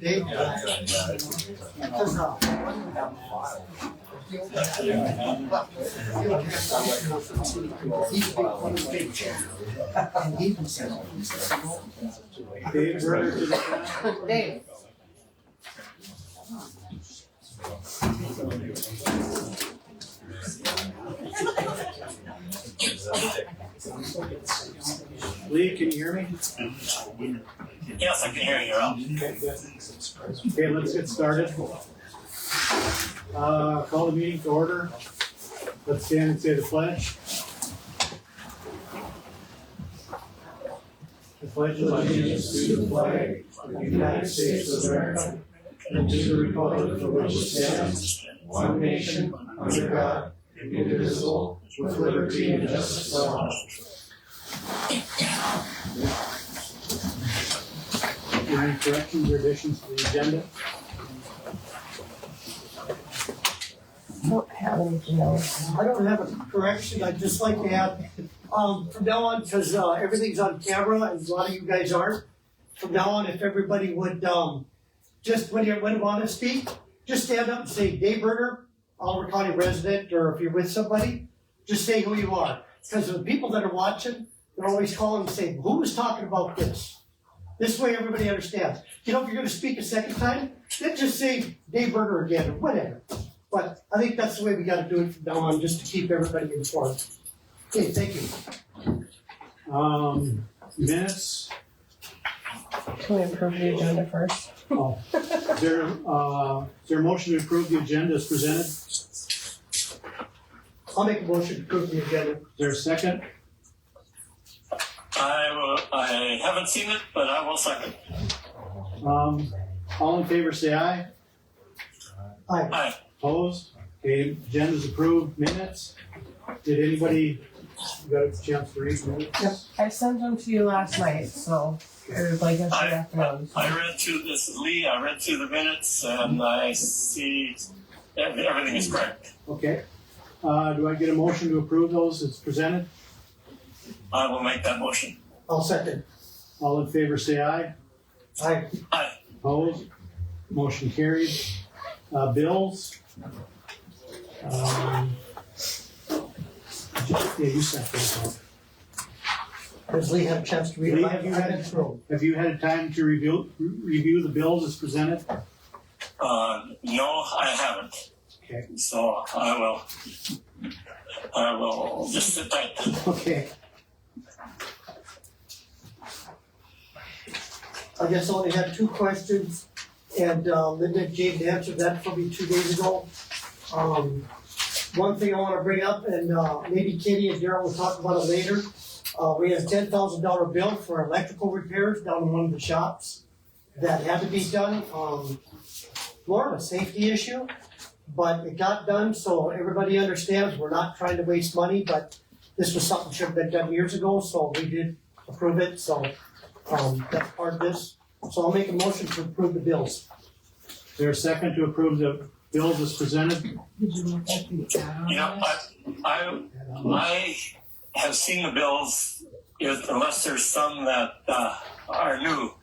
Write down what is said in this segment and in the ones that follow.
Dave? Dave Berger to the front. Dave. Lee, can you hear me? Yes, I can hear you, Rob. Okay, good. Okay, let's get started. Call the meeting to order. Let's stand and say the pledge. The pledge of allegiance to the flag of the United States of America and to the republic for which it stands, one nation, under God, indivisible, with liberty and justice for all. Are there any corrections or additions to the agenda? I don't have anything else. I don't have a correction, I'd just like to have, from now on, because everything's on camera and a lot of you guys aren't, from now on, if everybody would, just when you want to speak, just stand up and say Dave Berger, Oliver County resident, or if you're with somebody, just say who you are. Because the people that are watching, they're always calling and saying, who was talking about this? This way everybody understands. You know, if you're going to speak a second time, then just say Dave Berger again, or whatever. But I think that's the way we got to do it from now on, just to keep everybody informed. Okay, thank you. Minutes. Can we approve the agenda first? Oh. Is there a motion to approve the agenda as presented? I'll make a motion to approve the agenda. Is there a second? I haven't seen it, but I will second. All in favor say aye. Aye. Aye. Opposed? Okay, agenda's approved. Minutes. Did anybody got a chance to read minutes? I sent them to you last night, so everybody has the afternoon. I read through this, Lee, I read through the minutes and I see everything is correct. Okay. Do I get a motion to approve those as presented? I will make that motion. I'll second. All in favor say aye. Aye. Aye. Opposed? Motion carried. Bills. Yeah, you sent those out. Does Lee have a chance to read Lee, it? have you I had didn't throw. Have you had time to review the bills as presented? No, I haven't. Okay. So I will just sit tight. Okay. I guess I only had two questions, and Linda and James answered that for me 2 days ago. One thing I want to bring up, and maybe Katie and Darryl will talk about it later. We had a $10,000 bill for electrical repairs down in one of the shops that had to be done. More of a safety issue, but it got done, so everybody understands we're not trying to waste money, but this was something that should have been done years ago, so we did approve it, so that's part of this. So I'll make a motion to approve the bills. Is there a second to approve the bills as presented? Did you look at the add-on? Yeah, I have seen the bills, unless there's some that are new.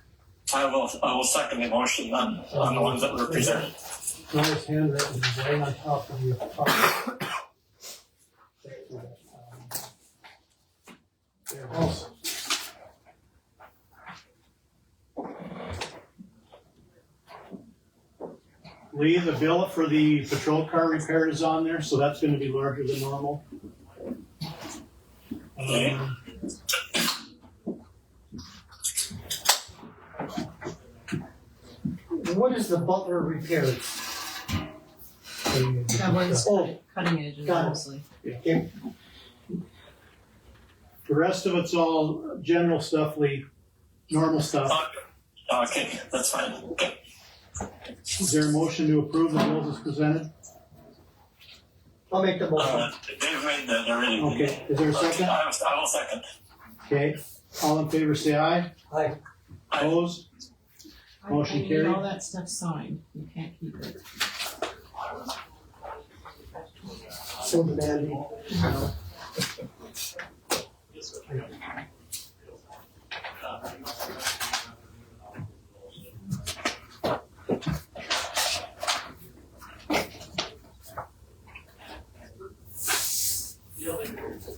I will second the motion on the ones that were presented. Nice handwritten, it's right on top of your there also. Lee, the bill for the patrol car repair is on there, so that's gonna be larger than normal. Okay. What is the Butler repairs? That one's Oh, cutting edges got it. mostly. okay. The rest of it's all general stuff, Lee, normal stuff. Okay, that's fine. Okay. Is there a motion to approve the bills as presented? I'll make the motion. They've made that already. Okay, is there a second? I will second. Okay, all in favor say aye. Aye. Opposed? Motion I need carried. all that stuff signed, you can't keep it. So demanding.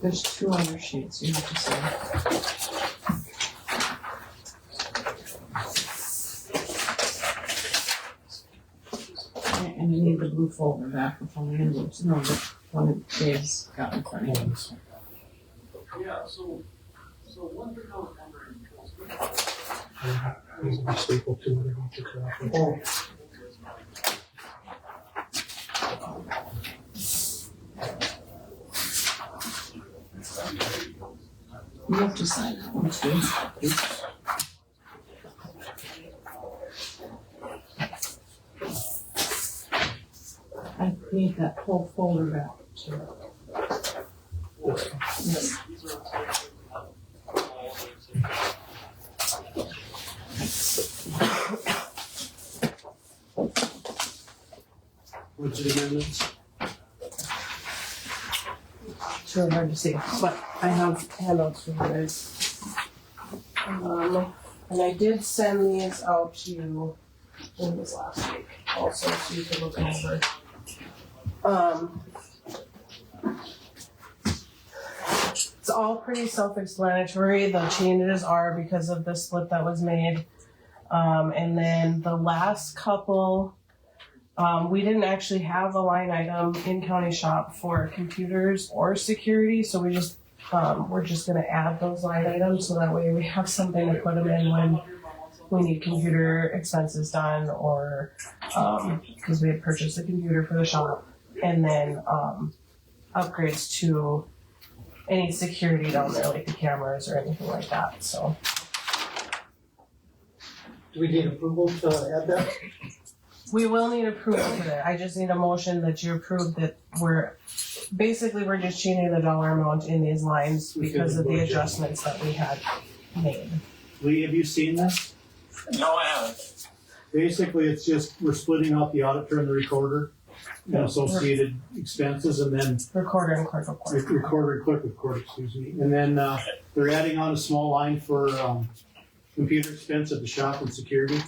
There's 2 other sheets you have to sign. Okay, and you need the blue folder back with all the envelopes. No, the one that Dave's got in front of him. Yeah, so one thing I was wondering was, Staple to it, I don't think so. Oh, You have to sign that one too. I need that whole folder back too. Yes. Budget amendments? Sure hard to see, but I have handouts for you guys. And I did send these out to you, when was last week, also, so you can look over. It's all pretty self-explanatory. The changes are because of the split that was made. And then the last couple, we didn't actually have a line item in county shop for computers or security, so we just, we're just gonna add those line items, so that way we have something to put them in when we need computer expenses done, or, cause we had purchased a computer for the shop, and then, upgrades to any security down there, like the cameras or anything like that, so. do we need approval to add that? We will need approval for that. I just need a motion that you approve that we're just changing the dollar amount in these lines because of the adjustments that we had made. Lee, have you seen this? No, I haven't. Basically, it's just, we're splitting out the auditor and the recorder and associated expenses, and then Recorder and clerk report. recorder and clerk report, excuse me. And then, they're adding on a small line for, computer expense at the shop and security.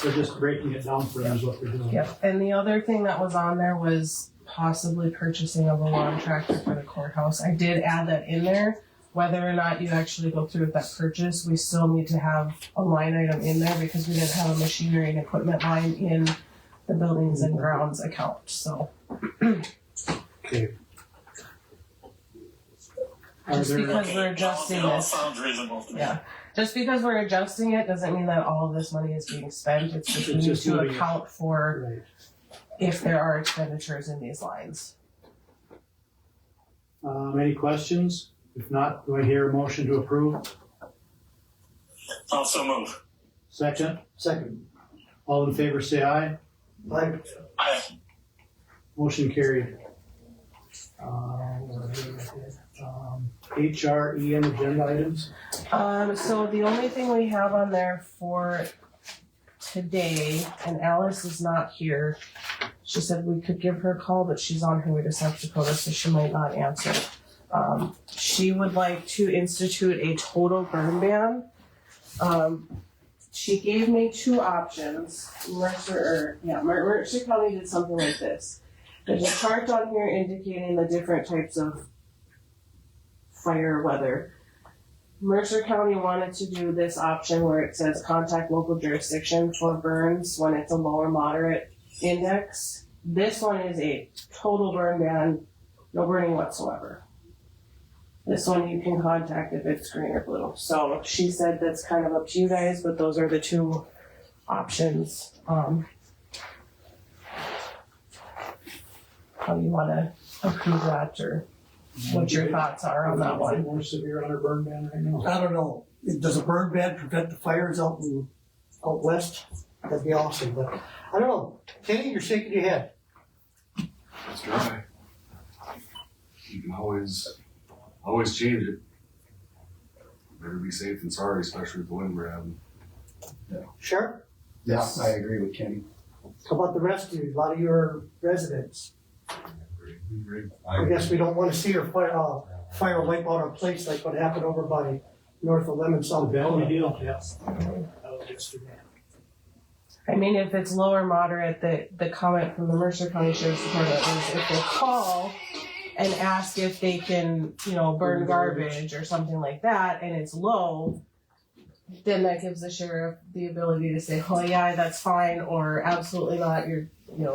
They're just breaking it down for them is what they're doing. Yep, and the other thing that was on there was possibly purchasing of a lawn tractor for the courthouse. I did add that in there. Whether or not you actually go through with that purchase, we still need to have a line item in there because we didn't have a machinery and equipment line in the buildings and grounds account, so. Okay. Just because we're adjusting It all this. sounds reasonable to me. Yeah, just because we're adjusting it doesn't mean that all of this money is being spent. It's just we It's need just to moving it. account for Right. if there are expenditures in these lines. Any questions? If not, do I hear a motion to approve? Also move. Second? Second. All in favor, say aye. Aye. Aye. Motion carried. HRE and agenda items? So the only thing we have on there for today, and Alice is not here. She said we could give her a call, but she's on her way to South Dakota, so she might not answer. She would like to institute a total burn ban. She gave me 2 options. Mercer County did something like this. There's a chart on here indicating the different types of fire weather. Mercer County wanted to do this option where it says contact local jurisdiction for burns when it's a low or moderate index. This one is a total burn ban, no burning whatsoever. This one you can contact if it's green or blue. So she said that's kind of up to you guys, but those are the 2 options. How you wanna approve that, or what your thoughts are on that one? More severe on our burn ban right now. I don't know, does a burn ban prevent the fires out west? That'd be awesome, but I don't know. Kenny, you're shaking your head. It's dry. You can always change it. Better be safe than sorry, especially with the wind we're having. Sheriff, Yeah, I agree with Kenny. how about the rest of you, a lot of your residents? I guess we don't wanna see our fire wipe out our place like what happened over by north of Lemon, South Valley Dakota. deal, yes. That was yesterday. I mean, if it's low or moderate, the comment from the Mercer County Sheriff's Department is if they call and ask if they can, burn garbage or something like that, and it's low, then that gives the sheriff the ability to say, oh yeah, that's fine, or absolutely not,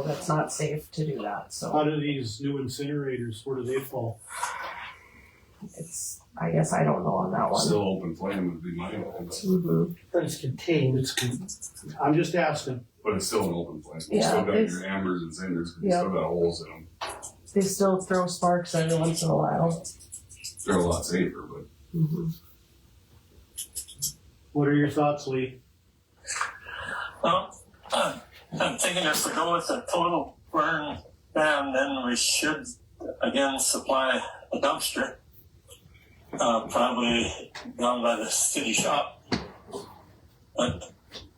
that's not safe to do that, so. How do these new incinerators, where do they fall? I guess I don't know on that one. Still open flame would be my opinion, Mhm. But it's contained. I'm just asking. but it's still an open flame. You Yeah, still got it's- your ambers and cinders, 'cause you Yeah. still got holes in them. They still throw sparks every once in a while. They're a lot safer, but Mhm. What are your thoughts, Lee? Well, I'm thinking if we go with a total burn ban, then we should again supply a dumpster. Probably down by the city shop. But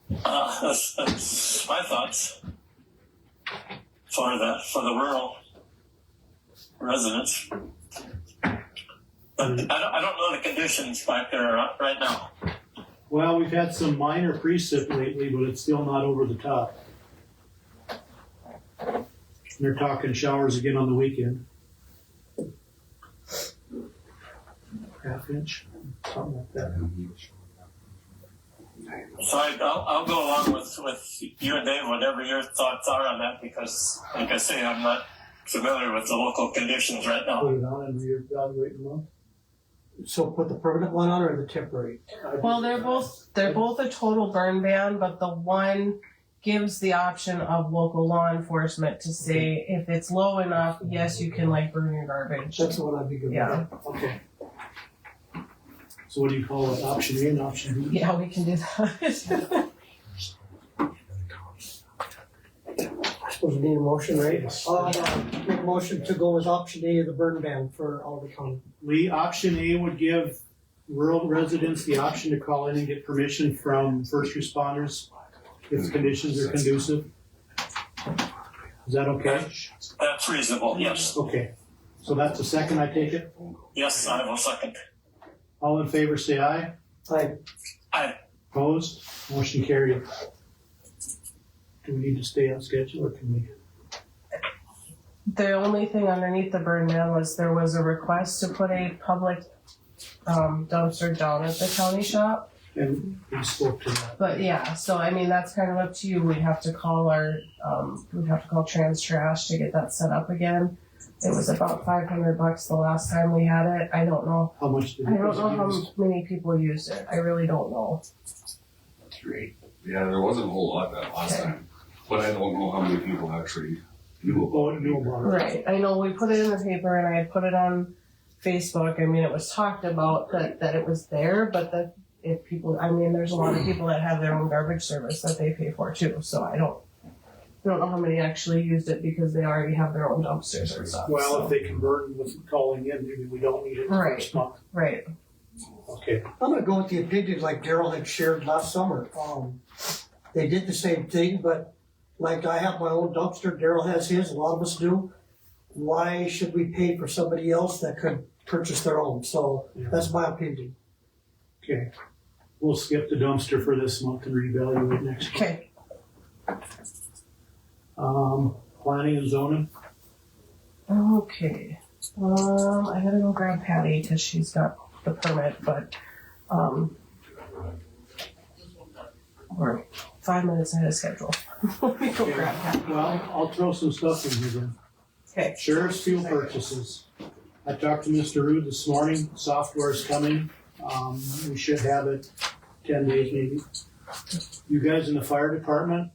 that's my thoughts for the rural residents. But I don't know the conditions back there right now. Well, we've had some minor precip lately, but it's still not over the top. They're talking showers again on the weekend. Half inch, something like that. So I'll go along with you and Dave, whatever your thoughts are on that, because like I say, I'm not familiar with the local conditions right now. Put it on and reevaluate them up. So put the permanent one on or the temporary? Well, they're both a total burn ban, but the one gives the option of local law enforcement to say if it's low enough, yes, you can burn your garbage. That's the one I'd be good with. Yeah. Okay. So what do you call it, option A and option B? Yeah, we can do that. I suppose we need a motion, right? Make a motion to go with option A of the burn ban for all the county. Lee, option A would give rural residents the option to call in and get permission from first responders if the conditions are conducive. Is that okay? That's reasonable, yes. Okay. So that's a second, I take it? Yes, I will second. All in favor, say aye. Aye. Opposed? Motion carried. Do we need to stay on schedule or can we? The only thing underneath the burn ban was there was a request to put a public dumpster down at the county shop. And we spoke to that. But yeah, so I mean that's kind of up to you. We'd have to call Trans Trash to get that set up again. It was about $500 the last time we had it. I don't know. How much did I it don't know how cost? many people used it. I really don't know. great. Yeah, there wasn't a whole lot that last time, but I don't know how many people actually knew about it. Knew about it. Right. I know we put it in the paper and I had put it on Facebook. I mean, it was talked about that it was there, but that if people, I mean, there's a lot of people that have their own garbage service that they pay for too. So I don't know how many actually used it because they already have their own dumpsters and stuff. Well, so. if they convert with calling in, maybe we don't need it the Right. first month. Right. Okay. I'm gonna go with the opinion like Daryl had shared last summer. They did the same thing, but like I have my own dumpster, Daryl has his, a lot of us do. Why should we pay for somebody else that could purchase their own? So that's my opinion. Okay. We'll skip the dumpster for this month and reevaluate next year. Okay. Planning and zoning. Okay. I gotta go grab Patty because she's got the permit, but we're 5 minutes ahead of schedule. Let me go grab Patty. Well, I'll throw some stuff in here then. Okay. Sheriff's fuel purchases. I talked to Mr. Rude this morning. Software's coming. We should have it 10 days maybe. You guys in the fire department,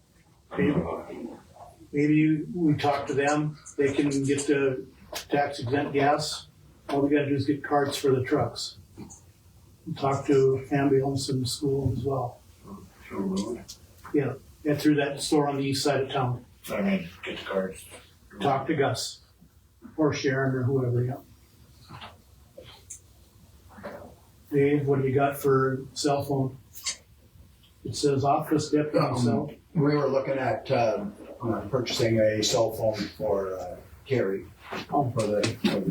maybe we talk to them. They can get the tax exempt gas. All we gotta do is get cards for the trucks. Talk to ambulance and the school as well. Yeah, through that store on the east side of town. I mean, get the cards. Talk to Gus or Sharon or whoever, yeah. Dave, what do you got for cell phone? It says office deputy cell. We were looking at purchasing a cell phone for Carrie, for the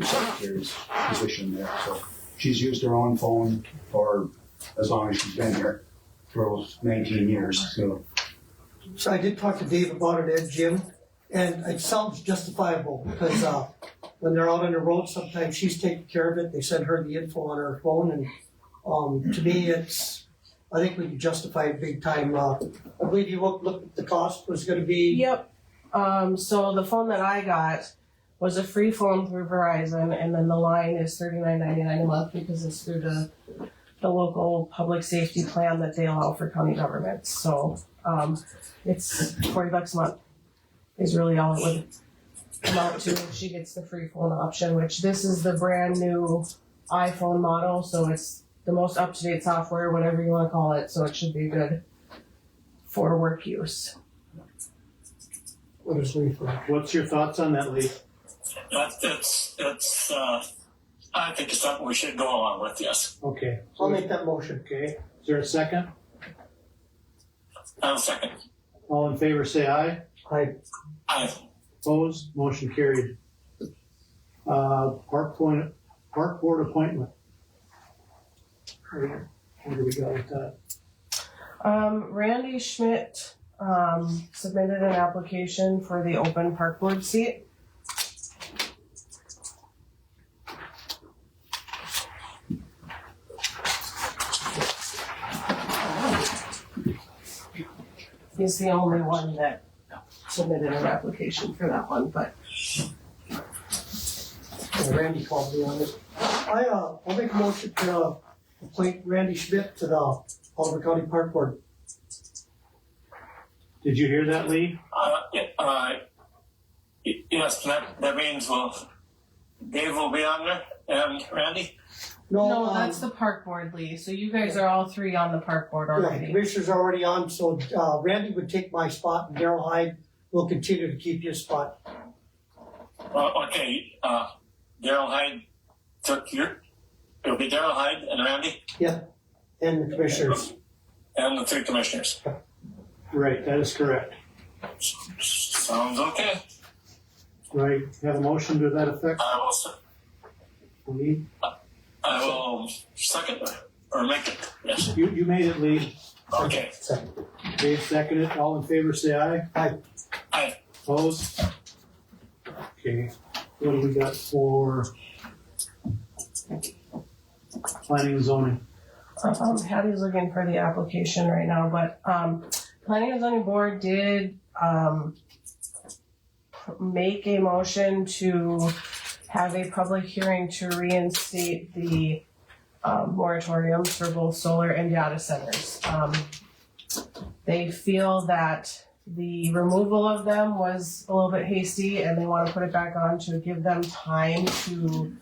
secretary's position there. So she's used her own phone for as long as she's been here, for 19 years. So So I did talk to Dave about it and Jim, And it sounds justifiable because, when they're out on the road, sometimes she's taking care of it. They send her the info on her phone and, to me, I think we can justify it big time. I believe you looked at the cost was gonna be. Yep. So the phone that I got was a free phone through Verizon, and then the line is $39.99 a month because it's through the local public safety plan that they allow for county governments. So it's $40 a month is really all it would amount to if she gets the free phone option, which this is the brand new iPhone model, so it's the most up-to-date software, whatever you want to call it, so it should be good for work use. What is Lee for? What's your thoughts on that, Lee? It's I think it's something we should go along with, yes. Okay. I'll make that motion. Okay, is there a second? I'll second. All in favor, say aye. Aye. Opposed, motion carried. Park board appointment. Where do we go with that? Randy Schmidt submitted an application for the open park board seat. He's the only one that submitted an application for that one, but Randy called me on it. I'll make a motion to appoint Randy Schmidt to the Oliver County Park Board. Did you hear that, Lee? Yes, that means, Dave will be on there, and Randy? no, that's the park board, Lee. So you guys are all three on the park board Yeah, already. commissioner's already on, so Randy would take my spot and Daryl Hyde will continue to keep his spot. Okay, Daryl Hyde it'll be Daryl Hyde and Randy And the commissioners. and the three commissioners. Right, that is correct. Sounds okay. Right, have a motion to that effect, Lee? I will second or make it, yes. You made it, Lee. Okay. Second. Dave seconded it. All in favor, say aye. Aye. Opposed? Okay, what do we got for planning and zoning? Hattie's looking for the application right now, but Planning and Zoning Board did make a motion to have a public hearing to reinstate the moratoriums for both solar and data centers. They feel that the removal of them was a little bit hasty and they want to put it back on to give them time to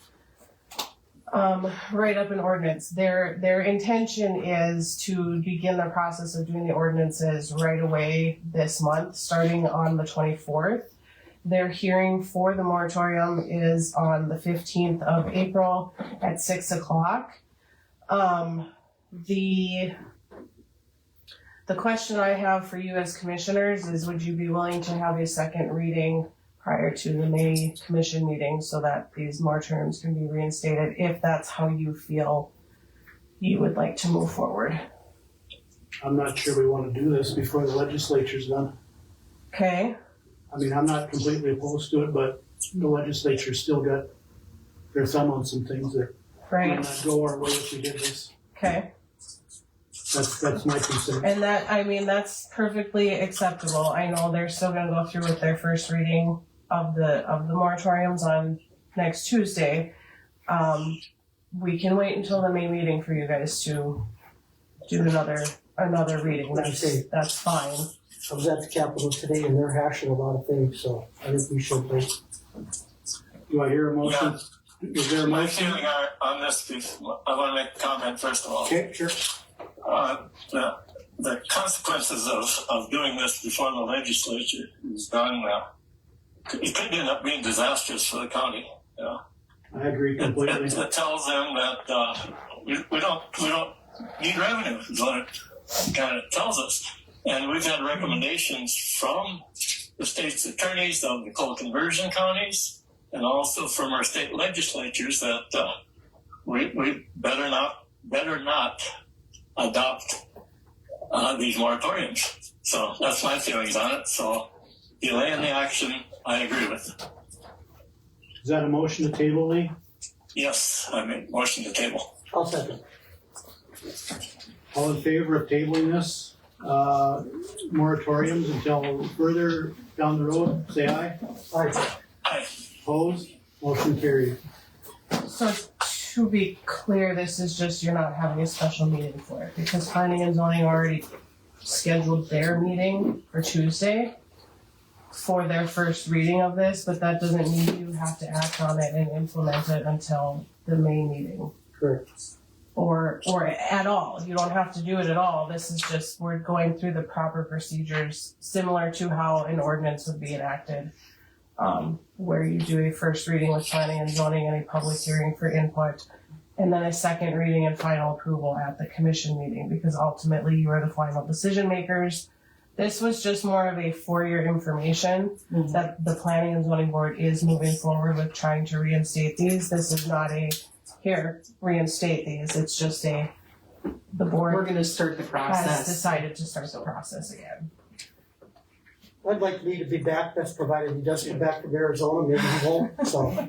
write up an ordinance. Their intention is to begin the process of doing the ordinances right away this month, starting on the 24th. Their hearing for the moratorium is on the 15th of April at 6 o'clock. The question I have for you as commissioners is, would you be willing to have a second reading prior to the May commission meeting so that these moratoriums can be reinstated, if that's how you feel you would like to move forward? I'm not sure we want to do this before the legislature's done. Okay, I mean, I'm not completely opposed to it, but the legislature's still got their thumb on some things that might right, not go our way if we did this. okay. That's my concern. And that's perfectly acceptable. I know they're still gonna go through with their first reading of the moratoriums on next Tuesday. We can wait until the May meeting for you guys to do another reading. That's fine. I was at the Capitol today and they're hashing a lot of things, so I think we should wait. Do I hear a motion? Is there a My motion? feeling on this, I want to make a comment first of all. Okay, sure. The consequences of doing this before the legislature is done, it could end up being disastrous for the county. You know? I agree completely. It tells them that we don't need revenue, is what it kind of tells us. And we've had recommendations from the state's attorneys of the coal conversion counties and also from our state legislatures that we better not adopt these moratoriums. So that's my feelings on it. So delaying the action, I agree with. Is that a motion to table, Lee? Yes, I make motion to table. I'll second. All in favor of tabling this, moratoriums until further down the road, say aye. Aye. Aye. Opposed? Motion carried. So to be clear, this is just, you're not having a special meeting for it, because planning and zoning already scheduled their meeting for Tuesday for their first reading of this, but that doesn't mean you have to act on it and implement it until the May meeting. Correct. Or at all. You don't have to do it at all. This is just, we're going through the proper procedures, similar to how an ordinance would be enacted. Where you do a first reading with planning and zoning and a public hearing for input, and then a second reading and final approval at the commission meeting, because ultimately you are the final decision makers. This was just more of a for your information that the planning and zoning board is moving forward with trying to reinstate these. This is not a, here, reinstate these. It's just a, the We're board gonna start the has process. decided to start the process again. I'd like Lee to be back, that's provided he does get back from Arizona, maybe he won't, so.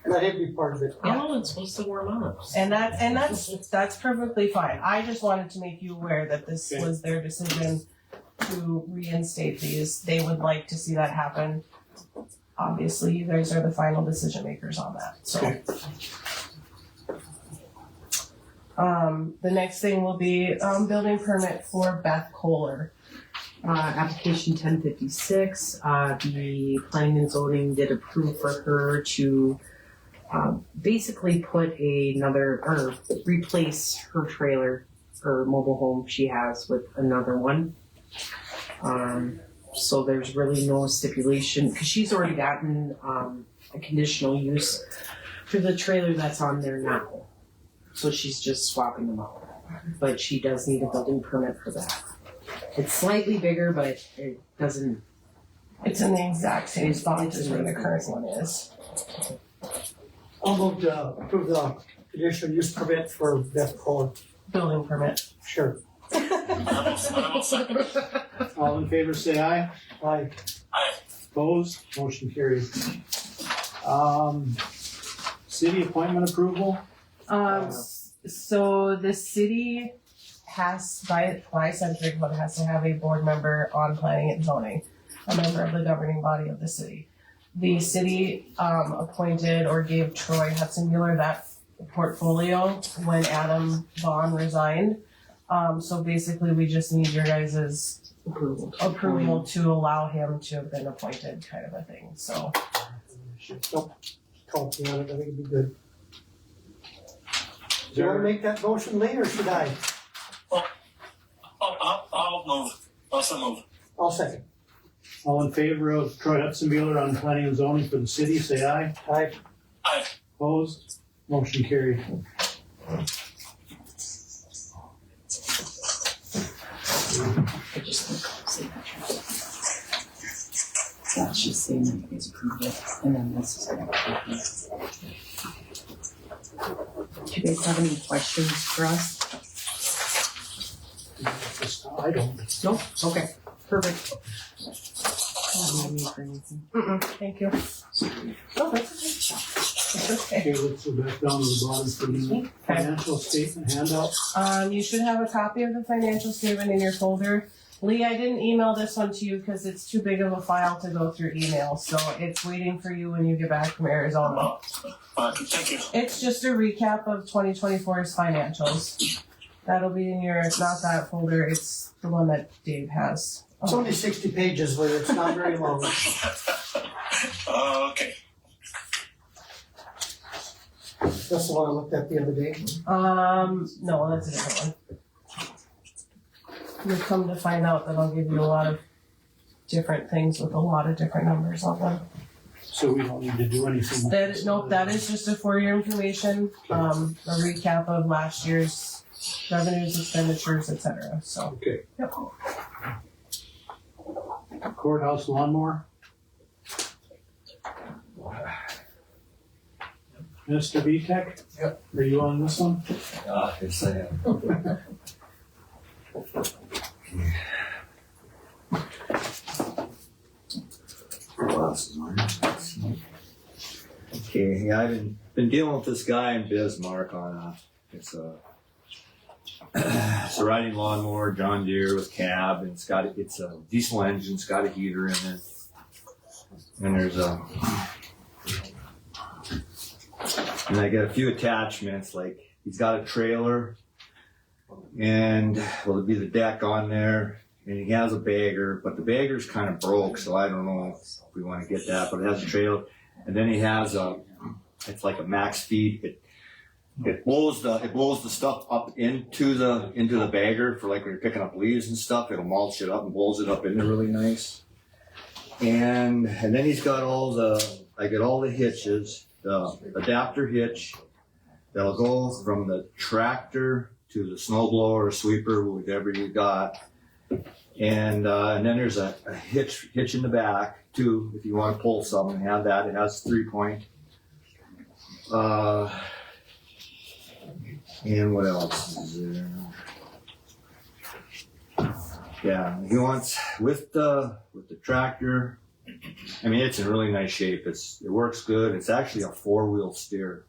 Let him be part of it. How long is it supposed to warm up? And that's perfectly fine. I just wanted to make you aware that this Okay. was their decision to reinstate these. They would like to see that happen. Obviously, you guys are the final decision makers on that, so. Okay. The next thing will be, building permit for Beth Kohler. Application 1056, the planning and zoning did approve for her to basically put or replace her trailer or mobile home she has with another one. So there's really no stipulation, because she's already gotten a conditional use for the trailer that's on there now. So she's just swapping them out. But she does need a building permit for that. It's slightly bigger, but it doesn't. It's in the exact same It's- spot it's as in where the the current one is. I'll move to approve the conditional use permit for Beth Kohler. Building permit. Sure. I will second it. All in favor, say aye. Aye. Aye. Opposed? Motion carried. City appointment approval? So the city has, by century code, has to have a board member on planning and zoning, a member of the governing body of the city. The city appointed or gave Troy Hudson Mueller that portfolio when Adam Vaughn resigned. So basically, we just need your guys' approval to allow him to have been appointed, kind of a thing, so. Nope. Call me on it, I think it'd be good. Do you wanna make that motion, Lee, or should I? I'll move. Also move. I'll second. All in favor of Troy Hudson-Mueller on planning and zoning for the city, say aye. Aye. Aye. Opposed? Motion carried. I just need a signature. That's just saying that you guys approved it, and then this is gonna be. Do you guys have any questions for us? I don't. No? Okay, perfect. I don't need for anything. Thank you. Oh, that's okay. It's okay. Okay, let's go back down to the bottom for the financial statement handout. You should have a copy of the financial statement in your folder. Lee, I didn't email this one to you because it's too big of a file to go through email, so it's waiting for you when you get back from Arizona. Thank you. It's just a recap of 2024's financials. That'll be in your, not that folder, it's the one that Dave has. It's only 60 pages, but it's not very long. Okay. That's the one I looked at the other day. No, that's a different one. You'll come to find out that I'll give you a lot of different things with a lot of different numbers on them. So we don't need to do anything. Nope, that is just for your information, a recap of last year's revenues, expenditures, etc. So, Okay. yep. Courthouse lawnmower. Mr. VTech? Yep. Are you on this one? Yes, I am. Okay, yeah, I've been dealing with this guy in Bismarck on it's a riding lawnmower, John Deere with cab, and it's a diesel engine, it's got a heater in it, and and I got a few attachments, like he's got a trailer, and it'd be the deck on there, and he has a bagger, but the bagger's kind of broke, so I don't know if we want to get that, but it has a trailer, and then he has it's like a max feed. It blows the stuff up into the bagger for like when you're picking up leaves and stuff. It'll mulch it up and blows it up in there really nice. And then he's got I get all the hitches, the adapter hitch that'll go from the tractor to the snow blower or sweeper, whatever you got. And then there's a hitch in the back too, if you want to pull something. Have that. It has 3-point. And what else is there? Yeah, he wants with the tractor. I mean, it's in really nice shape. It works good. It's actually a 4-wheel steer.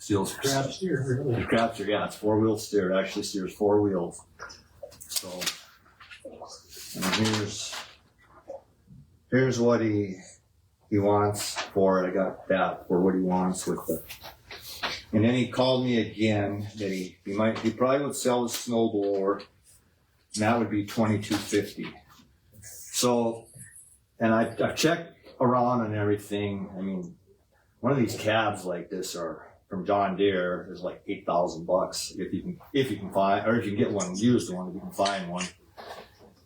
Crab steer, really. Crab steer, yeah, it's 4-wheel steer. It actually steers 4 wheels. So, and here's what he wants for it. I got that for what he wants with the. And then he called me again that he probably would sell the snow blower, and that would be $2,250. So, and I've checked around and everything. I mean, one of these cabs like this are from John Deere is like $8,000 if you can find, or if you can get one used one, if you can find one.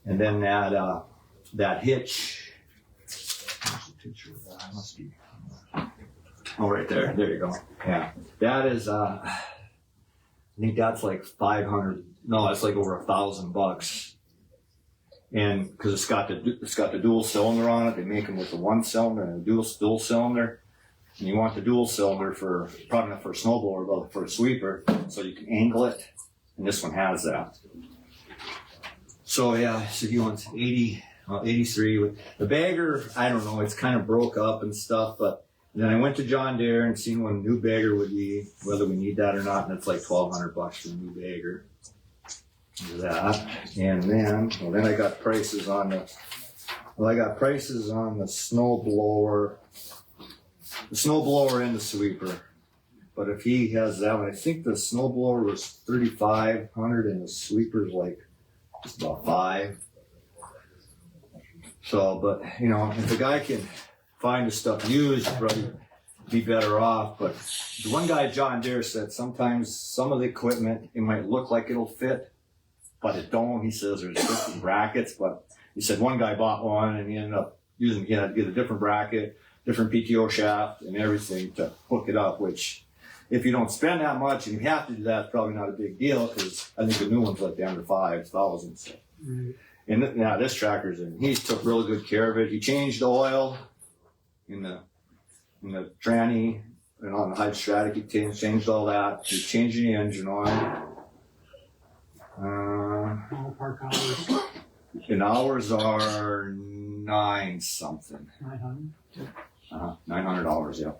And then that hitch. There's a picture of that. Must be. Oh, right there. There you go. Yeah. That is, I think that's like 500. No, it's like over $1,000. And because it's got the dual cylinder on it, they make them with the 1 cylinder and a dual cylinder. And you want the dual cylinder for, probably not for a snowblower, but for a sweeper, so you can angle it. And this one has that. So yeah, so he wants 83. The bagger, I don't know, it's kind of broke up and stuff, but then I went to John Deere and seen what a new bagger would be, whether we need that or not, and it's like $1,200 for a new bagger. That, and then I got prices on the snow blower and the sweeper. But if he has that one, I think the snow blower was $3,500 and the sweeper's like just about $5,000. So, but you know, if the guy can find the stuff used, probably be better off. But the one guy, John Deere, said sometimes some of the equipment, it might look like it'll fit, but it don't. He says there's different brackets, but he said one guy bought one and he ended up he had to get a different bracket, different PTO shaft and everything to hook it up, which if you don't spend that much and you have to do that, it's probably not a big deal, because I think the new one's like under $5,000. So. Right. And now this tractor's in. He took really good care of it. He changed the oil in the tranny and on the hydrostatic. He changed all that. He's changing the engine oil. Ballpark hours, And hours are 9 something. 900. $900, yeah.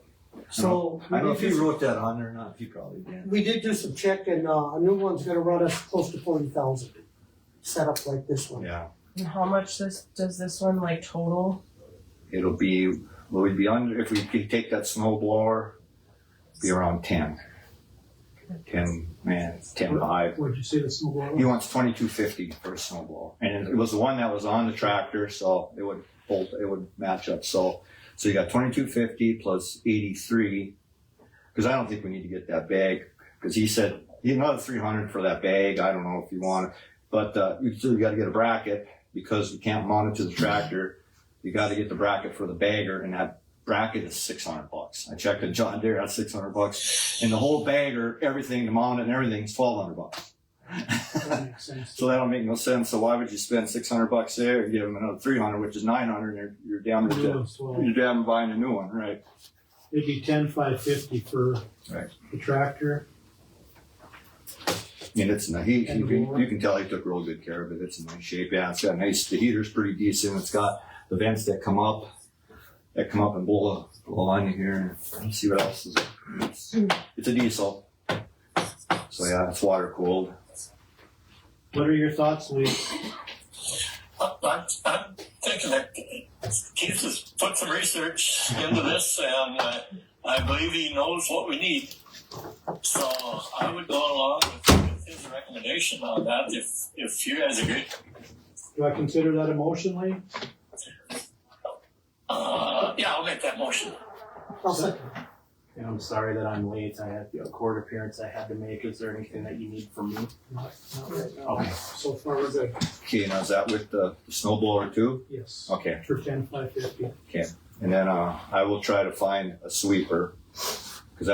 So I don't know if he wrote that on there or not. He probably did. we did do some check, and a new one's gonna run us close to 40,000. Set up like this one. Yeah. And how much does this one like total? It'll be, well, we'd be under, if we could take that snow blower, be around 10. 10.5. What'd you say the snow blower? He wants $2,250 for a snow blower. And it was the one that was on the tractor, so it would match up. So you got $2,250 plus 83, because I don't think we need to get that bag, because he said another $300 for that bag. I don't know if you want it, but you still got to get a bracket, because we can't mount it to the tractor. You got to get the bracket for the bagger, and that bracket is $600. I checked at John Deere, that's $600, and the whole bagger, everything, the mount and everything is $1,200. That makes sense. So that don't make no sense. So why would you spend $600 there and give them another $300, which is $900, and you're down to buying a new one, right? It'd be $10,550 for Right. the tractor. And it's you can tell he took real good care of it. It's in nice shape. Yeah, it's got the heater's pretty decent. It's got the vents that come up. that come up and blow on you here and see what else is. It's a diesel. So yeah, it's water cooled. What are your thoughts, Lee? I'm thinking that Keith has put some research into this, and I believe he knows what we need. So I would go along with his recommendation on that if you guys agree. Do I consider that a motion, Lee? Yeah, I'll make that motion. I'll second. And I'm sorry that I'm late. I had a court appearance I had to make. Is there anything that you need from me? Not right now. Okay. So far, we're good. Okay, now is that with the snow blower too? Yes. Okay, For 10,550. and then I will try to find a sweeper, because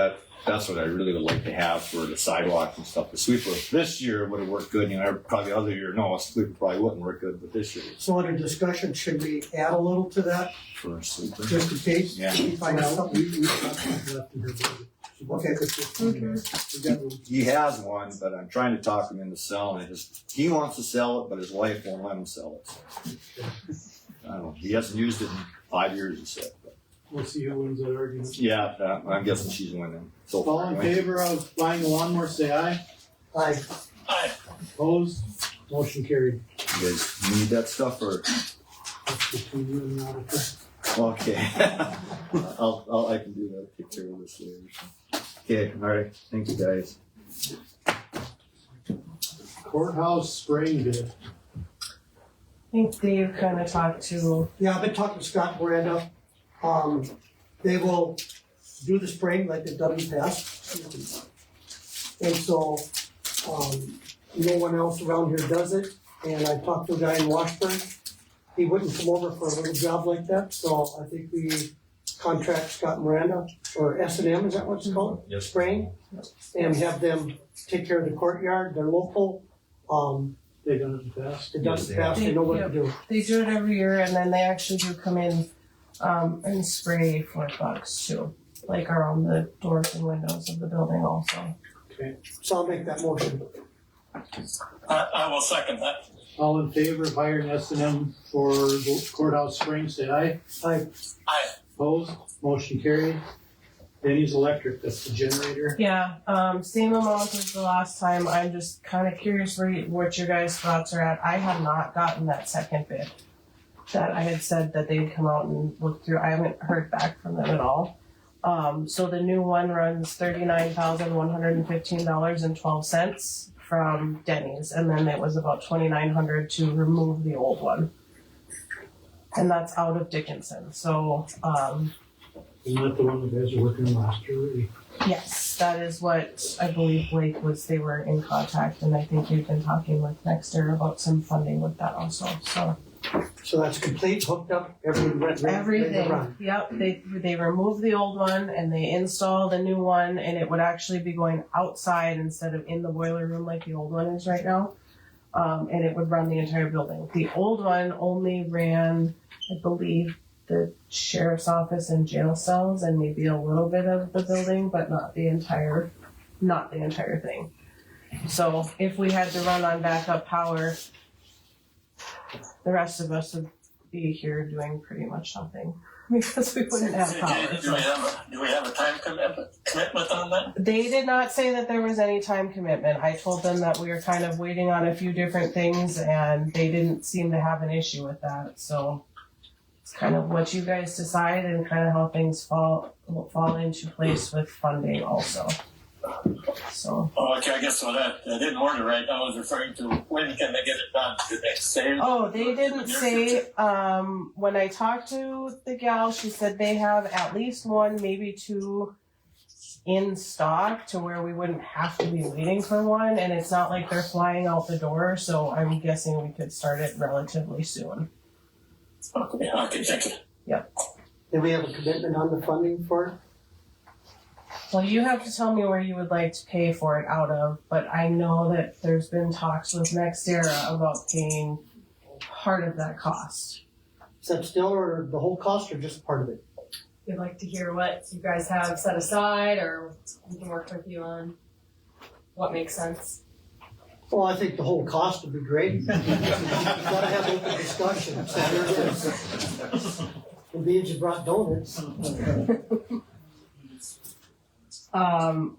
that's what I really would like to have for the sidewalks and stuff. The sweeper this year would have worked good, probably other year, no, a sweeper probably wouldn't work good, but this year So under discussion, should we add a little to that, for a sweeper. just in case? Yeah. We find out Well, something. we've got something left in her budget. Okay. We got room. He has one, but I'm trying to talk him into selling it. He wants to sell it, but his wife won't let him sell it. I don't know. He hasn't used it in 5 years, he said. But We'll see who wins that argument. yeah, I'm guessing she's winning. So All far, in anyway. favor of buying the lawnmower, say aye. Aye. Aye. Opposed? Motion carried. You guys need that stuff, or That's between you and the auditor. okay? I can do that. Take care of this later. Okay, all right. Thank you, guys. Courthouse spraying bid. I think Dave kind of talked to, Yeah, I've been talking to Scott Miranda. They will do the spraying like they've done in the past. And so, no one else around here does it. And I talked to a guy in Washburn. He wouldn't come over for a little job like that, so I think we contract Scott Miranda, or S&M, is that what it's called? Yes. Spraying, and have them take care of the courtyard. They're local. They done it in the past. They've done it Yes, in they the past. They know what to do. they do it every year, and then they actually do come in and spray for bugs too, like around the doors and windows of the building also. Okay. So I'll make that motion. I will second that. All in favor of hiring S&M for the courthouse spraying, say aye. Aye. Aye. Opposed? Motion carried. Denny's Electric, that's the generator. Yeah, same amount as the last time. I'm just kind of curious what your guys' thoughts are at. I have not gotten that second bid that I had said that they'd come out and look through. I haven't heard back from them at all. So the new one runs $39,115.12 from Denny's, and then it was about $2,900 to remove the old one, and that's out of Dickinson. So. Isn't that the one you guys were working on last year, really? Yes, that is what I believe Blake was, they were in contact, and I think you've been talking with Nexter about some funding with that also, so. So that's complete, hooked up, everything ready to Everything, run. yep, they removed the old one and they installed a new one, and it would actually be going outside instead of in the boiler room like the old one is right now. And it would run the entire building. The old one only ran, I believe, the sheriff's office and jail cells and maybe a little bit of the building, but not the entire thing. So if we had to run on backup power, the rest of us would be here doing pretty much nothing because we wouldn't have power. Do we have a time commitment on that? They did not say that there was any time commitment. I told them that we were kind of waiting on a few different things, and they didn't seem to have an issue with that. So it's kind of what you guys decide and kind of how things fall into place with funding also. So. Oh, okay, I guess so that I didn't order right. I was referring to when can they get it done? Did they say? Oh, they didn't say. When I talked to the gal, she said they have at least one, maybe two in stock to where we wouldn't have to be waiting for one, and it's not like they're flying out the door, so I'm guessing we could start it relatively soon. Okay, thank you. Do we have a commitment on the funding for it? Well, you have to tell me where you would like to pay for it out of, but I know that there's been talks with NextEra about paying part of that cost. Is that still or the whole cost or just part of it? We'd like to hear what you guys have set aside, or we can work with you on what makes sense. Well, I think the whole cost would be great. You've got to have open discussion. So there it is. The beans you brought donuts.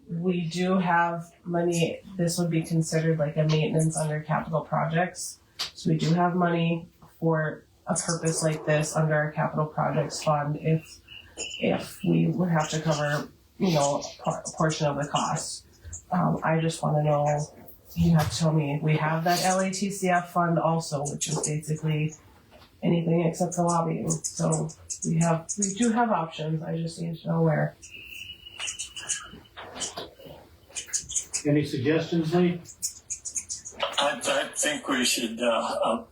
We do have money, this would be considered like a maintenance under capital projects. So we do have money for a purpose like this under our capital projects fund if we would have to cover, a portion of the cost. I just wanna know, you have to tell me, we have that LATCF fund also, which is basically anything except for lobbying. So we do have options, I just need to know where. Any suggestions, Lee? I think we should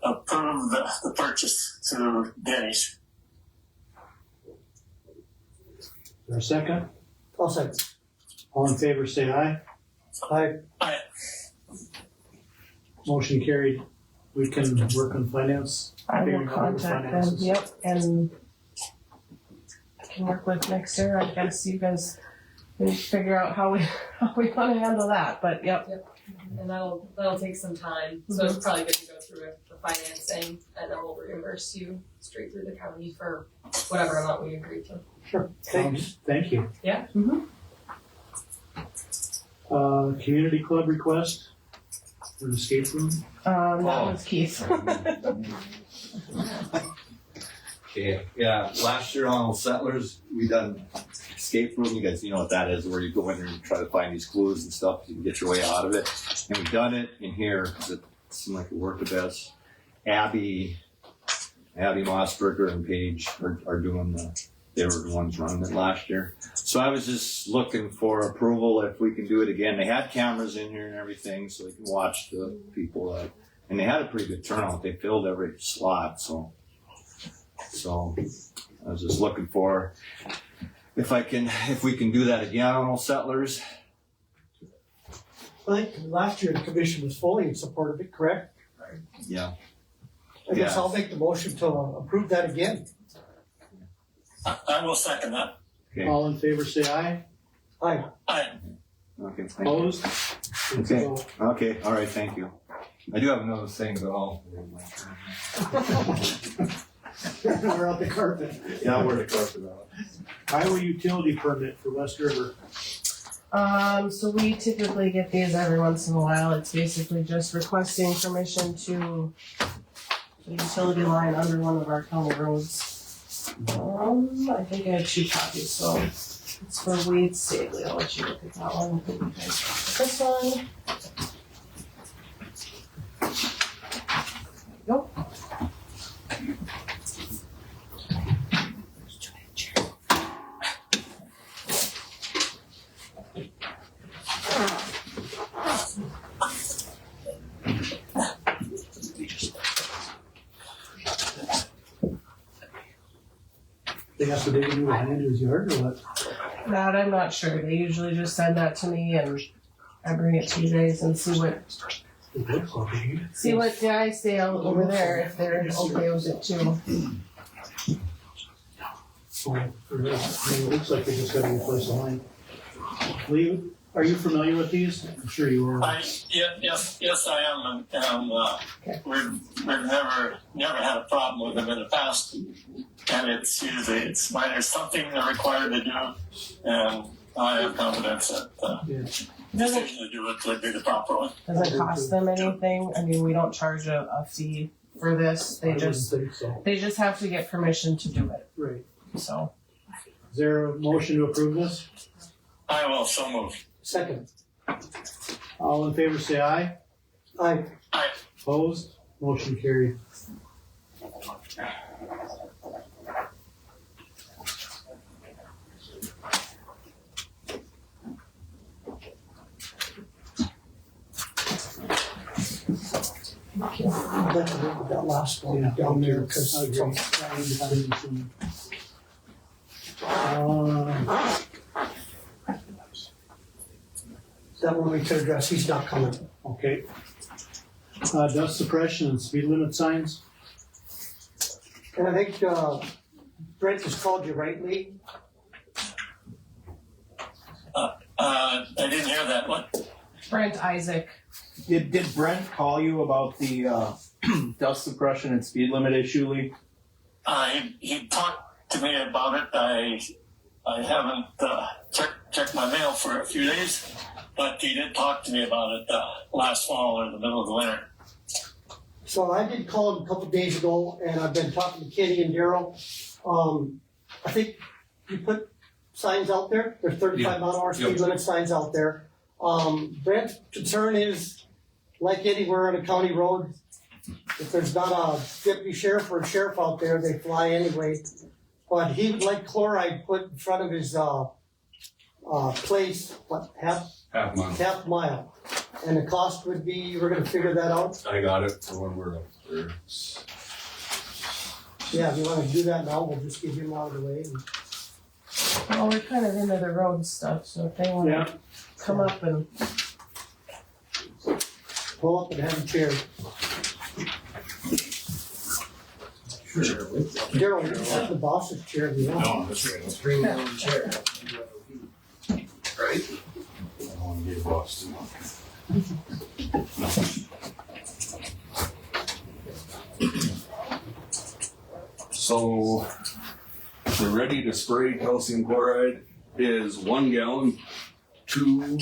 approve the purchase through Denny's. Is there a second? I'll second. All in favor, say aye. Aye. Aye. Motion carried. We can work on finance. I will figuring out the contact them, finances. yep, and I can work with next year, I guess you guys can figure out how we wanna handle that, but yep. And that'll take some time, so it's probably good to go through the financing, and then we'll reimburse you straight through the county for whatever amount we agree to. Sure. Thanks. Thank you. Yeah. Community club request for an escape room. That was Keith. Okay, yeah, last year on Settlers, we done escape room, you guys, you know what that is, where you go in there and try to find these clues and stuff, you can get your way out of it. And we've done it in here, because it seemed like it worked the best. Abby Mossberger and Paige are doing they were the ones running it last year. So I was just looking for approval if we can do it again. They had cameras in here and everything, so they can watch the people, and they had a pretty good turnout, they filled every slot, so I was just looking for if we can do that again on Old Settlers. I think last year the commission was fully in support of it, correct? Yeah. I guess Yeah. I'll make the motion to approve that again. I will second that. Okay. All in favor, say aye. Aye. Aye. Okay. Thank you. Opposed? Okay. Okay. All right. Thank you. I do have another thing, but I'll. We're out the carpet. Yeah, I'll wear the carpet out. Highway utility permit for West River. So we typically get these every once in a while. It's basically just requesting permission to the utility line under one of our county roads. I think I have 2 copies, so it's for Wade Stately. I'll let you look at that one. This one. Nope. They have to dig into his yard or what? That I'm not sure. They usually just send that to me and I bring it to you guys and see what It looks like it. the guys say over there if they're okay with it too. So, it looks like they just gotta replace the line. Lee, are you familiar with these? I'm sure you are. Yes, I am, and we've never had a problem with them in the past. And it's minor, something they're required to do, and I have confidence that the decision to do it would be the proper one. Does it cost them anything? I mean, we don't charge a fee for this. I wouldn't think so. They just have to get permission to do it. Right. So Is there a motion to approve this? I will so move. Second. All in favor, say aye. Aye. Aye. Opposed? Motion carried. I'd like to look at that last one down there, because that one we could address, he's not coming. Okay. Dust suppression and speed limit signs. And I think, Brent has called you, right, Lee? I didn't hear that one. Brent Isaac. Did Brent call you about the dust suppression and speed limit issue, Lee? He talked to me about it. I haven't checked my mail for a few days, but he did talk to me about it last fall or the middle of the winter. So I did call him a couple days ago, and I've been talking to Kenny and Daryl. I think you put signs out there. There's 35 mile an hour speed limit signs out there. Brent's concern is, like anywhere on a county road, if there's not a deputy sheriff or a sheriff out there, they fly anyway. But he would like chloride put in front of his place, half mile. And the cost would be, we're gonna figure that out. I got it for when we're up there. Yeah, if you wanna do that now, we'll just get him out of the way. And Well, we're kind of into the road stuff, so if they wanna come up and pull up and have a chair. Daryl, you can have the boss's chair if you want. No, that's right. Let's bring that on chair. Right? I don't want to get lost. So the ready to spray calcium chloride is 1 gallon to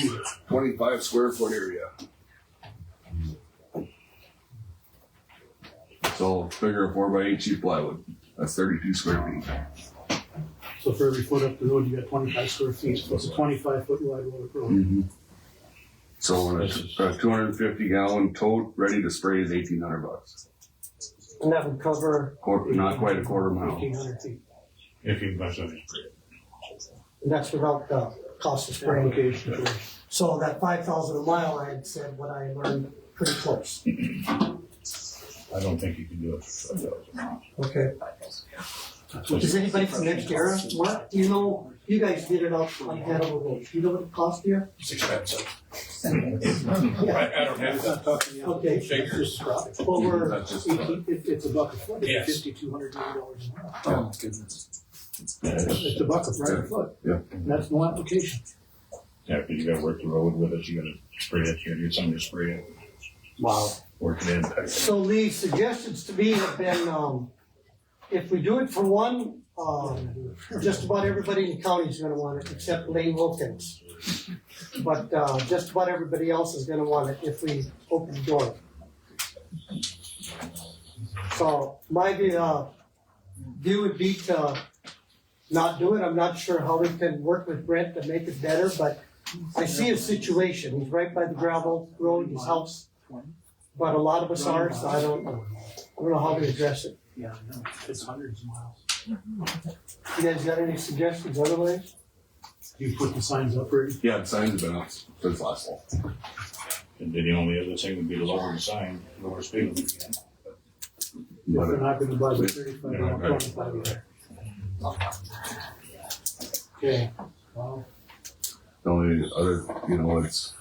25 square foot area. So figure a 4x8 cheap plywood. That's 32 square feet. So for every foot up the road, you got 25 square feet, so it's a 25-foot wide road. Mm-hmm. So a 250 gallon tote ready to spray is $1,800. And that would cover, Not quite a quarter mile. 1,500 feet. If you buy something spray. And that's without the cost of spraying. Application. So that 5,000 a mile, I had said what I learned pretty close. I don't think you can do it for $5,000. Okay. Is anybody from next era? Mark, you know, you guys did it out on Hanover Road. Do you know what it cost you? It's expensive. Yeah. I don't have that. Okay. Figures. Well, we're, That's just, It's a buck a foot, Yes. it's $5,280 a mile. oh, goodness. It's a buck right a foot. Yeah. That's no application. Yeah, because you gotta work the road with it, you gotta spray it, you gotta get somebody to spray it, wow. work it in. So the suggestions to me have been, if we do it for one, just about everybody in the county is gonna want it, except Lane Wilkins. But, just about everybody else is gonna want it if we open the door. So my view would be to not do it. I'm not sure how we can work with Brent to make it better, but I see his situation. He's right by the gravel road, his house. But a lot of us are, so I don't know how to address it. Yeah, I know, it's hundreds of miles. You guys got any suggestions otherwise? You put the signs up already? Yeah, the signs have been up since last fall. And then the only other thing would be to lower the sign, lower speed limit again. If they're not gonna buy the 35, Yeah, I'll right. 25 there. Okay, well, The only other, it's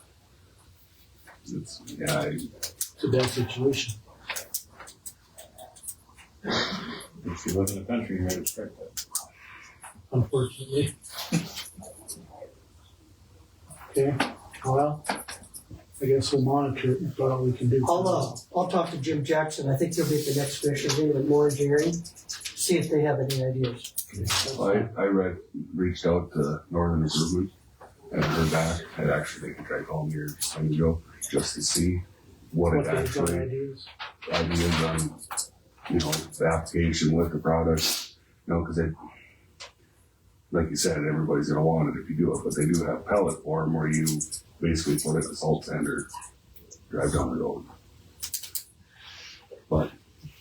yeah, it's a bad situation. If you live in the country, you might expect that. Unfortunately. Okay, well, I guess we'll monitor it, that's all we can do. I'll talk to Jim Jackson. I think he'll be at the next commissioner meeting with Moore Engineering, see if they have any ideas. I reached out to Northern Improvement and heard back. I'd actually tried calling here some time ago just to see what it they've got actually ideas. ideas on, the application with the product, because like you said, everybody's gonna want it if you do it, but they do have pellet form where you basically put it in a salt sander, drive down the road. But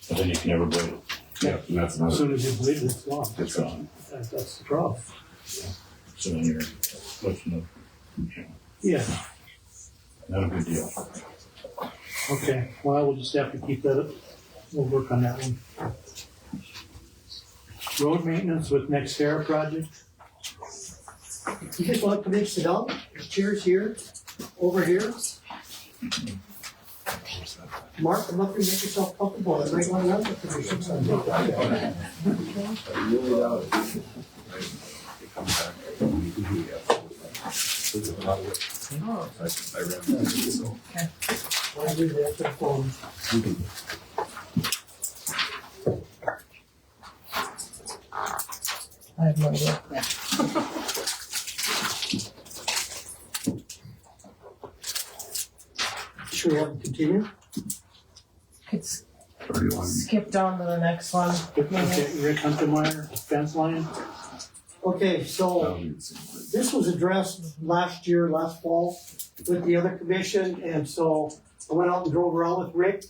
then you can never blade it. Yeah, and that's As another, soon as you bleed it, it's gone. it's gone. That's the problem. So then you're lifting the, Yeah, not a good deal. okay, well, we'll just have to keep that up. We'll work on that one. Road maintenance with NextEra project. You guys want to come in, sit down? The chair's here, over here. Mark, come up here, make yourself comfortable. I might want to know the positions. I'll do that to the phone. I have no idea. Should we have to continue? Could Or do you want to? skip down to the next one. Okay, Rick Huntermeyer, fence line. Okay, so this was addressed last fall with the other commission, and so I went out and drove around with Rick.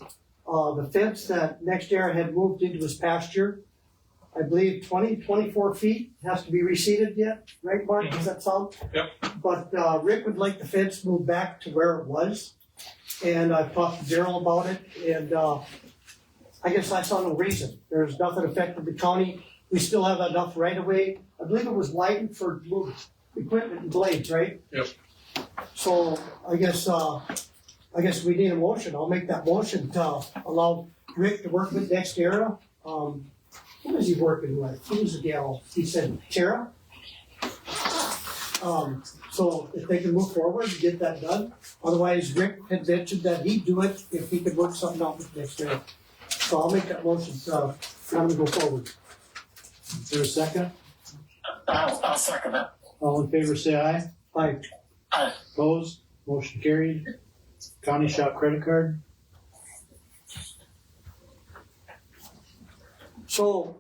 The fence that NextEra had moved into his pasture, I believe 24 feet, has to be reseeded yet, right, Mark? Does that sound? Yep. But Rick would like the fence moved back to where it was, and I've talked to Daryl about it, and I guess I saw no reason. There's nothing affecting the county. We still have enough right of way. I believe it was widened for equipment and blades, right? Yep. So I guess we need a motion. I'll make that motion to allow Rick to work with NextEra. Who is he working with? Who's the gal? He said Tara. So if they can move forward and get that done. Otherwise, Rick had mentioned that he'd do it if he could work something out with NextEra. So I'll make that motion for them to go forward. Is there a second? I'll second that. All in favor, say aye. Aye. Aye. Opposed? Motion carried. County shop credit card. So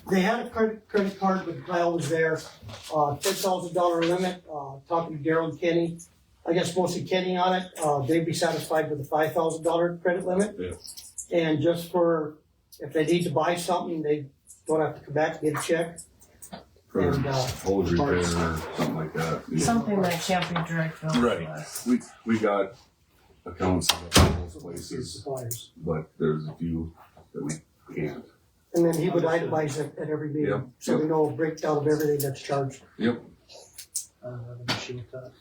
they had a credit card, but Kyle was there. $10,000 limit. Talking to Daryl and Kenny, I guess mostly Kenny on it. They'd be satisfied with a $5,000 credit limit. Yeah. And just for if they need to buy something, they don't have to come back and get a check. For And hose repair or something like that. Yeah. Something that can't be direct billed Right. to us. We got accounts in both places, Suppliers. but there's a few that we can't. and then he would itemize it at every meeting, Yep. so we know a breakdown of everything that's charged. Yep. I don't have an issue with that.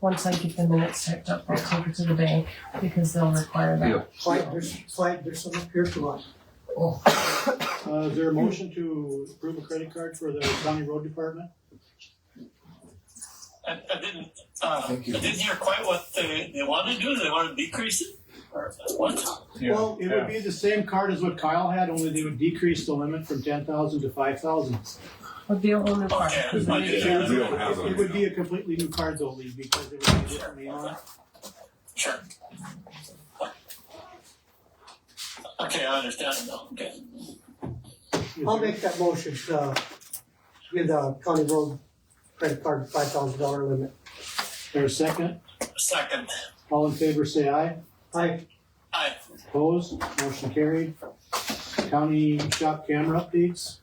Once I get the minutes typed up, I'll take it to the bank because they'll require that. Yep. Slide, there's some up here to us. Is there a motion to approve a credit card for the county road department? I didn't hear quite what they want to do. They want to decrease it? Or what? Well, it would be the same card as what Kyle had, only they would decrease the limit from 10,000 to 5,000. Would be a whole new part. Okay. Because I they- did. We don't have It would be a completely new card though, Lee, because it would be a different name on it. Sure. Okay, I understand now. Okay. Is I'll there- make that motion to give the county road credit card $5,000 limit. There a second? Second. All in favor, say aye. Aye. Aye. Opposed? Motion carried. County shop camera updates.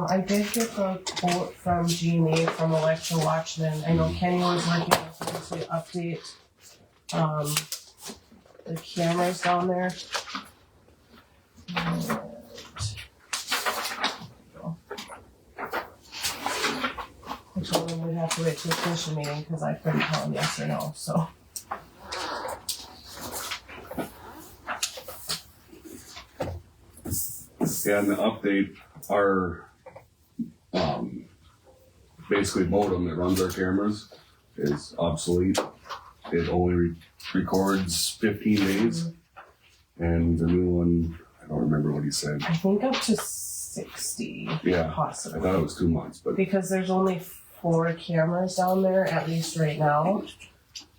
I did get the quote from Jeannie from Electro Watchman. I know Kenny was working with us to update the cameras down there. And I told him we'd have to wait till the commission meeting because I couldn't tell him yes or no, so. Yeah, and the update, our, basically modem that runs our cameras is obsolete. It only records 15 days. And the new one, I don't remember what he said. I think up to 60 Yeah, I possibly. thought it was 2 months, but Because there's only 4 cameras down there, at least right now.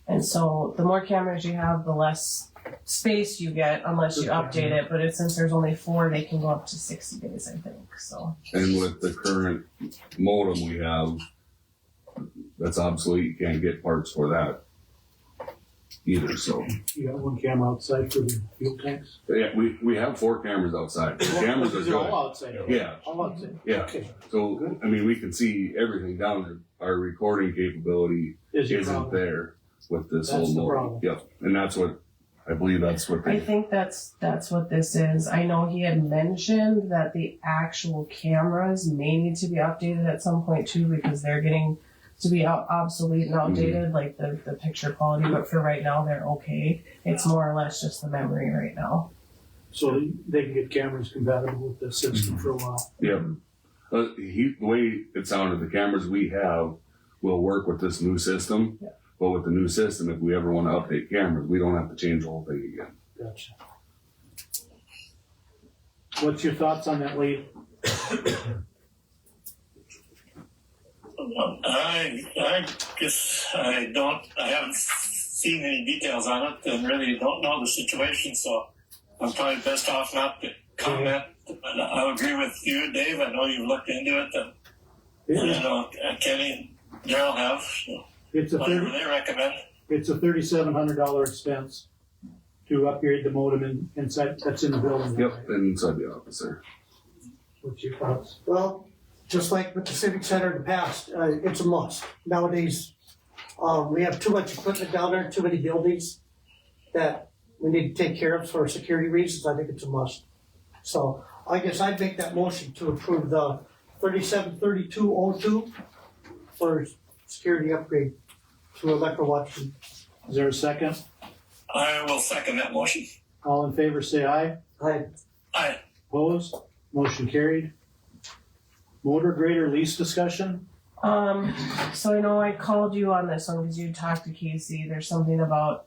And so the more cameras you have, the less space you get unless you update it. But since there's only 4, they can go up to 60 days, I think. So and with the current modem we have, that's obsolete. You can't get parts for that either. So You got one camera outside for the fuel tanks? yeah, we have 4 cameras outside. The cameras are These all good. outside? Yeah, All outside? yeah. Okay. So I mean, we can see everything down there. Our recording capability Is your isn't problem? there with this That's whole the modem. problem. Yep, and that's what I believe. That's what I they. think that's what this is. I know he had mentioned that the actual cameras may need to be updated at some point too because they're getting to be obsolete and outdated, like the picture quality. But for right now, they're okay. It's more or less just the memory right now. So they can get cameras compatible with the system for a while. Yep. The way it sounded, the cameras we have will work with this new system. Yeah. But with the new system, if we ever want to update cameras, we don't have to change the whole thing again. Gotcha. What's your thoughts on that, Lee? I guess I haven't seen any details on it and really don't know the situation, so I'm probably best off not to comment. But I agree with you, Dave. I know you've looked into it, and I know Kenny and Daryl have. So It's a whatever they recommend. It's a $3,700 expense to upgrade the modem inside, that's in the building. Yep, inside the office there. What's your thoughts? Well, just like with the Civic Center in the past, it's a must. Nowadays, we have too much equipment down there, too many buildings that we need to take care of for security reasons. I think it's a must. So I guess I'd make that motion to approve the 373202 for security upgrade to Electro Watson. Is there a second? I will second that motion. All in favor, say aye. Aye. Opposed? Motion carried. Motor grader lease discussion? So I know I called you on this one because you talked to Casey. There's something about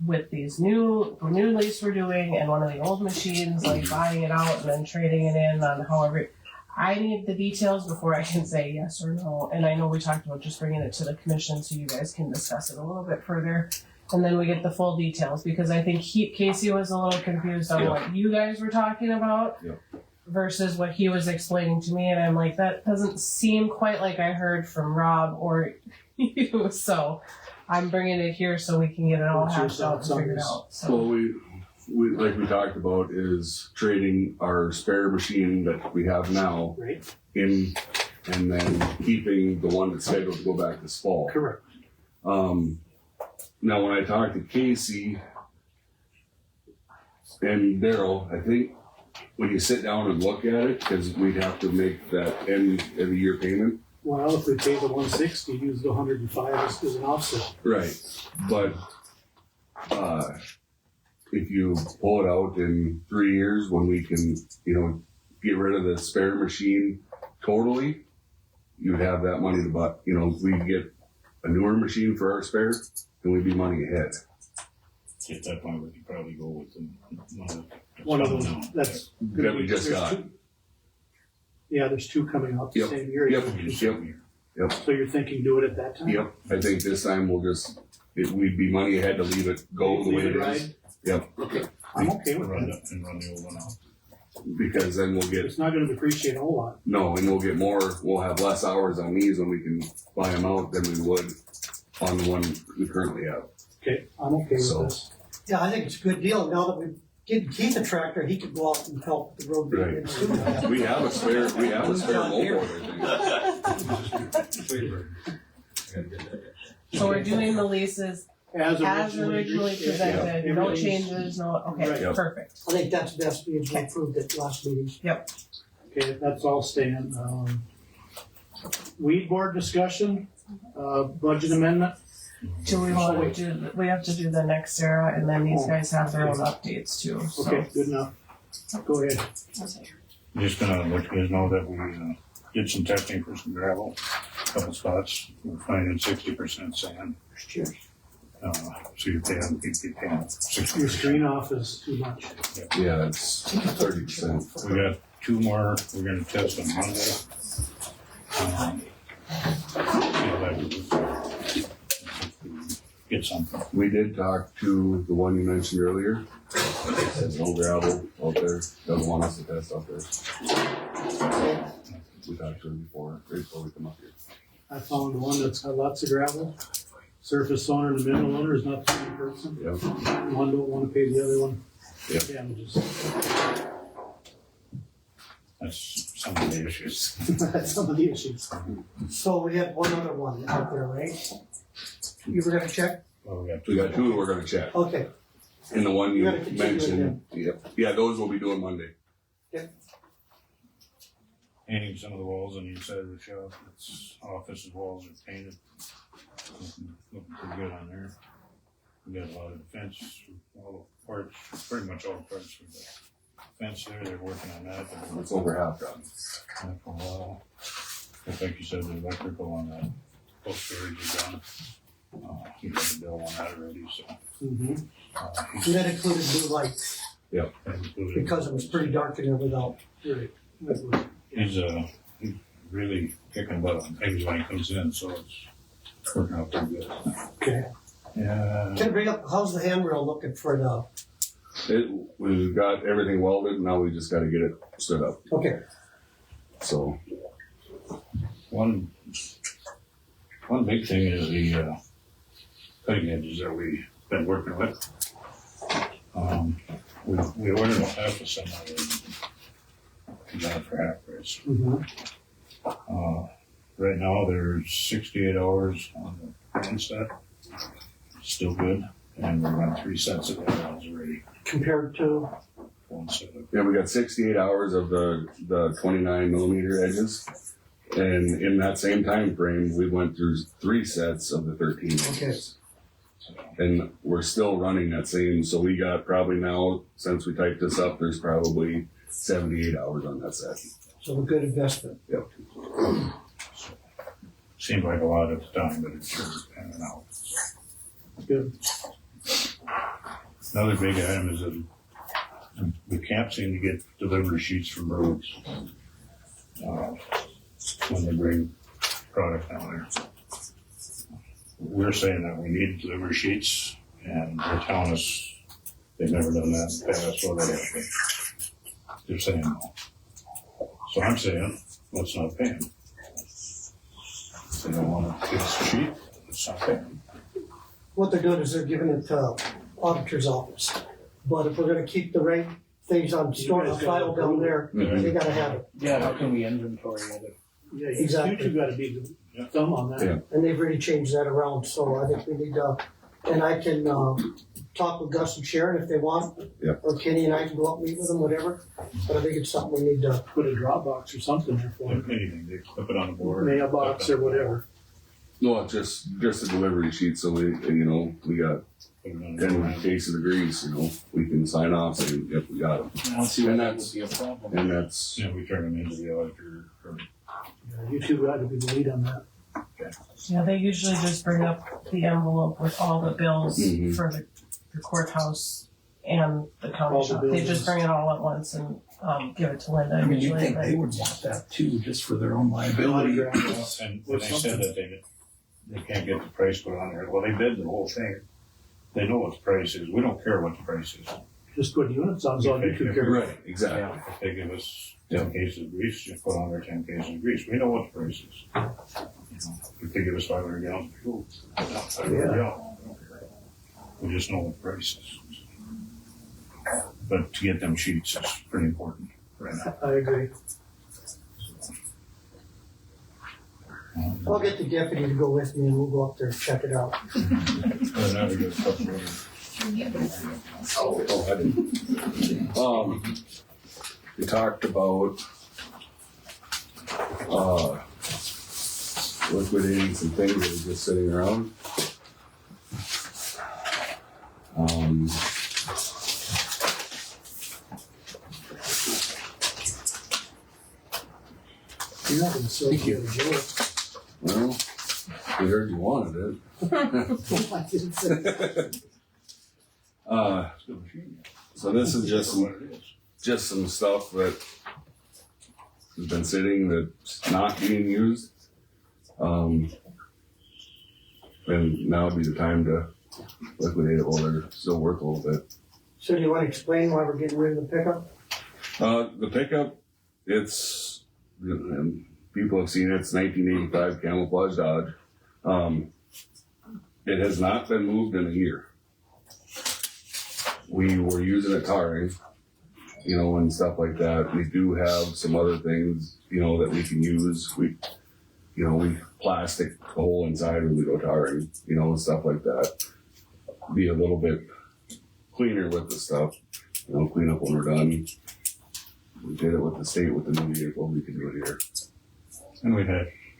with these new lease we're doing and one of the old machines, like buying it out and then trading it in on however. I need the details before I can say yes or no. And I know we talked about just bringing it to the commission so you guys can discuss it a little bit further. And then we get the full details because I think Casey was a little confused on what you guys were talking about versus what he was explaining to me. And I'm like, that doesn't seem quite like I heard from Rob or you. So I'm bringing it here so we can get it all What's your hashed out and thoughts on figured this? out. So. Well, we like we talked about is trading our spare machine that we have now Right. in, and then keeping the one that's scheduled to go back this fall. Correct. Now, when I talked to Casey and Daryl, I think when you sit down and look at it, because we'd have to make that end of the year payment. Well, if we pay the 160, use the 105 as an offset. Right. But if you pull it out in 3 years when we can, get rid of the spare machine totally, you'd have that money to buy, we'd get a newer machine for our spare, and we'd be money ahead. At that point, we could probably go with One of them, that's. That we just there's got. two- Yeah, there's two coming out the Yep. same year. Yep. So you're thinking do it at that time? Yep. I think this time we'd be money ahead to leave it go the way it is. Yep. I'm okay with Run that. the old one out. Because then we'll get, It's not gonna depreciate a whole lot. no, and we'll get more, we'll have less hours on these when we can buy them out than we would on the one we currently have. Okay, I'm okay with So- this. Yeah, I think it's a good deal. Now that we've given Keith a tractor, he could go out and help the road Right. maintenance too. We have a spare mobile, I think. So we're doing the leases As as originally presented, Yeah. no changes, no, okay, Right. Yep. perfect. I think that's best being approved at last meeting. Okay, that's all staying. Weed board discussion, budget amendment. Do we want to do, we have to do the next Sarah and then these guys have their own updates too, so. Okay, good enough. Go ahead. Just gonna let you guys know that we did some testing for some gravel, couple spots. We're finding 60% sand. So you're paying 60%. Your screen off is too much. Yeah, it's 30%. We got two more we're gonna test on Monday. See how that goes. Get something. We did talk to the one you mentioned earlier. Says no gravel out there, doesn't want us to test out there. We talked to him before, right before we come up here. I found one that's got lots of gravel. Surface owner and the mineral owner is not the same person. Yeah. One don't wanna pay the other one. Yep. Damages. That's some of the issues. That's some of the issues. So we have one other one out there, right? You were gonna check? Well, We got two we're gonna check. Okay, And the one you We're gonna continue mentioned, yeah, those we'll be doing Monday. painting some of the walls on the inside of the shop. It's office walls are painted. Looking pretty good on there. We got a lot of the fence, all the parts, pretty much all the parts for the fence there. They're working on that. It's over half done. For a while. Just like you said, the electrical on that post storage is done. He got the bill on that already, so. Mm-hmm. and that included new lights. Yep. because it was pretty dark in there without. He's really kicking butt on things when he comes in, so it's working out pretty good. Okay. Yeah. Can I bring up, how's the handrail looking for the, We've got everything welded, now we just gotta get it stood up, okay, so. One big thing is the cutting edges that we've been working with. We ordered a half a semi and got it for half price. Right now there's 68 hours on the one set, still good, and we run 3 sets of hours already. compared to, One set of Yeah, we got 68 hours of the 29 millimeter edges. And in that same time frame, we went through 3 sets of the 13 edges. And we're still running that same, so we got probably now, since we typed this up, there's probably 78 hours on that set. so a good investment. Yep. seemed like a lot at the time, but it's sure panning out. Good. Another big item is that we can't seem to get delivery sheets from roads when they bring product down there. We're saying that we need delivery sheets, and they're telling us they've never done that in the past, so they have to. They're saying no. So I'm saying, let's not pay them. If they don't want to give us a sheet, let's not pay them. What they're doing is they're giving it to auditor's office. But if we're gonna keep the right things on store, on file down there, they gotta have it. Yeah, how can we inventory it? Yeah, Exactly. you two gotta be the thumb on that. Yeah. And they've really changed that around, so I think we need to, and I can, talk with Gus and Sharon if they want. Yeah. Or Kenny and I can go up, meet with them, whatever, but I think it's something we need to, Put a Dropbox or something there for them. Anything, they clip it on the board. Mailbox or whatever. No, just a delivery sheet, so we got Put it on the 10 board. cases of grease, we can sign off saying, yep, we got them. I don't see why And that that's- would be a problem. And that's, Yeah, we turn them into the auditor. Yeah, you two gotta be the lead on that. Yeah, they usually just bring up the envelope with all the bills Mhm. for the courthouse and the county All the shop. They bills. just bring it all at once and give it to Linda. I mean, you'd usually, think but- they would want that too, just for their own liability. And they said that they can't get the price put on there. Well, they bid the whole thing. They know what the price is. We don't care what the price is. Just put units on, so you two care. right, exactly. Yeah. If they give us 10 cases of grease, just put on there 10 cases of grease. We know what the price is. If they give us 500 gallons of fuel, 500 gallons. We just know what the price is. But to get them sheets is pretty important right now. I agree. I'll get the deputy to go with me and we'll go up there and check it out. But now we got a couple of Oh, I didn't. We talked about, liquidating some things that are just sitting around. You're not gonna sell Thank you. it to Joe. Well, we heard you wanted it. I didn't say. So this is just some stuff that has been sitting that's not being used. And now would be the time to liquidate it while they're still worth a little bit. So do you wanna explain why we're getting rid of the pickup? The pickup, it's, and people have seen it, it's 1985 camouflage Dodge. It has not been moved in a year. We were using it tarring, and stuff like that. We do have some other things, that we can use. We plastic the hole inside when we go tarring, and stuff like that. Be a little bit cleaner with the stuff, clean up when we're done. We did it with the state with the new vehicle, we can do it here. And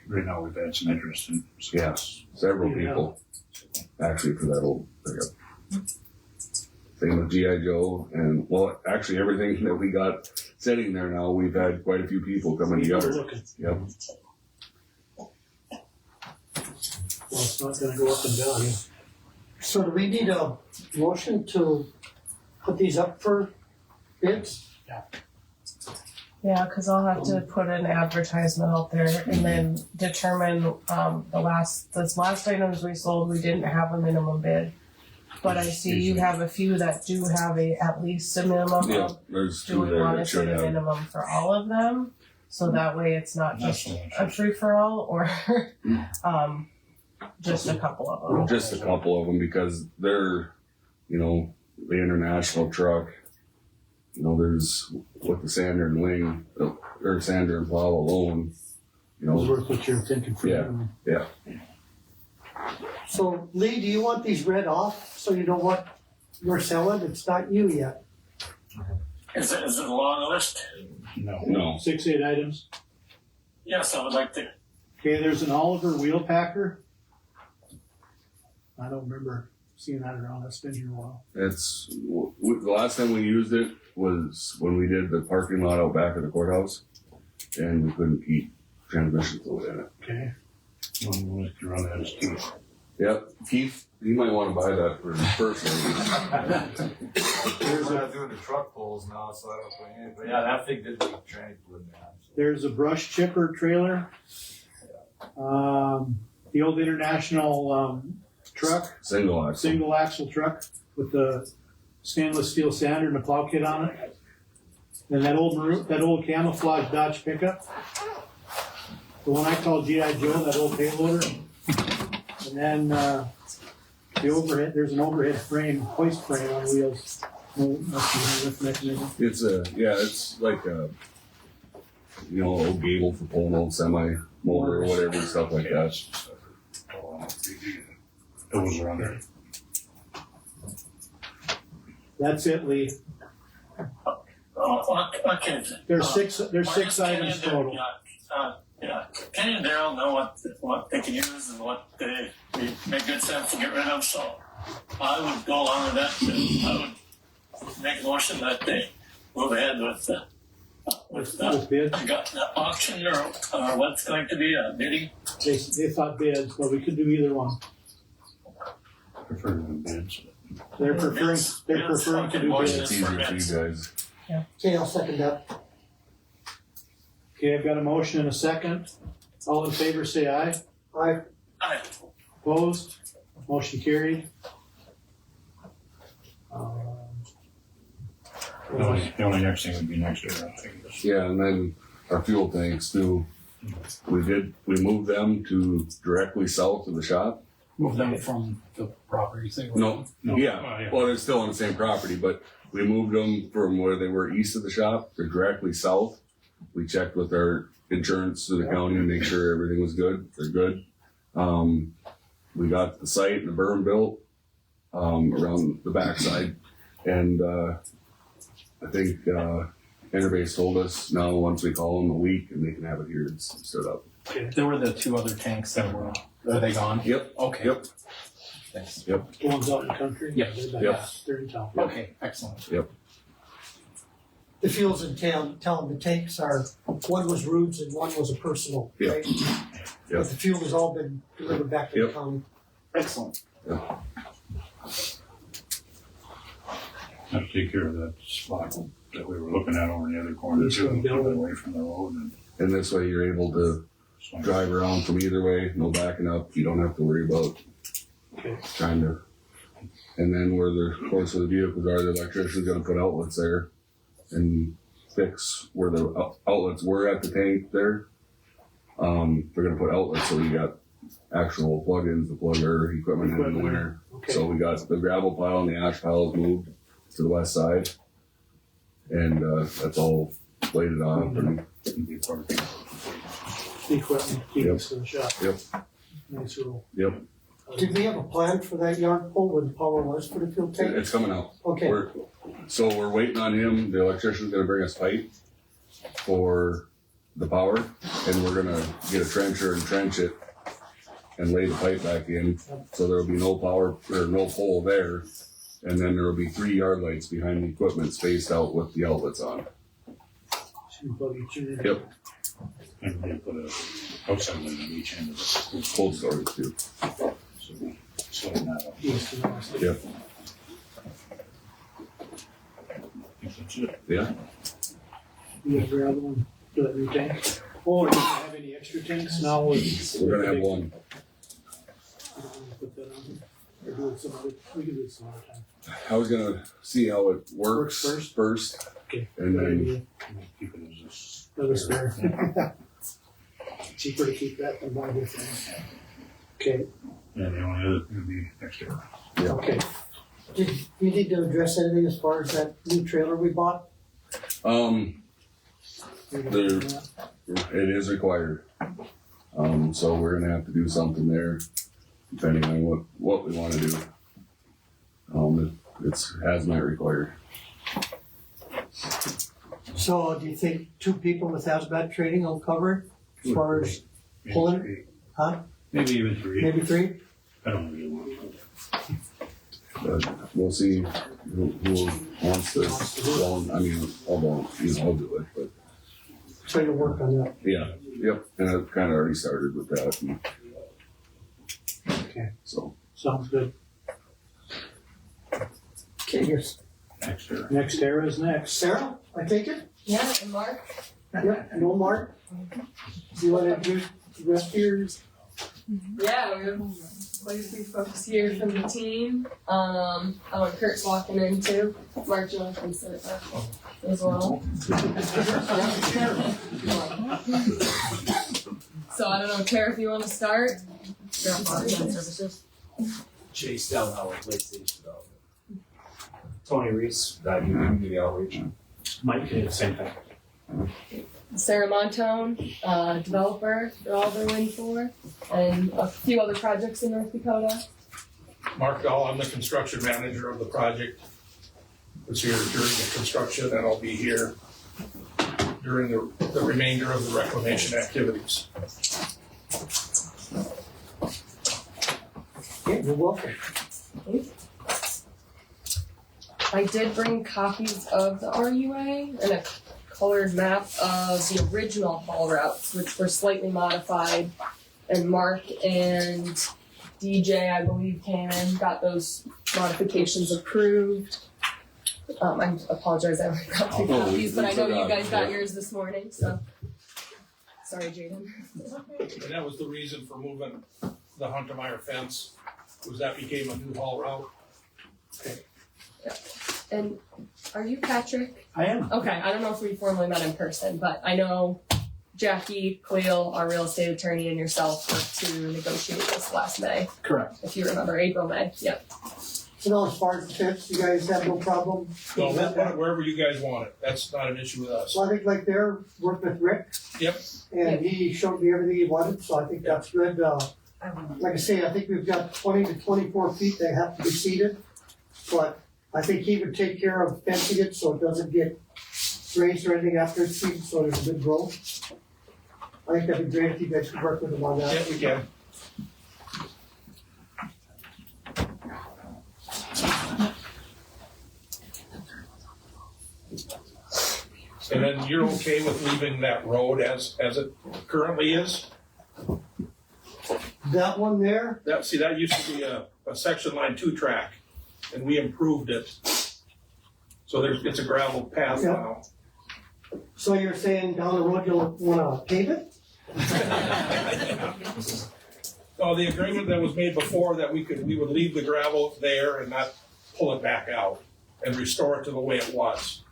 right now we've had some interest in. Yes, several people, actually, for that old pickup. Same with G.I. Joe, and actually everything that we got sitting there now, we've had quite a few people come in the People yard. looking. Yep. Well, it's not gonna go up and down. So do we need a motion to put these up for bids? Yeah, because I'll have to put an advertisement out there and then determine, this last items we sold, we didn't have a minimum bid. But I see you have a few that do have at least a minimum Yeah, of, there's do two we there wanna that set should a have. minimum for all of them? So that way it's not That's just the one. a free for all or, just a couple of them. Just a couple of them because they're, the international truck. There's with the sander and ling, or sander and plow alone. worth what you're thinking for Yeah. them. So Lee, do you want these read off so you know what we're selling? It's not you yet. Is it a long list? No. 6, 8 items. Yes, I would like to. Okay, there's an Oliver wheel packer. I don't remember seeing that around. It's been here a while. It's the last time we used it was when we did the parking lot out back of the courthouse, and we couldn't keep transmission fluid in it. Okay. We'll let you run that as Keith. Yep, Keith, you might want to buy that for personally. We're not doing the truck pulls now, so I don't think anything. But yeah, that thing did leak tranny fluid in that. There's a brush chipper trailer. The old international truck, Single axle. single axle truck with the stainless steel sander and the plow kit on it. And that old camouflage Dodge pickup. The one I call G.I. Joe, that old payloader. And then the overhead, there's an overhead frame, hoist frame on wheels. Lift mechanism. It's like a, old gable for pulling old semi motor or whatever, stuff like that. Those are on there. That's it, Lee. Okay. There's six items total. Kenny and Daryl know what they can use and what they make good sense to get rid of, so I would go along with that. I would make a motion that they move ahead with the Bid. auction or what's going to be a bidding. They thought bids, but we could do either one. Prefer them bids. They're preferring to do It's bids. easier for you guys. Okay, I'll second that. Okay, I've got a motion and a second. All in favor, say aye. Aye. Aye. Opposed? Motion carried. The only next thing would be next year, I think. Yeah, and then our fuel tanks too. We moved them to directly south of the shop. Move them from the property thing. No, No. yeah. Oh, yeah. Well, they're still on the same property, but we moved them from where they were east of the shop to directly south. We checked with our insurance to the county to make sure everything was good. They're good. We got the site and the berm built around the backside, and I think Interbase told us now once we call them a week and they can have it here and stood up. There were the two other tanks that were, are they gone? Yep. Okay. Yep. Thanks. The ones out in the country? Yeah. They're back. Yep. They're in town. Okay, excellent. The fuels in town, tell them the tanks are, one was Rude's and one was a personal, Yeah. right? But the fuel has all been delivered back to the county. Excellent. Have to take care of that spot that we were looking at over in the other corner too, keep it away from the road And this way you're able to and. drive around from either way, no backing up. You don't have to worry about trying to. And then where the close to the vehicles are, the electrician's gonna put outlets there and fix where the outlets were at the tank there. They're gonna put outlets so you got actual plug-ins to plug our equipment in the winter. Okay. So we got the gravel pile and the ash piles moved to the west side. And that's all bladed off and The equipment, keep Yep. us in the shop. Yep. Nice rule. Yep, Did we have a plan for that yard pole where the power was for the fuel tank? it's coming out. Okay, We're waiting on him. The electrician's gonna bring us pipe for the power, and we're gonna get a trencher and trench it and lay the pipe back in, so there'll be no power or no pole there. And then there'll be 3 yard lights behind the equipment spaced out with the outlets on. So you plug each in. Yep, And they put a outside light on each end of it. cold storage too. So, slowing that up. East and west. Yep. Yeah. You have gravel and do that new tank? Oh, do you have any extra tanks now? We're gonna have one. Put that on. Or do it some other, we can do it some other time. I was gonna see how it works Works first, Okay. and then Keep it as this. Another spare. Cheaper to keep that than buy different. Okay, And the only other would be next year. okay. Did you need to address anything as far as that new trailer we bought? There- it is required. So we're gonna have to do something there, depending on what we wanna do. It's hazmat required. So do you think 2 people with hazmat training will cover it as far as pulling? Maybe Huh? Maybe even 3. Maybe 3? I don't really want to. But we'll see who wants to, well, I mean, I'll do it, but So you'll work on that. yeah, yep, and I've kinda already started with that. And Okay. so, Sounds good. Okay, here's Next year. Next era is next. Sarah, I take it? Yeah, and Mark? Yep, no Mark? Do you wanna do the rest of yours? Yeah, we have quite a few folks here from the team. I want Kurt's walking in too. Mark, do you want to consider that as well? So I don't know, Tara, if you want to start? Services. Chase Dell, PlayStation Development. Tony Reese, Community Outreach. Mike did the same thing. Sarah Montone, developer, they're all they're in for, and a few other projects in North Dakota. Mark Dahl, I'm the construction manager of the project. Was here during the construction, and I'll be here during the remainder of the reclamation activities. Okay, you're welcome. I did bring copies of the RUA and a colored map of the original haul routes, which were slightly modified. And Mark and DJ, I believe, came in, got those modifications approved. I apologize, I only got 2 copies, but I know you guys got yours this morning, so. Sorry, Jaden. And that was the reason for moving the Huntermeyer fence, was that became a new haul route. And are you Patrick? I am. Okay, I don't know if we formally met in person, but I know Jackie, Cleo, our real estate attorney, and yourself worked to negotiate this last May, Correct. if you remember, April, May, yep. So now as far as the fence, you guys have no problem? So we'll put it wherever you guys want it, that's not an issue with us. So I think like there, worked with Rick. Yep. And he showed me everything he wanted, so I think that's good. Like I say, I think we've got 20 to 24 feet that have to be seeded. But I think he would take care of fencing it so it doesn't get raised or anything after it's seeded, so there's a good growth. I think that'd be great if you guys could work with him on that. Yeah, we can. And then you're okay with leaving that road as it currently is? That one there, That used to be a section line 2 track, and we improved it. So it's a gravel path Yeah. now. so you're saying down the road you'll wanna pave it? Oh, the agreement that was made before that we would leave the gravel there and not pull it back out and restore it to the way it was.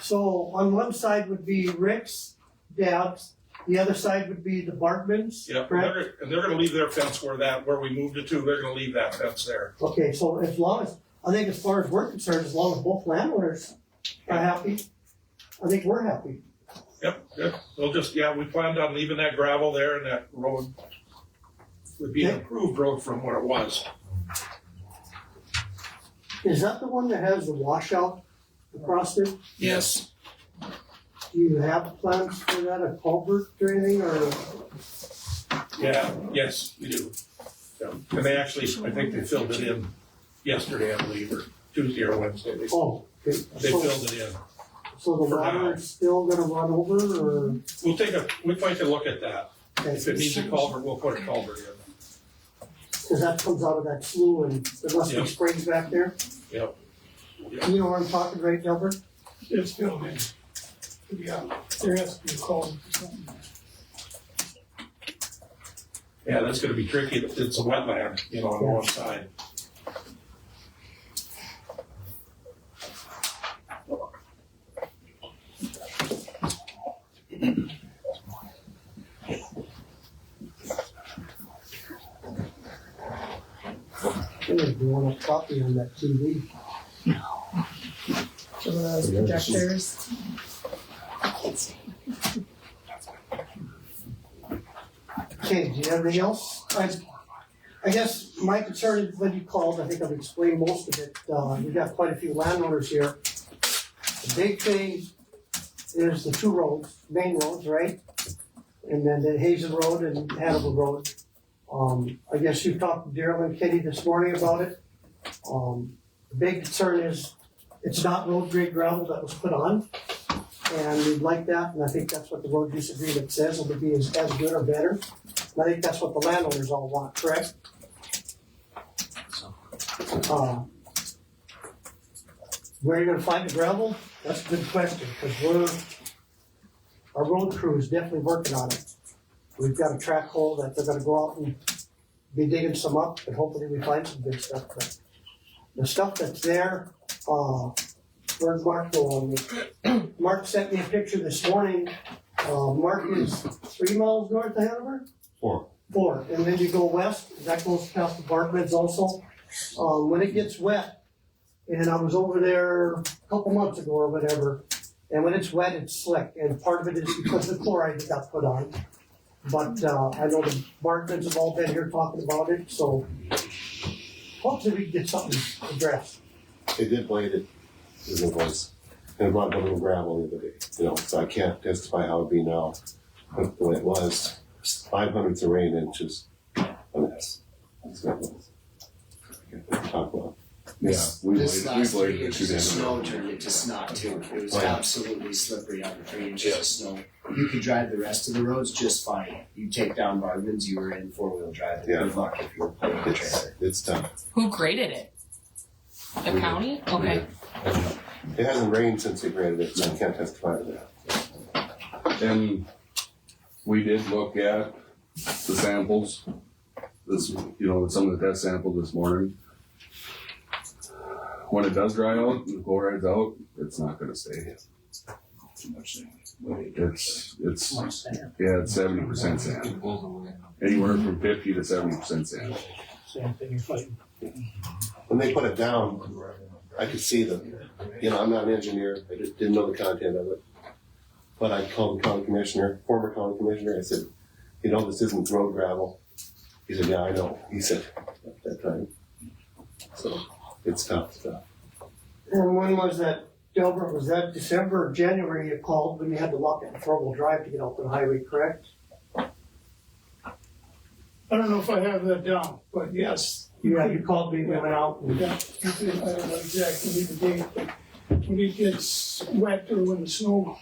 So on one side would be Rick's, Dad's, the other side would be the Bartmans, Yep, correct? and they're gonna leave their fence where we moved it to, they're gonna leave that fence there. Okay, so as long as, I think as far as we're concerned, as long as both landowners are happy, I think we're happy. Yep, we'll just, we planned on leaving that gravel there and that road would be an improved road from what it was. Is that the one that has the washout across it? Yes. Do you have plans for that, a culvert or anything, or? Yes, we do. Yeah. And they actually, I think they filled it in yesterday, I believe, or Tuesday or Wednesday. They Oh, okay. They filled it in. So the for now. water is still gonna run over, or? We'll take a look at that. Okay. If it needs a culvert, we'll put a culvert in. Cause that comes out of that slough and there must be Yep. springs back there. Yep. You know where I'm talking, right, Delbert? it's filled in. Yeah, there has to be a call for something. Yeah, that's gonna be tricky. It's a wetland, you know, on one side. There's one up copy on that TV. Some of those projectors. Okay, do you have anything else? I guess my concern is when you called, I think I've explained most of it. We've got quite a few landowners here. The big thing is the two roads, main roads, right? And then the Hazen Road and Hannibal Road. I guess you talked to Daryl and Kenny this morning about it. The big concern is it's not road grade gravel that was put on. And we'd like that, and I think that's what the road use agreement says, it'll be as good or better. And I think that's what the landowners all want, correct? Where are you gonna find the gravel? That's a good question, because our road crew is definitely working on it. We've got a track hole that they're gonna go out and be digging some up, and hopefully we find some good stuff. But the stuff that's there, where's Mark go on me? Mark sent me a picture this morning. Mark is 3 miles north of Hanover? 4, and then you go west, that goes past the bark beds also. When it gets wet, and I was over there a couple months ago or whatever, and when it's wet, it's slick, and part of it is because of the chloride that got put on. But I know the bark beds have all been here talking about it, so hopefully we can get something addressed. They did blade it, there's no voice. And I brought a little gravel the other day, so I can't testify how it'd be now. But the way it was, 500ths of rain inches, a mess. That's what it was. Talk about. Yeah, we This last bladed 3 it inches too of damn snow much. turned it to snot too. It was Oh, yeah. absolutely slippery after 3 inches of snow. You could drive the rest of the roads just fine. You take down Bargman's, you were in 4-wheel drive. Yeah. Good luck if you were pulling a trailer. It's tough. Who graded it? The We county? Okay. It hasn't rained since they graded it, so I can't testify to that. And we did look at the samples, some of the test samples this morning. When it does dry out, and the chloride's out, it's not gonna stay. It's 70% sand. Anywhere from 50 to 70% sand. Same thing you're fighting. When they put it down, I could see I'm not an engineer, I just didn't know the content of it. But I called the county commissioner, former county commissioner, I said, this isn't road gravel. He said, yeah, I know, he said, at that time. So, it's tough stuff. And when was that, Delbert, was that December or January you called when you had to lock it in 4-wheel drive to get off the highway, correct? I don't know if I have that down, but yes. Yeah, you called me, we went out. And Yeah, I don't know exactly the date, but when it gets wet or when the snow,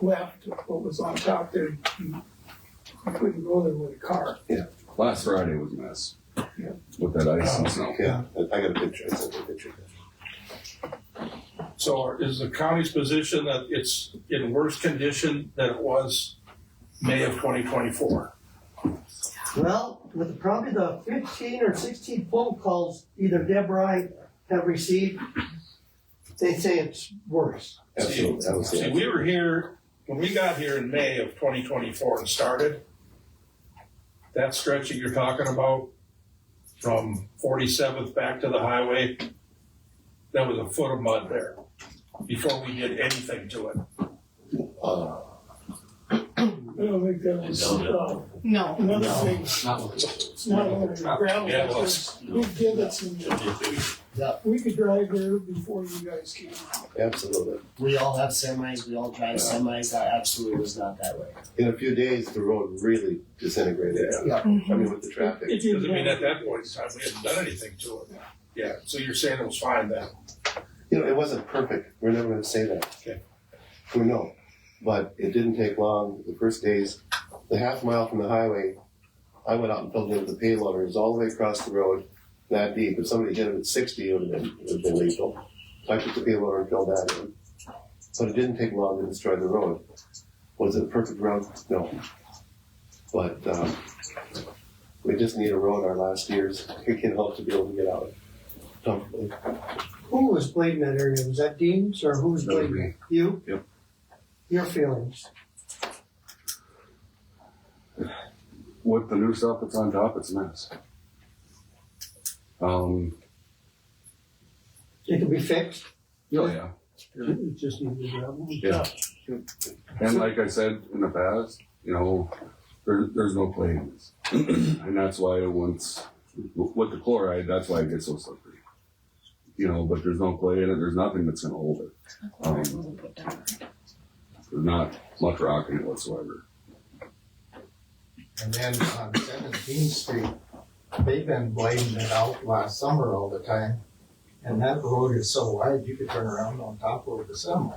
left, what was on top there, you couldn't go there with a car. Last Friday was a mess. Yeah. With that ice and snow. Yeah, I got a picture, I sent you a picture. So is the county's position that it's in worse condition than it was May of 2024? Well, with probably the 15 or 16 phone calls either Deb or I have received, they say it's worse. Absolutely, that was See, it. we were here, when we got here in May of 2024 and started, that stretch that you're talking about, from 47th back to the highway, that was a foot of mud there before we did anything to it. I don't think that was, No. another thing, it's not only the gravel, Yeah, well, there's big divots in there. We could drive there before you guys came. Absolutely. We all have semis, we all drive semis. That absolutely was not that way. In a few days, the road really disintegrated. Yeah. I mean, with the traffic. Because I mean, at that point in time, we hadn't done anything to it. Yeah, so you're saying it was fine then? It wasn't perfect. We're never going to say that. Okay. We know. But it didn't take long. The first days, the half mile from the highway, I went out and filled in with the payloaders all the way across the road that deep. If somebody hit it at 60, it would have been lethal. I took the payloader and filled that in. But it didn't take long to destroy the road. Was it a perfect road? No. But we just need a road our last years. It can help to be able to get out comfortably. Who was blading that area? Was that Dean's or who was That was blading? me. You? Yep. Your feelings? With the new stuff that's on top, it's a mess. It can be fixed? Oh yeah. It just needs to be gravel. Yeah. And like I said in the past, you know, there's no play in this. And that's why once, with the chloride, that's why it gets so slippery. You know, but there's no play in it, there's nothing that's gonna hold it. There's not much rock in it whatsoever. And then on 17th Street, they've been blading it out last summer all the time. And that road is so wide, you could turn around on top of the semi.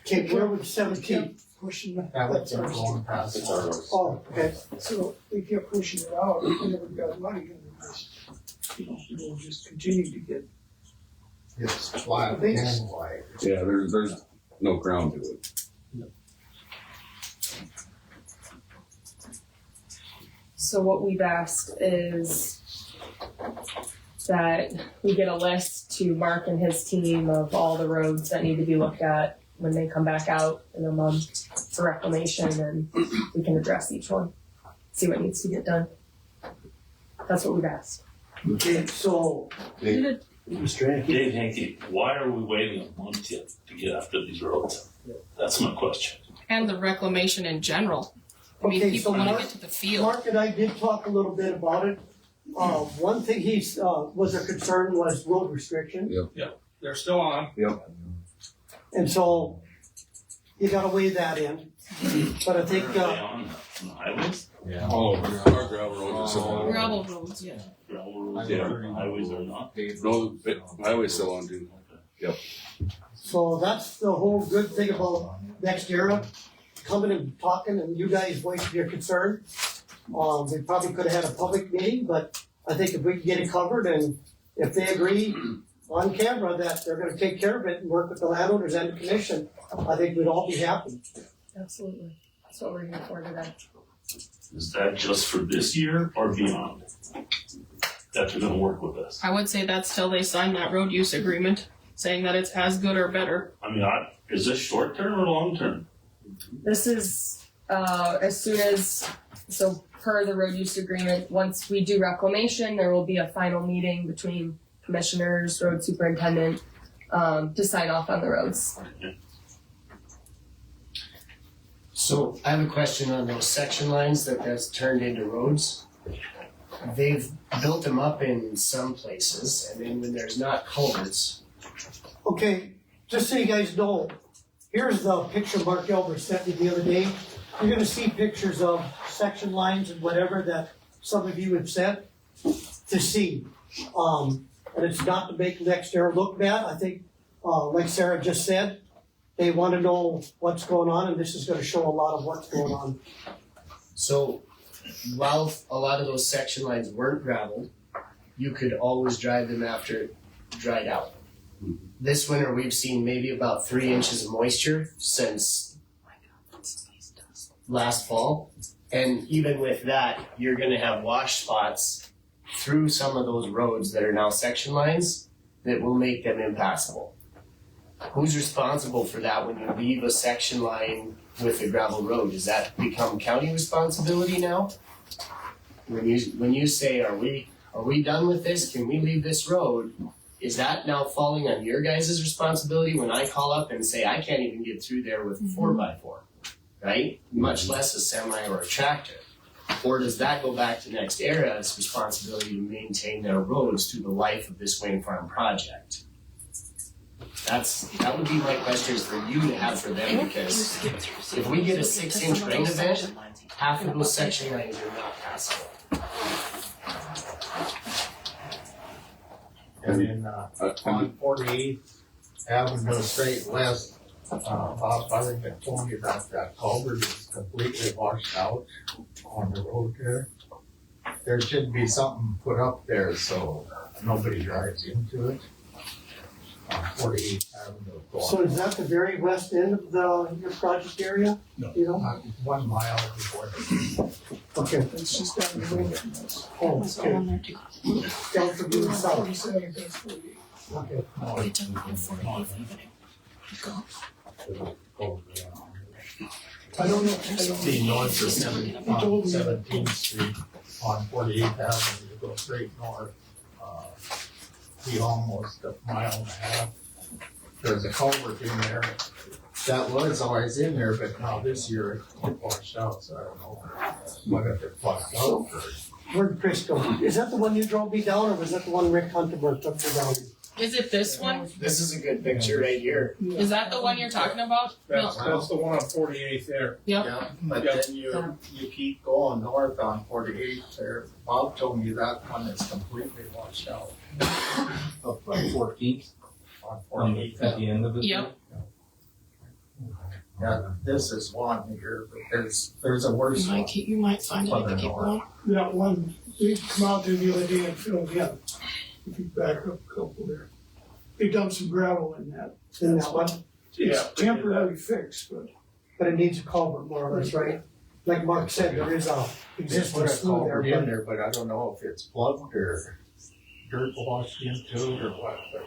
Okay, where was 17? Pushing the. Pallets are going past. It's our road. Oh, okay. So they kept pushing it out, and never got money, and it just, it'll just continue to get. It's flat and wide. Yeah, there's no crown to it. So what we've asked is that we get a list to Mark and his team of all the roads that need to be looked at when they come back out in a month for reclamation, and we can address each one, see what needs to get done. That's what we've asked. Okay, so. Dave, Dave Hankey, why are we waiting a month yet to get after these roads? That's my question. And the reclamation in general. I mean, Okay, people so want to Mark- get to the field. Mark and I did talk a little bit about it. One thing was a concern was road restriction. They're still on. Yep. And so you gotta weigh that in. But I think, Are they on the highways? Yeah. Oh, our gravel roads are still on. Gravel roads, yeah. Gravel roads, yeah, highways are not. No, the highway's still on too. Yep. so that's the whole good thing about next era, coming and talking and you guys voicing your concern. We probably could have had a public meeting, but I think if we can get it covered and if they agree on camera that they're gonna take care of it and work with the landowners and the commission, I think we'd all be happy. Absolutely. That's what we're here for today. Is that just for this year or beyond? That they're gonna work with us? I would say that's till they sign that road use agreement, saying that it's as good or better. I mean, is this short term or long term? This is as soon as, so per the road use agreement, once we do reclamation, there will be a final meeting between commissioners, road superintendent, to sign off on the roads. So I have a question on those section lines that's turned into roads. They've built them up in some places, and then when there's not culverts, Okay, just so you guys know, here's the picture Mark Elber sent me the other day. You're gonna see pictures of section lines and whatever that some of you have sent to see. And it's not to make next era look bad. I think, like Sarah just said, they wanna know what's going on and this is gonna show a lot of what's going on. so while a lot of those section lines weren't gravelled, you could always drive them after it dried out. This winter, we've seen maybe about 3 inches of moisture since last fall. And even with that, you're gonna have wash spots through some of those roads that are now section lines that will make them impassable. Who's responsible for that when you leave a section line with a gravel road? Does that become county responsibility now? When you say, are we done with this? Can we leave this road? Is that now falling on your guys' responsibility when I call up and say I can't even get through there with a 4x4, right? Much less a semi or a tractor. Or does that go back to Next Era's responsibility to maintain their roads through the life of this wind farm project? That would be my questions for you to have for them, because if we get a 6-inch rain event, half of those section lines are not passable. And then on 48th Avenue straight west, Bob Buzzington told me about that culvert is completely washed out on the road there. There should be something put up there so nobody drives into it. on 48th Avenue. So is that the very west end of your project area? No. You know? 1 mile before. Okay. It's just down the road from us. Oh, Let's go okay. on there too. Down from the south. 47, that's 48. Okay. We took the 48th Avenue. Go. I don't know. The north of 17th Street on 48th Avenue, you go straight north. Be almost a mile and a half. There's a culvert in there. That was always in there, but now this year it washed out, so I don't know whether it plugged out or. Where'd Chris go? Is that the one you drove me down, or was that the one Rick Hunterberg took me down? Is it this one? This is a good picture right here. Is that the one you're talking about? That's the one on 48th there. Yep. Yeah, but then you keep going north on 48th there. Bob told me that one is completely washed out. Up by 14th, On at 48th. the end of it. Yep. Yeah, this is one here, but there's a worse one. You might find it if you keep going. That one, they come out there the other day and filled in. If you back up a couple there. They dumped some gravel in that. In that one? It's temporary fix, But it needs a culvert more or less, right? Like Mark said, there is a They existing put a slough there, culvert in but there, but I don't know if it's plugged or dirt washed into it or what, but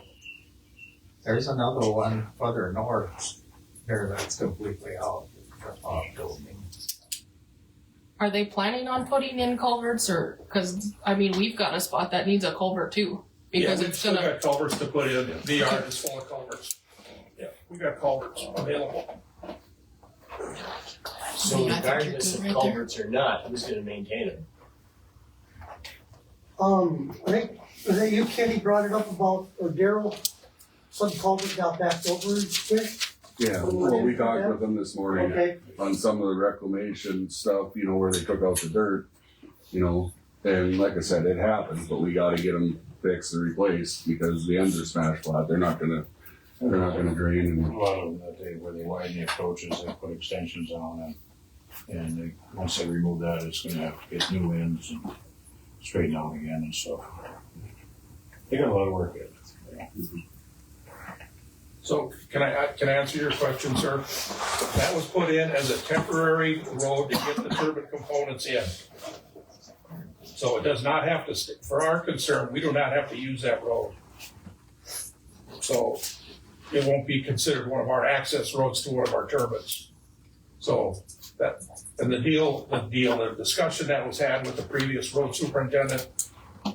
there's another one further north there that's completely out. Bob told me. Are they planning on putting in culverts or, cause I mean, we've got a spot that needs a culvert too. Because Yeah, it's we've gonna, got culverts to put in, the yard is full of culverts. Yeah, we got culverts available. So I think you're regardless good of right culverts or not, who's gonna maintain it? I think, was that you, Kenny, brought it up about, or Daryl, some culvert got backed over there? Yeah, well, we talked with them this morning Okay, on some of the reclamation stuff, you know, where they took out the dirt, you know, and like I said, it happens, but we gotta get them fixed and replaced because the ends are smashed flat. They're not gonna drain A and, lot of them that day where they widen the approaches, they put extensions on and they, once they remove that, it's gonna have to get new ends and straighten out again and stuff. They got a lot of work in it. So can I answer your question, sir? That was put in as a temporary road to get the turbine components in. So it does not have to, for our concern, we do not have to use that road. So it won't be considered one of our access roads to one of our turbines. So that, and the discussion that was had with the previous road superintendent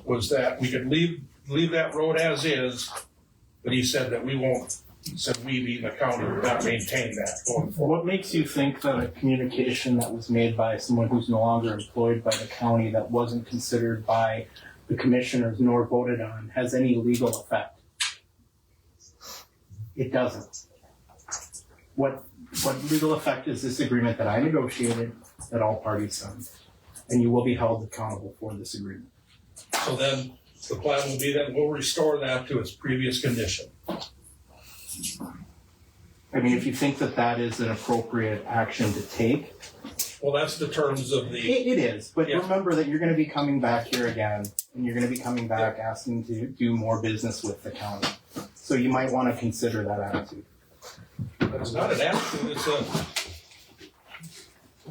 was that we could leave that road as is, but he said that we won't, he said we being the county would not maintain that going forward. What makes you think that a communication that was made by someone who's no longer employed by the county that wasn't considered by the commissioners nor voted on has any legal effect? It doesn't. What legal effect is this agreement that I negotiated that all parties signed? And you will be held accountable for this agreement. So then the plan will be that we'll restore that to its previous condition. I mean, if you think that that is an appropriate action to take. Well, that's the terms of the. It is, but Yeah. remember that you're gonna be coming back here again, and you're gonna be coming back asking to do more business with the county. So you might wanna consider that attitude. It's not an attitude, it's a,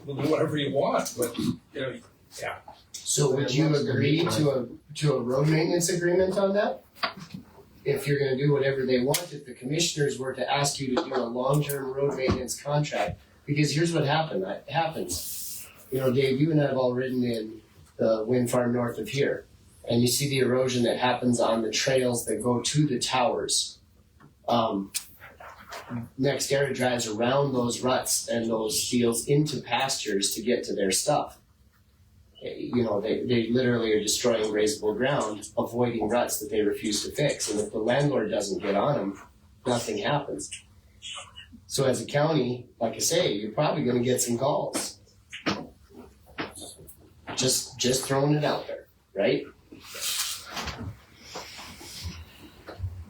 we'll do whatever you want, but, you know, yeah. So would you agree to a road maintenance agreement on that? If you're gonna do whatever they want, if the commissioners were to ask you to do a long-term road maintenance contract, because here's what happens. You know, Dave, you and I have all ridden in the wind farm north of here, and you see the erosion that happens on the trails that go to the towers. NextEra drives around those ruts and those fields into pastures to get to their stuff. You know, they literally are destroying grazable ground, avoiding ruts that they refuse to fix. And if the landlord doesn't get on them, nothing happens. So as a county, like I say, you're probably gonna get some calls. Just throwing it out there, right?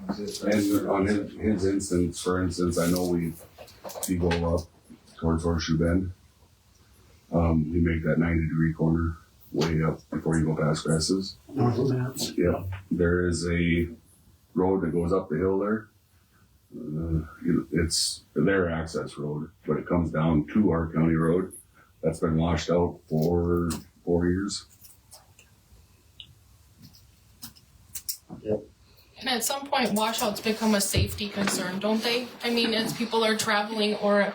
and on his instance, for instance, I know if you go up towards Horseshoe Bend, you make that 90-degree corner way up before you go past Grasses. Yeah, there is a road that goes up the hill there It's their access road, but it comes down to our county road. That's been washed out for 4 years. And at some point, washouts become a safety concern, don't they? I mean, as people are traveling, or,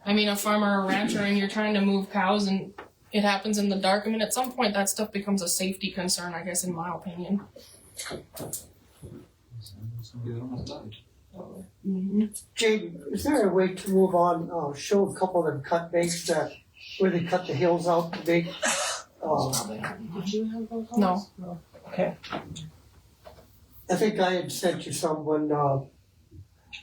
I mean, a farmer or rancher, and you're trying to move cows and it happens in the dark. I mean, at some point, that stuff becomes a safety concern, I guess, in my opinion. Jade, is there a way to move on, show a couple of them cut banks that, where they cut the hills out to make, Did you have those? No. Okay. I think I had sent you some when,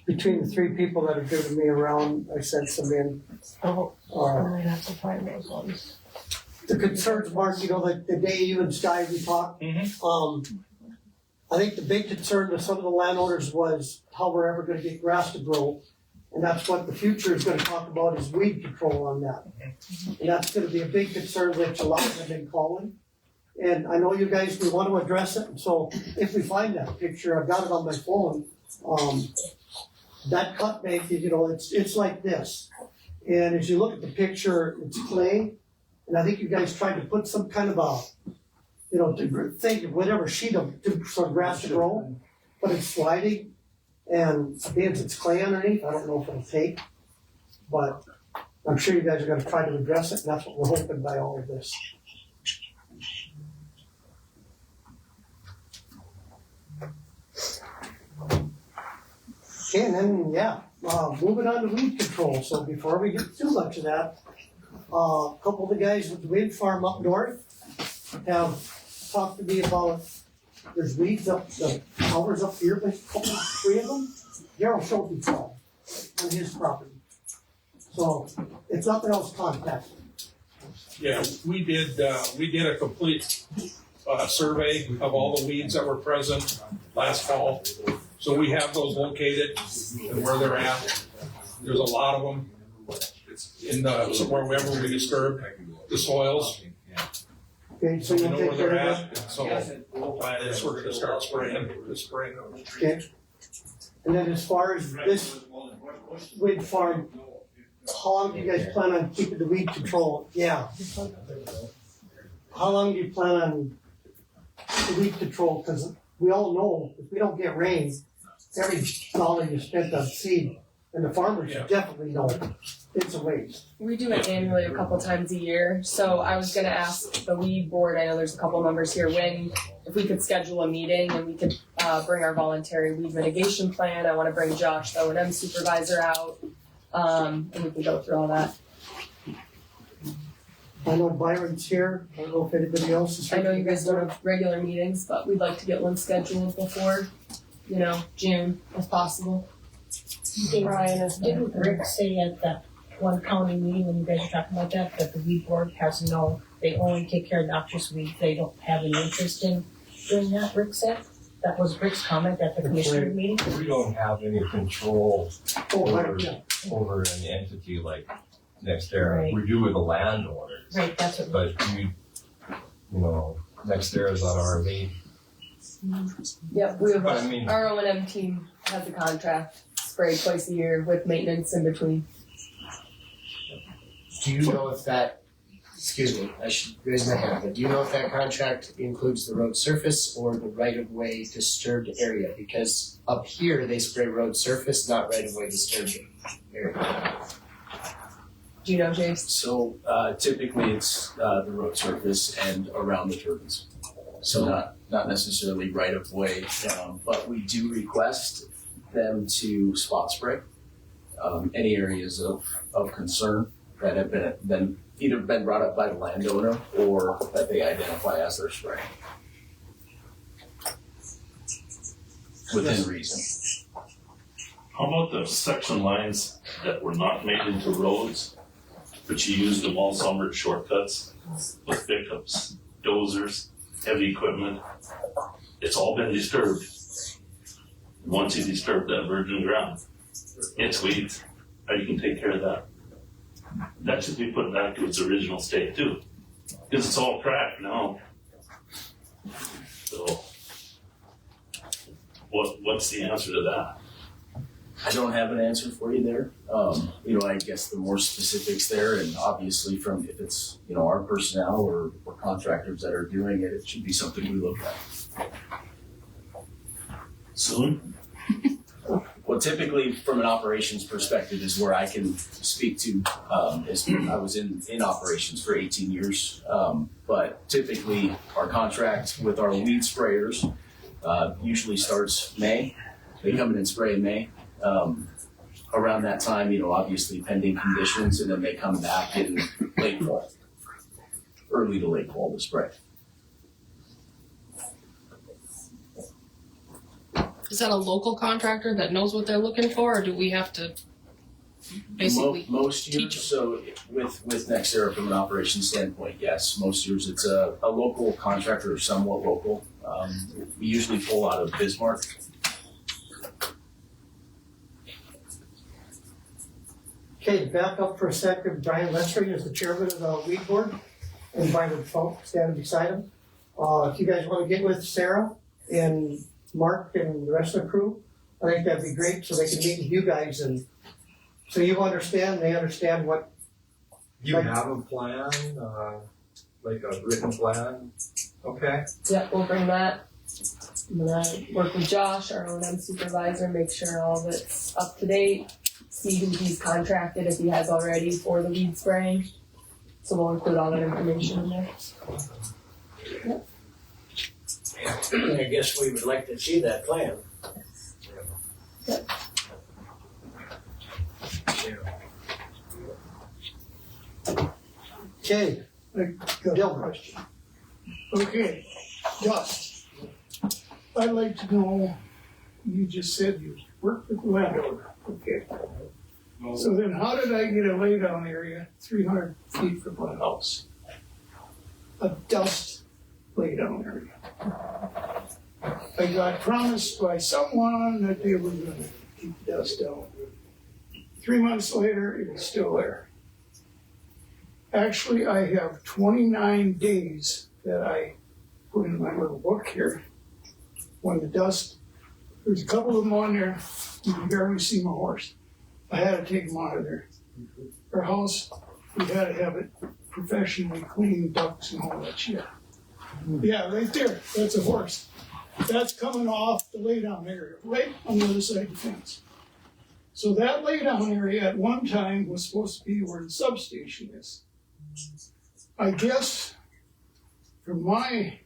between the three people that have driven me around, I sent some in. Oh, Uh, I might have to find those ones. the concerns, Mark, you know, like the day you and Sky we talked, I think the big concern with some of the landowners was how we're ever gonna get grass to grow. And that's what the future is gonna talk about, is weed control on that. And that's gonna be a big concern, which a lot of them have been calling. And I know you guys, we want to address it, and so if we find that picture, I've got it on my phone. That cut bank, you know, it's like this. And as you look at the picture, it's clay. And I think you guys tried to put some kind of a, you know, think of whatever sheet of some grass to grow, but it's sliding. And since it's clay underneath, I don't know if it'll take. But I'm sure you guys are gonna try to address it, and that's what we're hoping by all of this. Okay, and then, moving on to weed control. So before we get too much of that, a couple of the guys with the wind farm up north have talked to me about, there's weeds up, the towers up here, but three of them, Darryl Schulte tried on his property. So if nothing else, contact me. Yeah, we did a complete survey of all the weeds that were present last fall. So we have those located and where they're at. There's a lot of them in wherever we disturb the soils. Okay, so We you'll know take where care they're of that? at, so the plan is we're gonna start spraying this spring. Okay. And then as far as this wind farm, how long do you guys plan on keeping the weed control? Yeah. How long do you plan on the weed control? Because we all know if we don't get rain, every dollar you spent on seed, and the farmers definitely know it's a waste. We do it annually a couple times a year. So I was gonna ask the weed board, I know there's a couple members here, if we could schedule a meeting and we could bring our voluntary weed mitigation plan. I wanna bring Josh, the O&M supervisor, out, and we can go through all that. I know Byron's here. I don't know if anybody else is here. I know you guys don't have regular meetings, but we'd like to get one scheduled before, June, if possible. Didn't Rick say at that one county meeting when you guys were talking about that the weed board has they only take care of noxious weeds, they don't have any interest in doing that, Rick said? That was Rick's comment at the commissioner meeting? We don't have any control over an entity like NextEra. Right. We do with the landowners. Right, that's what. But NextEra is on our lead. Yep, we have, But I mean- our O&M team has a contract, spray twice a year with maintenance in between. Do you know if that, excuse me, I should raise my hand, but do you know if that contract includes the road surface or the right-of-way disturbed area? Because up here, they spray road surface, not right-of-way disturbed area. Do you know, James? So typically it's the road surface and around the turbines. So not necessarily right of way, but we do request them to spot spray any areas of concern that have been either been brought up by the landowner or that they identify as their spray. Within reason. How about the section lines that were not made into roads, but you used them all summer shortcuts with pickups, dozers, heavy equipment? It's all been disturbed. Once you disturb that virgin ground, it's weeds. How you can take care of that? That should be put back to its original state too, because it's all cracked now. So, what's the answer to that? I don't have an answer for you there. I guess the more specifics there, and obviously from if it's our personnel or contractors that are doing it, it should be something we look at. Soon? Well, typically from an operations perspective is where I can speak to. I was in operations for 18 years, but typically our contract with our weed sprayers usually starts May. They come in and spray in May. Around that time, obviously pending conditions, and then they come back in late fall, early to late fall to spray. Is that a local contractor that knows what they're looking for, or do we have to basically most years? So with Nextera from an operations standpoint, yes, most years it's a local contractor or somewhat local. We usually pull out of Bismarck. Okay, back up for a second. Brian Lestring is the chairman of the weed board. Invited folks standing beside him. If you guys want to get with Sarah and Mark and the rest of the crew, I think that'd be great, so they can meet with you guys and so you understand, they understand what. You have a plan, like a written plan? Okay. Yep, we'll bring that. I'm gonna work with Josh, our O&M supervisor, make sure all of it's up to date, see who he's contracted if he has already for the weed spraying. So we'll include all that information in there. Yep. I guess we would like to see that plan. Yep. Okay. I got a question. Okay, dust. I'd like to know, you just said you worked with the landowner, okay. So then how did I get a laydown area 300 feet from my house? A dust laydown area. I got promised by someone that they were gonna keep the dust down. 3 months later, it was still there. Actually, I have 29 days that I put in my little book here. When the dust, there's a couple of them on there, you can barely see my horse. I had to take them out of there. Our house, we had to have it professionally cleaned, ducks and all that shit. Yeah, right there, that's a horse. That's coming off the laydown area, right on the other side of the fence. So that laydown area at one time was supposed to be where the substation is. I guess, nobody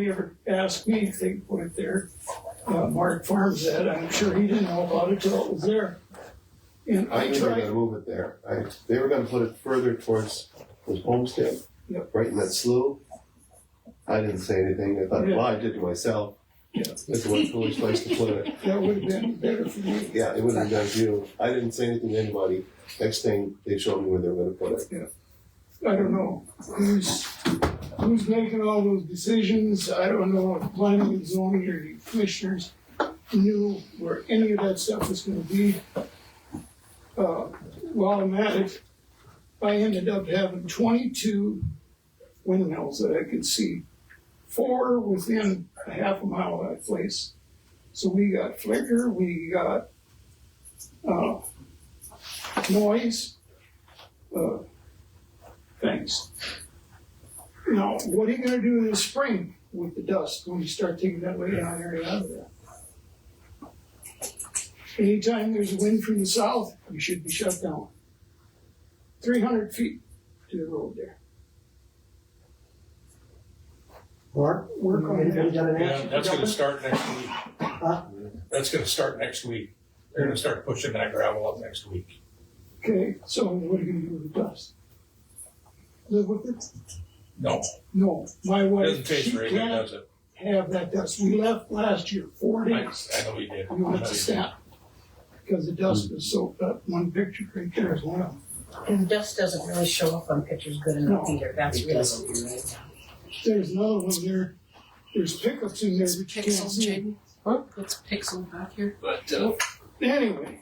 ever asked me if they put it there. Mark Farms said, I'm sure he didn't know about it till it was there. And I knew they were gonna move it there. They were gonna put it further towards the homestead, right in that slough. I didn't say anything. I thought, well, I did to myself. That's the one foolish place to put it. That would have been better for me. Yeah, it would have been done to you. I didn't say anything to anybody. Next thing, they showed me where they were gonna put it. Yeah. I don't know who's making all those decisions. I don't know if planning and zoning or the commissioners knew where any of that stuff was gonna be. While I'm at it, I ended up having 22 windmills that I could see. 4 within a half a mile of that place. So we got flicker, we got noise, things. Now, what are you gonna do in the spring with the dust when you start taking that laydown area out of there? Anytime there's a wind from the south, you should be shut down. 300 feet to the road there. Mark, work on that. Yeah, that's gonna start next week. That's gonna start next week. They're gonna start pushing that gravel up next week. Okay, so what are you gonna do with the dust? Live with it? No. No, my wife, Doesn't taste she very good, can't does it? have that dust. We left last year, 4 days. I know we did. We went to snap because the dust was soaked up. One picture right there is one of them. And dust doesn't really show up on pictures good enough either. That's really what you're right. There's another one there. There's pickups in there, but you can't Pixels, see. Jaden. Huh? It's pixel back here. But Anyway,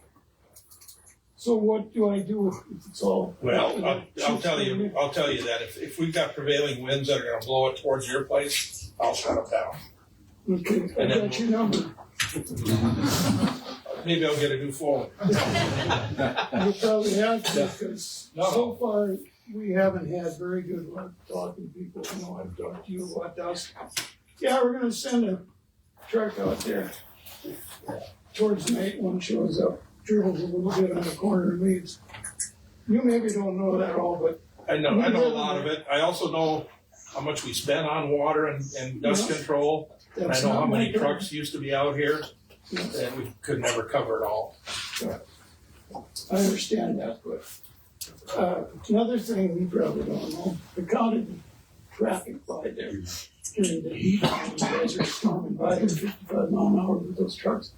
so what do I do if it's all? well, I'll tell you that if we've got prevailing winds that are gonna blow it towards your place, I'll shut them down. Okay, I And then got your number. Maybe I'll get a new phone. You probably have to, because so far, we haven't had very good luck talking to people. I know I've talked to you about dust. Yeah, we're gonna send a truck out there towards night. One shows up, dribbles a little bit on the corner and leaves. You maybe don't know that all, but I know a lot of it. I also know how much we spend on water and dust control. And I know how many trucks used to be out here, and we could never cover it all. I understand that, but another thing we probably don't know, the county traffic by there during the heat, when you guys are storming by at 55 mile an hour with those trucks.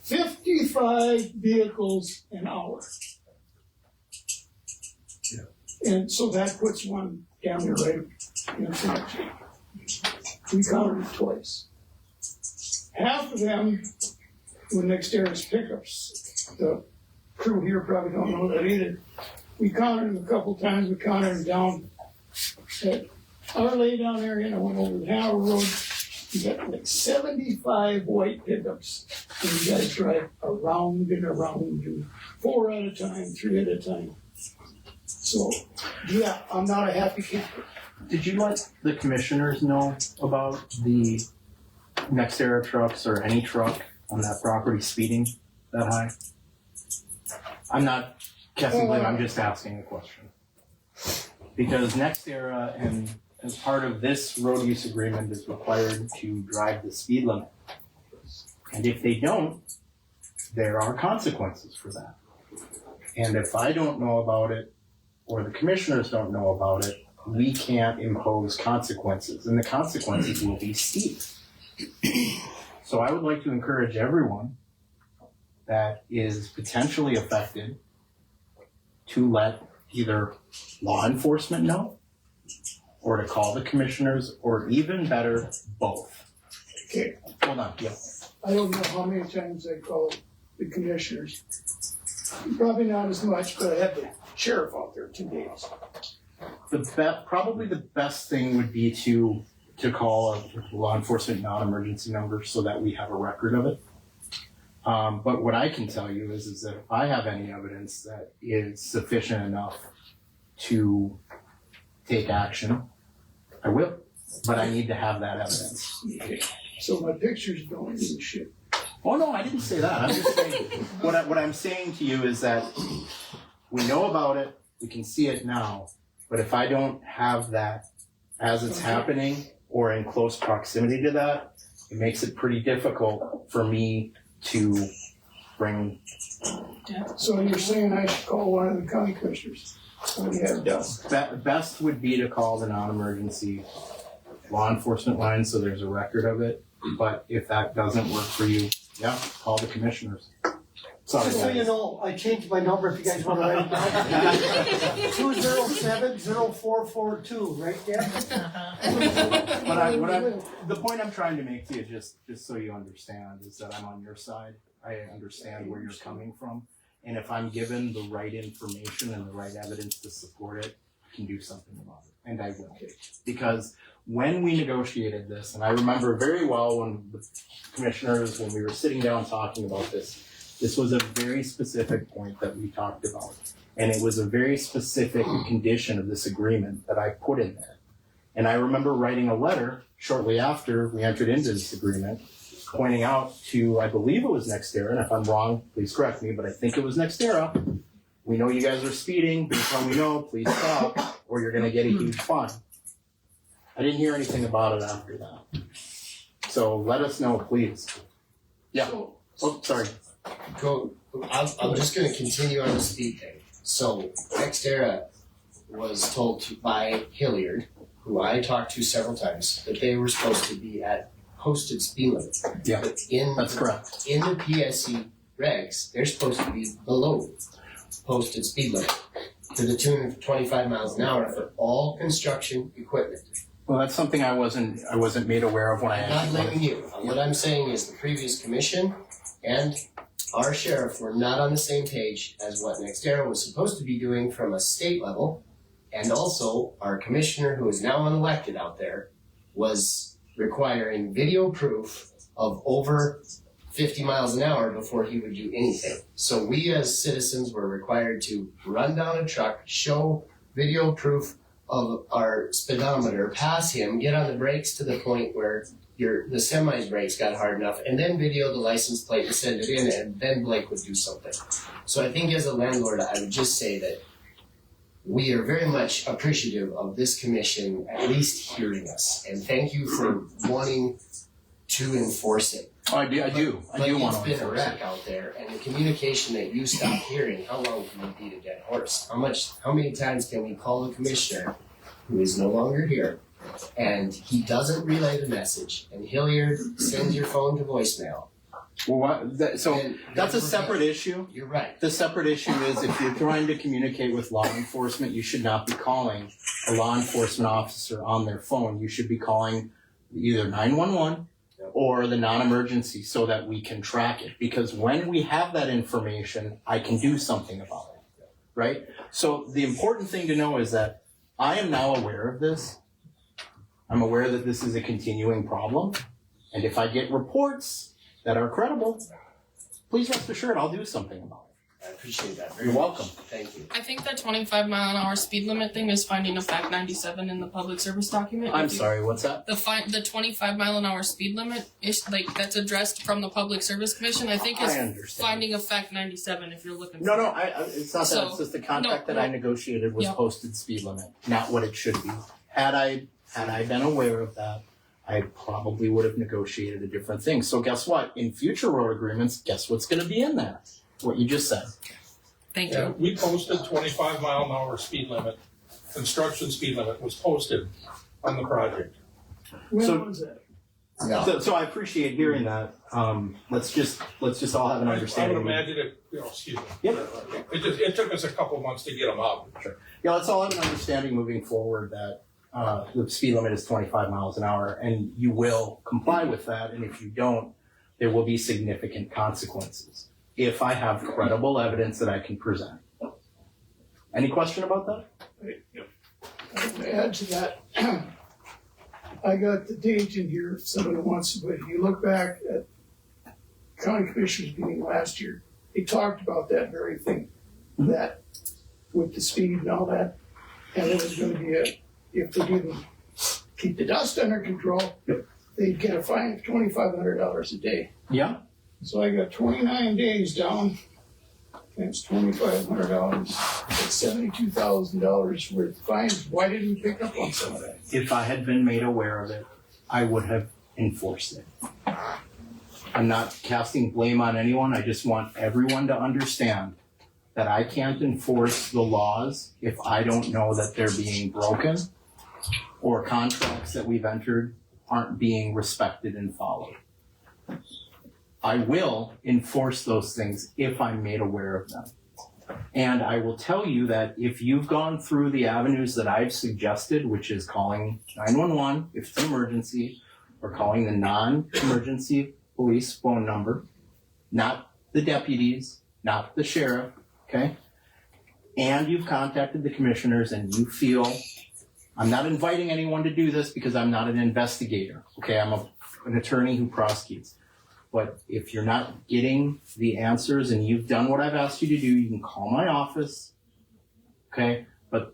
55 vehicles an hour. And so that puts one down there right in connection. We counted it twice. Half of them were Nextera's pickups. The crew here probably don't know that either. We counted them a couple times. We counted them down at our lay down area. I went over the Howard Road. You got like 75 white pickups. And you guys drive around and around, and 4 at a time, 3 at a time. So, yeah, I'm not a happy camper. Did you let the commissioners know about the Nextera trucks or any truck on that property speeding that high? I'm not casting blame, I'm just asking a question. Because Nextera, and as part of this road use agreement, is required to drive the speed limit. And if they don't, there are consequences for that. And if I don't know about it, or the commissioners don't know about it, we can't impose consequences, and the consequences will be steep. So I would like to encourage everyone that is potentially affected to let either law enforcement know, or to call the commissioners, or even better, both. Okay. Hold on, yeah. I don't know how many times I called the commissioners. Probably not as much, but I had the sheriff out there 2 days. Probably the best thing would be to call a law enforcement non-emergency number so that we have a record of it. But what I can tell you is that if I have any evidence that is sufficient enough to take action, I will. But I need to have that evidence. Okay. So my pictures don't mean shit. Oh no, I didn't say that. I'm just saying what I'm saying to you is that we know about it, we can see it now, but if I don't have that as it's happening or in close proximity to that, it makes it pretty difficult for me to bring. So you're saying I should call one of the county commissioners when you have dust? Best would be to call the non-emergency law enforcement line so there's a record of it. But if that doesn't work for you, yeah, call the commissioners. Sorry, Just so you know, I changed my number if you guys want to write it down. 207-0442, right there? The point I'm trying to make to you, just so you understand, is that I'm on your side. I understand where you're coming from. And if I'm given the right information and the right evidence to support it, I can do something about it. And I will. Because when we negotiated this, and I remember very well when the commissioners, when we were sitting down talking about this was a very specific point that we talked about. And it was a very specific condition of this agreement that I put in there. And I remember writing a letter shortly after we entered into this agreement, pointing out to, I believe it was Nextera, and if I'm wrong, please correct me, but I think it was Nextera. We know you guys are speeding, based on we know, please stop, or you're gonna get a huge fine. I didn't hear anything about it after that. So let us know, please. Yeah. Oh, sorry. I'm just going to continue on the speed thing. So Nextera was told by Hilliard, who I talked to several times, that they were supposed to be at posted speed limit. Yeah, but that's correct. In the PSC regs, they're supposed to be below posted speed limit to the tune of 25 miles an hour for all construction equipment. Well, that's something I wasn't made aware of when I. I'm not blaming you. What I'm saying is the previous commission and our sheriff were not on the same page as what Nextera was supposed to be doing from a state level, and also our commissioner, who is now unelected out there, was requiring video proof of over 50 miles an hour before he would do anything. So we as citizens were required to run down a truck, show video proof of our speedometer, pass him, get on the brakes to the point where the semi's brakes got hard enough, and then video the license plate and send it in, and then Blake would do something. So I think as a landlord, I would just say that we are very much appreciative of this commission at least hearing us, and thank you for wanting to enforce it. Oh, I do want to It's been a enforce wreck it. out there, and the communication that you stop hearing, how long can you beat a dead horse? How many times can we call the commissioner, who is no longer here, and he doesn't relay the message, and Hilliard sends your phone to voicemail? Well, that's a separate issue. You're right. The separate issue is if you're trying to communicate with law enforcement, you should not be calling a law enforcement officer on their phone. You should be calling either 911 or the non-emergency so that we can track it. Because when we have that information, I can do something about it, right? So the important thing to know is that I am now aware of this. I'm aware that this is a continuing problem. And if I get reports that are credible, please rest assured I'll do something about it. I appreciate that very You're much. welcome. Thank you. I think that 25 mile an hour speed limit thing is finding of fact 97 in the public service document. I'm If you- sorry, what's that? The 25 mile an hour speed limit is like that's addressed from the Public Service Commission. I think is I understand. finding of fact 97 if you're looking. No, for no, it. it's not that. It's just the contract that I negotiated was Yeah. posted speed limit, not what it should be. Had I been aware of that, I probably would have negotiated a different thing. So guess what? In future road agreements, guess what's going to be in there? What you just said. Thank Yeah, we posted 25 mile an hour speed limit, construction speed limit was posted on the project. When was that? So I appreciate hearing that. Let's just all have an I understanding. would imagine it, excuse me. Yep. It took us a couple months to get them out. Sure. Yeah, let's all have an understanding moving forward that the speed limit is 25 miles an hour, and you will comply with that. And if you don't, there will be significant consequences if I have credible evidence that I can present. Any question about that? To add to that, I got the date in here, if somebody wants to, but if you look back at county commissioners meeting last year, they talked about that very thing, that with the speed and all that, and it was gonna be if they didn't keep the dust under control, they'd get a fine of $2,500 a day. Yeah. So I got 29 days down, and it's $2,500, it's $72,000 worth of fines. Why didn't we pick up on some of that? If I had been made aware of it, I would have enforced it. I'm not casting blame on anyone. I just want everyone to understand that I can't enforce the laws if I don't know that they're being broken or contracts that we've entered aren't being respected and followed. I will enforce those things if I'm made aware of them. And I will tell you that if you've gone through the avenues that I've suggested, which is calling 911 if it's an emergency, or calling the non-emergency police phone number, not the deputies, not the sheriff, okay? And you've contacted the commissioners and you feel, I'm not inviting anyone to do this because I'm not an investigator, okay? I'm an attorney who prosecutes. But if you're not getting the answers and you've done what I've asked you to do, you can call my office, okay? But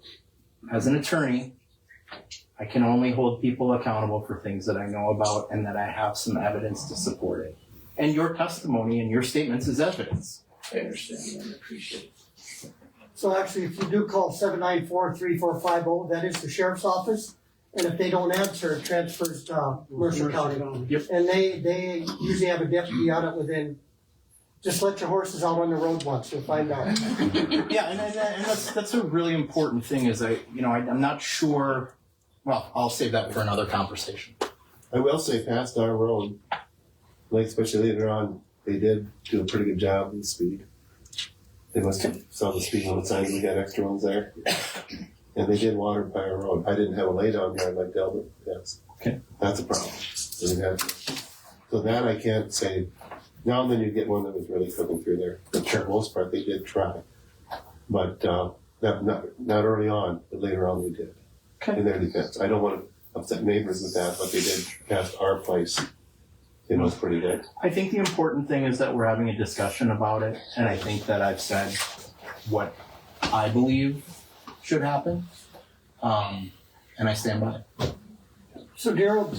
as an attorney, I can only hold people accountable for things that I know about and that I have some evidence to support it. And your testimony and your statements is evidence. I understand and appreciate it. So actually, if you do call 794-3450, that is the sheriff's office. And if they don't answer, it transfers to Mercer County. Yep. And they usually have a deputy on it within, just let your horses out on the road once, you'll find out. Yeah, and that's a really important thing is I'm not sure, well, I'll save that for another conversation. I will say past our road, like especially later on, they did do a pretty good job with speed. They must have saw the speed limit signs, we got extra ones there. And they did water by our road. I didn't have a laydown yard like Delbert, yes. Okay. That's a problem. So that I can't say, now and then you get one that was really cooking through there. But for the most part, they did try. But not early on, but later on we did. Okay. In their defense. I don't want to upset neighbors with that, but they did past our place. It was pretty good. I think the important thing is that we're having a discussion about it, and I think that I've said what I believe should happen, and I stand by it. So Daryl,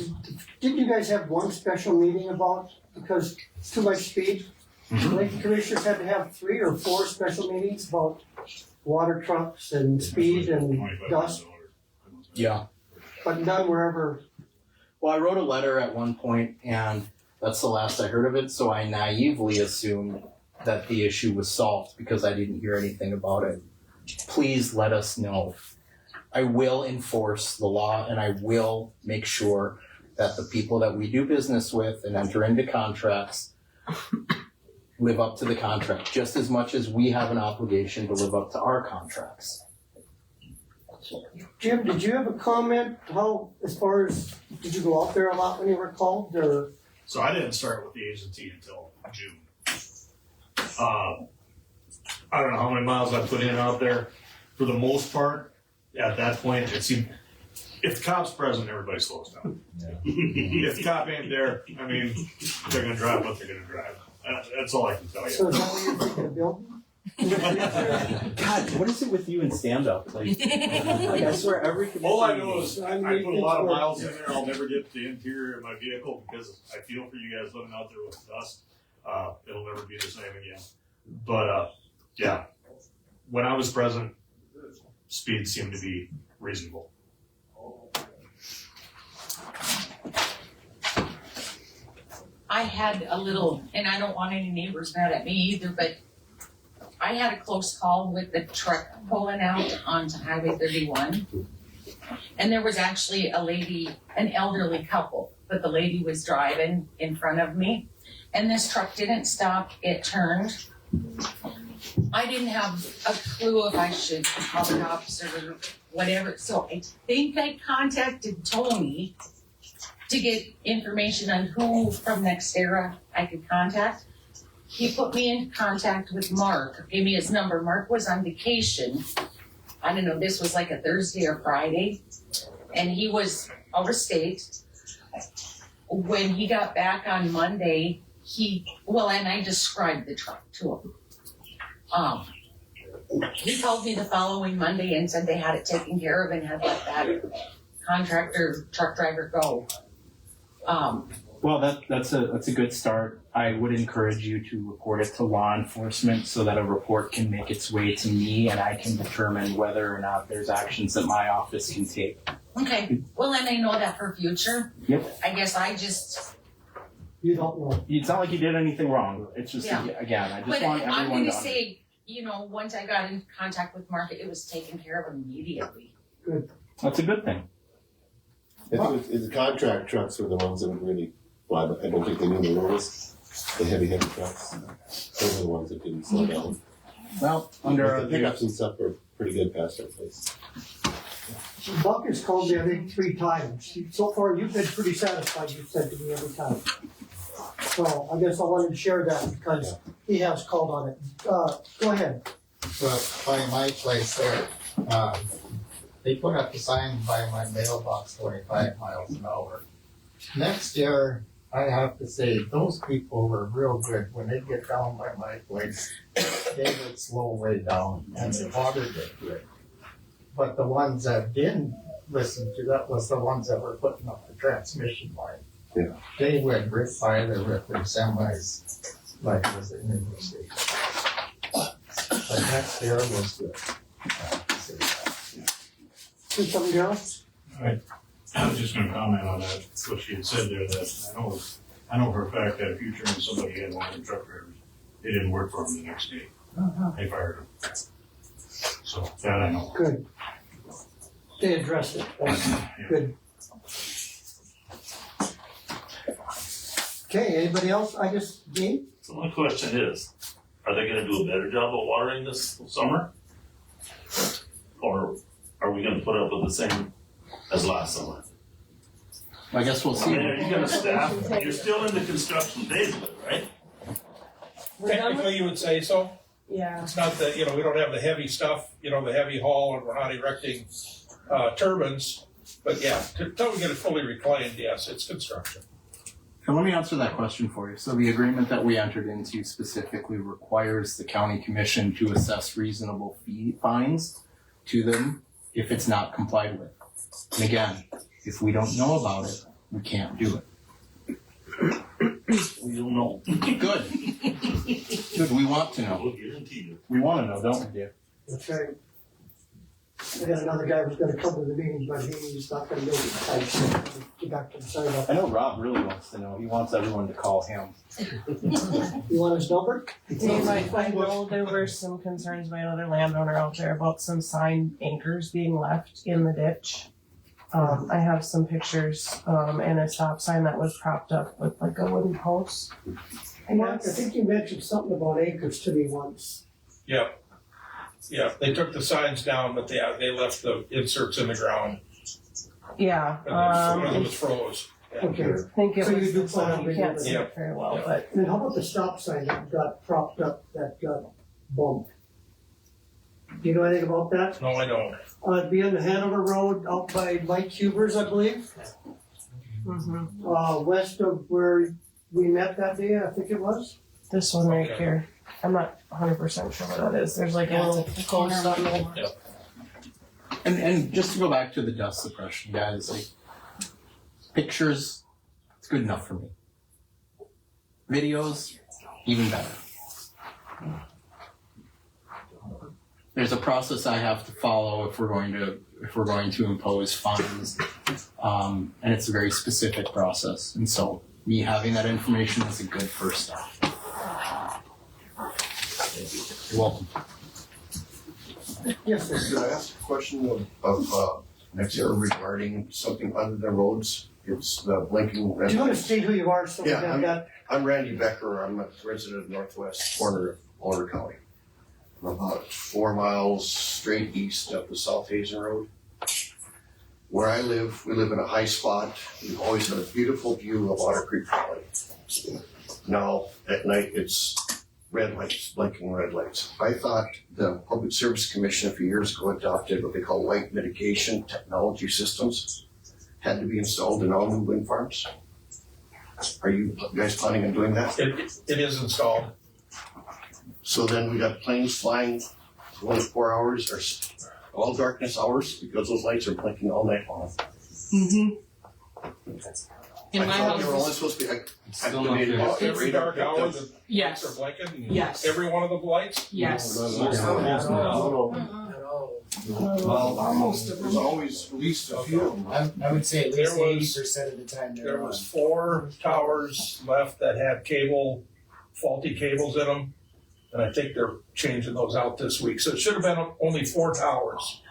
didn't you guys have one special meeting about, because it's too much speed? Mm-hmm. Like the commissioners had to have 3 or 4 special meetings about water trucks and speed and dust, Yeah. but none were ever. Well, I wrote a letter at one point, and that's the last I heard of it, so I naively assumed that the issue was solved because I didn't hear anything about it. Please let us know. I will enforce the law, and I will make sure that the people that we do business with and enter into contracts live up to the contract, just as much as we have an obligation to live up to our contracts. Jim, did you have a comment? How, as far as, did you go out there a lot when you were called, or? So I didn't start with the agency until June. I don't know how many miles I put in out there. For the most part, at that point, it seemed, if the cop's present, everybody slows down. If the cop ain't there, I mean, they're gonna drive what they're gonna drive. That's all I can tell you. So is that what you're thinking of building? God, what is it with you and stand-up? Like I swear every All I know is I put a lot of miles in there. I'll never get to the interior of my vehicle because I feel for you guys living out there with dust. It'll never be the same again. But yeah, when I was present, speed seemed to be reasonable. I had a little, and I don't want any neighbors mad at me either, but I had a close call with the truck pulling out onto Highway 31. And there was actually a lady, an elderly couple, but the lady was driving in front of me. And this truck didn't stop, it turned. I didn't have a clue if I should call the cops or whatever. So I think I contacted Tony to get information on who from NextEra I could contact. He put me in contact with Mark, gave me his number. Mark was on vacation. I don't know, this was like a Thursday or Friday. And he was out of state. When he got back on Monday, and I described the truck to him. He called me the following Monday and said they had it taken care of and had let that contractor, truck driver go. Well, that's a good start. I would encourage you to report it to law enforcement so that a report can make its way to me and I can determine whether or not there's actions that my office can take. Okay, well, and I know that for future. Yep. I guess I just. You don't know. It's not like you did anything wrong. It's just, again, I just But want everyone I'm going to to say, once I got in contact with Mark, it was taken care of immediately. Good. That's a good thing. I think the contract trucks were the ones that would really fly, but I don't think they knew the rules. The heavy trucks. Those are the ones that didn't slow down. Well, the pickups and stuff were pretty good past our place. Buck has called me, I think, 3 times. So far, you've been pretty satisfied, you've said to me every time. So I guess I wanted to share that because he has called on it. Go ahead. But by my place there, they put up a sign by my mailbox 25 miles an hour. Next year, I have to say, those people were real good. When they get down by my place, they would slow way down and the water get good. But the ones that didn't listen to that was the ones that were putting up the transmission line. Yeah. They would rip by the ripping semis like it was an interstate. But next year was good. Something else? I was just gonna comment on that, what she had said there, that I know for a fact that if you turned somebody in, one of the truck drivers, they didn't work for them the next day. They fired them. So that I know. Good. They addressed it. That's good. Okay, anybody else? I guess, Dean? So my question is, are they gonna do a better job of watering this summer? Or are we gonna put up with the same as last summer? I guess we'll I see. mean, are you gonna staff? You're still in the construction phase of it, right? Technically, you would say so. Yeah. It's not that, we don't have the heavy stuff, the heavy haul, and we're not erecting turbines. But yeah, until we get it fully reclaimed, yes, it's construction. So let me answer that question for you. So the agreement that we entered into specifically requires the county commission to assess reasonable fines to them if it's not complied with. And again, if we don't know about it, we can't do it. We don't know. Good. Good. We want to know. We'll guarantee you. We want to know, don't we, Dave? That's right. I got another guy who's gonna come to the meeting, but he's not gonna make it tight, so get back to the side of I know Rob really wants to know. He wants everyone to call him. You want his number? Dave, I know there were some concerns by another landowner out there about some sign anchors being left in the ditch. I have some pictures, and a stop sign that was propped up with like a wooden post. Mark, I think you mentioned something about acres to me once. Yeah. Yeah, they took the signs down, but they left the inserts in the ground. Yeah, And then one of them was froze. Yeah. Okay. I think it So you was do this one. plan on You bringing can't it see in? it very well, Yeah. but And how about the stop sign that got propped up, that got bumped? Do you know anything about that? No, I don't. It'd be on the Hanover Road out by Mike Huber's, I believe. West of where we met that day, I think it was. this one right Okay. here, I'm not 100% sure what that is. There's like a Yeah, little it's a post on corner. there. And just to go back to the dust suppression, guys, like pictures, it's good enough for me. Videos, even better. There's a process I have to follow if we're going to impose fines, and it's a very specific process. And so, me having that information is a good first step. You're welcome. Yes, sir. Could I ask a question of next year regarding something under the roads? It's the blinking red. Do you want to state who you are so we Yeah, have that? I'm Randy Becker. I'm a resident of northwest corner of Boulder County. I'm about 4 miles straight east of the South Hazen Road. Where I live, we live in a high spot. We've always had a beautiful view of Otter Creek Valley. Now, at night, it's red lights, blinking red lights. I thought the Public Service Commission a few years ago adopted what they call light mitigation technology systems. Had to be installed in all new wind farms. Are you guys planning on doing that? It is installed. So then we got planes flying 24 hours or all darkness hours because those lights are blinking all night long. In I my thought they were only house, supposed to be Still not activated there. at Every dark hour, the lights yes, are blinking. yes, Every one of the lights. yes. Well, almost. There's always at least a few of them. I would say at least There was- 80% of the time they're There on. was 4 towers left that had faulty cables in them. And I think they're changing those out this week. So it should have been only 4 towers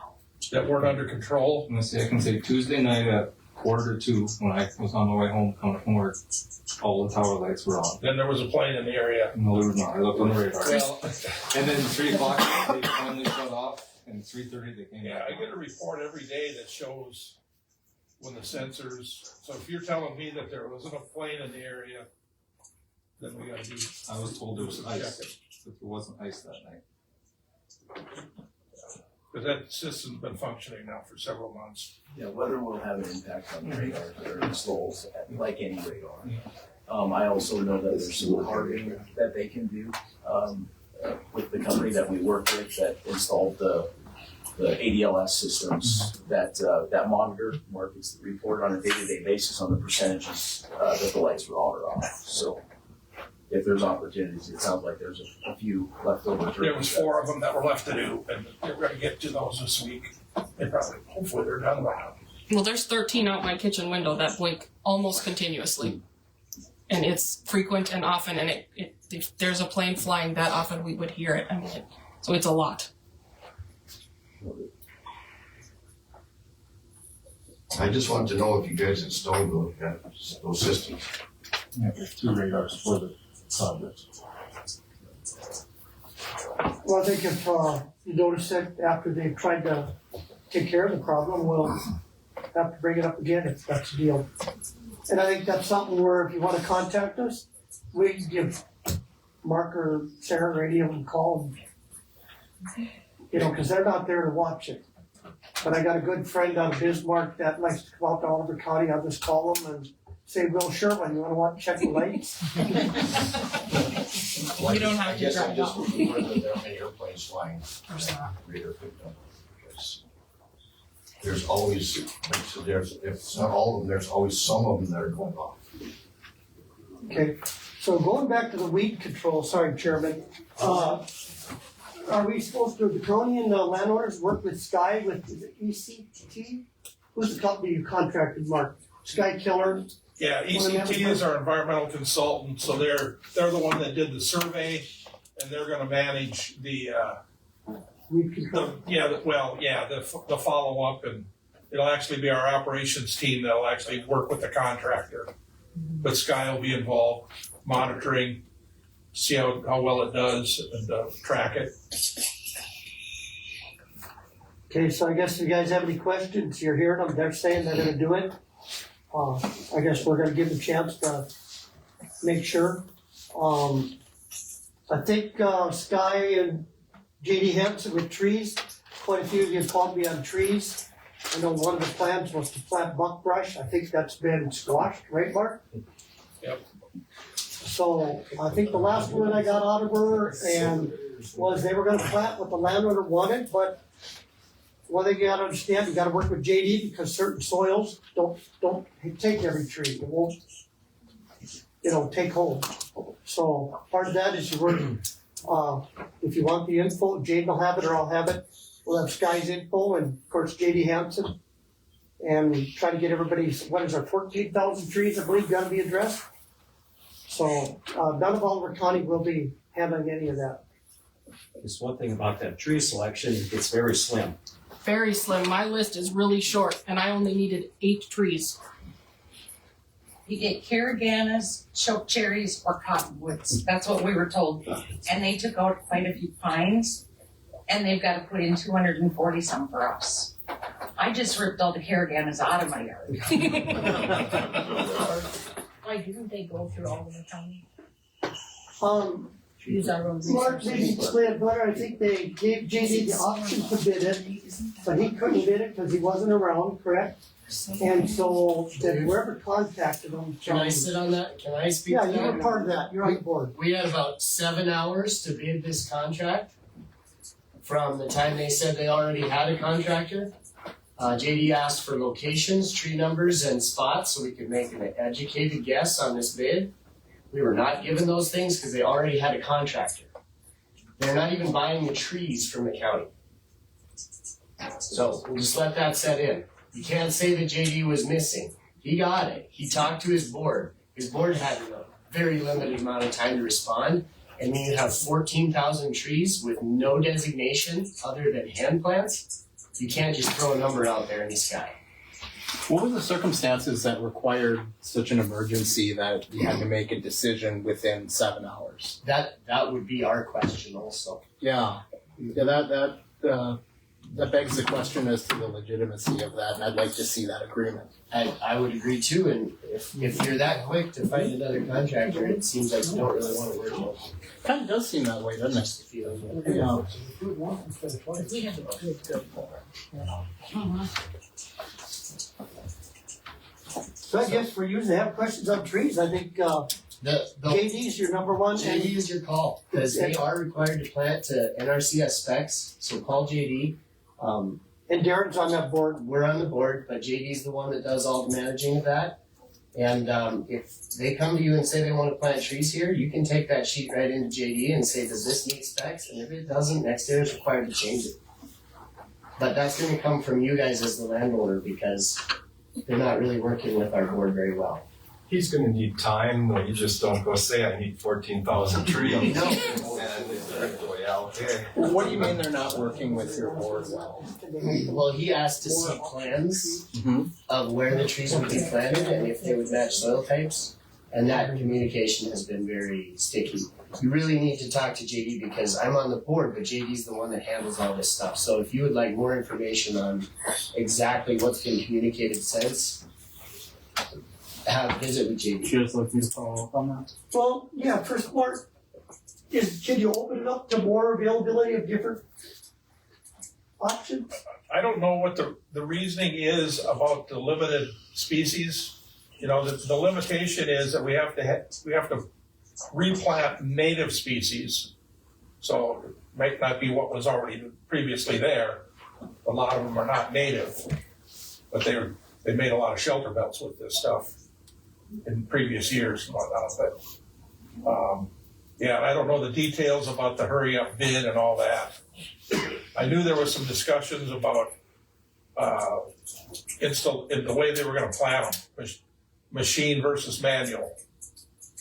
that weren't under control. I'm gonna say, I can say Tuesday night at 1:45 when I was on the way home coming from work, all the tower lights were on. Then there was a plane in the area. No, there was not. I looked on the radar. Well, And then 3 o'clock, they finally shut off, and 3:30 they came yeah, back. I get a report every day that shows when the sensors, so if you're telling me that there wasn't a plane in the area, then we gotta do. I was told there was some ice, checking. but there wasn't ice that night. Because that system's been functioning now for several months. Yeah, weather will have an impact on the radar that are installed, like any radar. I also know that there's some hardening that they can do, with the company that we work with that installed the ADLS systems that monitor, markets the report on a day-to-day basis on the percentages, that the lights were on or off. So if there's opportunities, it sounds like there's a few left over. There was 4 of them that were left to do, and we're gonna get to those this week. They probably, hopefully they're done by now. Well, there's 13 out my kitchen window that blink almost continuously. And it's frequent and often, and if there's a plane flying that often, we would hear it. I mean, so it's a lot. I just wanted to know if you guys installed those systems. Yeah, there's 2 radars for the project. Well, I think if you notice it after they've tried to take care of the problem, we'll have to bring it up again if that's the deal. And I think that's something where if you want to contact us, we can give Mark or Sarah or any of them a call. And, because they're not there to watch it. But I got a good friend out of Bismarck that likes to come out to Oliver County. I'll just call them and say, Will Sherwin, you wanna check the lights? You don't have I to guess drive I'm just out. looking whether there are airplanes flying. Radar picked up. Because there's always, like, so there's, if it's not all of them, there's always some of them that are going off. Okay, so going back to the weed control, sorry, Chairman, are we supposed to, the county and the landowners work with Sky with the ECT? Who's the company you contracted, Mark? Sky Killer? Yeah, ECT is our environmental consultant, so they're the one that did the survey, and they're gonna manage the, Weed control? the follow-up, and it'll actually be our operations team that'll actually work with the contractor. But Sky will be involved, monitoring, see how well it does, and track it. Okay, so I guess if you guys have any questions, you're hearing them, they're saying they're gonna do it. I guess we're gonna give them a chance to make sure. I think, Sky and JD Hanson with trees, quite a few of you called me on trees. I know one of the plans was to plant buckbrush, I think that's been squashed, right, Mark? Yep. So, I think the last word I got out of her and was they were gonna plant what the landowner wanted, but one thing you gotta understand, you gotta work with JD because certain soils don't take every tree, it won't, take hold. So, part of that is you work, if you want the info, Jade will have it or I'll have it. We'll have Sky's info and of course JD Hanson. And try to get everybody's, 14,000 trees I believe gotta be addressed. So, none of Oliver County will be handling any of that. Just one thing about that tree selection, it's very slim. Very slim. My list is really short, and I only needed 8 trees. You get carraganas, choke cherries, or cottonwoods. That's what we were told. And they took out quite a few pines, and they've got to put in 240 some for us. I just ripped all the carraganas out of my yard. Why didn't they go through all of the county? Use our own resources. Mark maybe explain it better, I think they gave JD the option to bid it, but he couldn't bid it because he wasn't around, correct? And so, then whoever contacted him. Can I sit on that? Can I speak Yeah, to that? you were part of that, you're on the board. We had about 7 hours to bid this contract. From the time they said they already had a contractor. JD asked for locations, tree numbers, and spots so we could make an educated guess on this bid. We were not given those things because they already had a contractor. They're not even buying the trees from the county. So we'll just let that set in. You can't say that JD was missing. He got it. He talked to his board. His board had a very limited amount of time to respond. And when you have 14,000 trees with no designation other than hand plants, you can't just throw a number out there in the sky. What were the circumstances that required such an emergency that you had to make a decision within 7 hours? That would be our question also. Yeah, that begs the question as to the legitimacy of that, and I'd like to see that agreement. I would agree too, and if you're that quick to find another contractor, it seems like you don't really want to work with them. Kind of does seem that way, doesn't it? Yeah. We have a good board. So I guess for you to have questions on trees, I think, JD's your number one. JD is your call, because they are required to plant to NRCS specs, so call JD. And Darren's on that board. We're on the board, but JD's the one that does all the managing of that. And if they come to you and say they want to plant trees here, you can take that sheet right into JD and say, does this meet specs? And if it doesn't, next year is required to change it. But that's going to come from you guys as the landowner, because they're not really working with our board very well. He's gonna need time, though. You just don't go say, I need 14,000 trees. No. Okay. What do you mean they're not working with your board well? Well, he asked to see plans of where the trees would be planted and if they would match soil types. And that communication has been very sticky. You really need to talk to JD because I'm on the board, but JD's the one that handles all this stuff. So if you would like more information on exactly what's been communicated since, have a visit with JD. Would you just like me to follow up on that? Well, yeah, first part, can you open it up to more availability of different options? I don't know what the reasoning is about the limited species. You know, the limitation is that we have to replant native species. So it might not be what was already previously there. A lot of them are not native, but they made a lot of shelter belts with this stuff in previous years and whatnot. But yeah, I don't know the details about the hurry up bid and all that. I knew there was some discussions about in the way they were going to plant them, machine versus manual.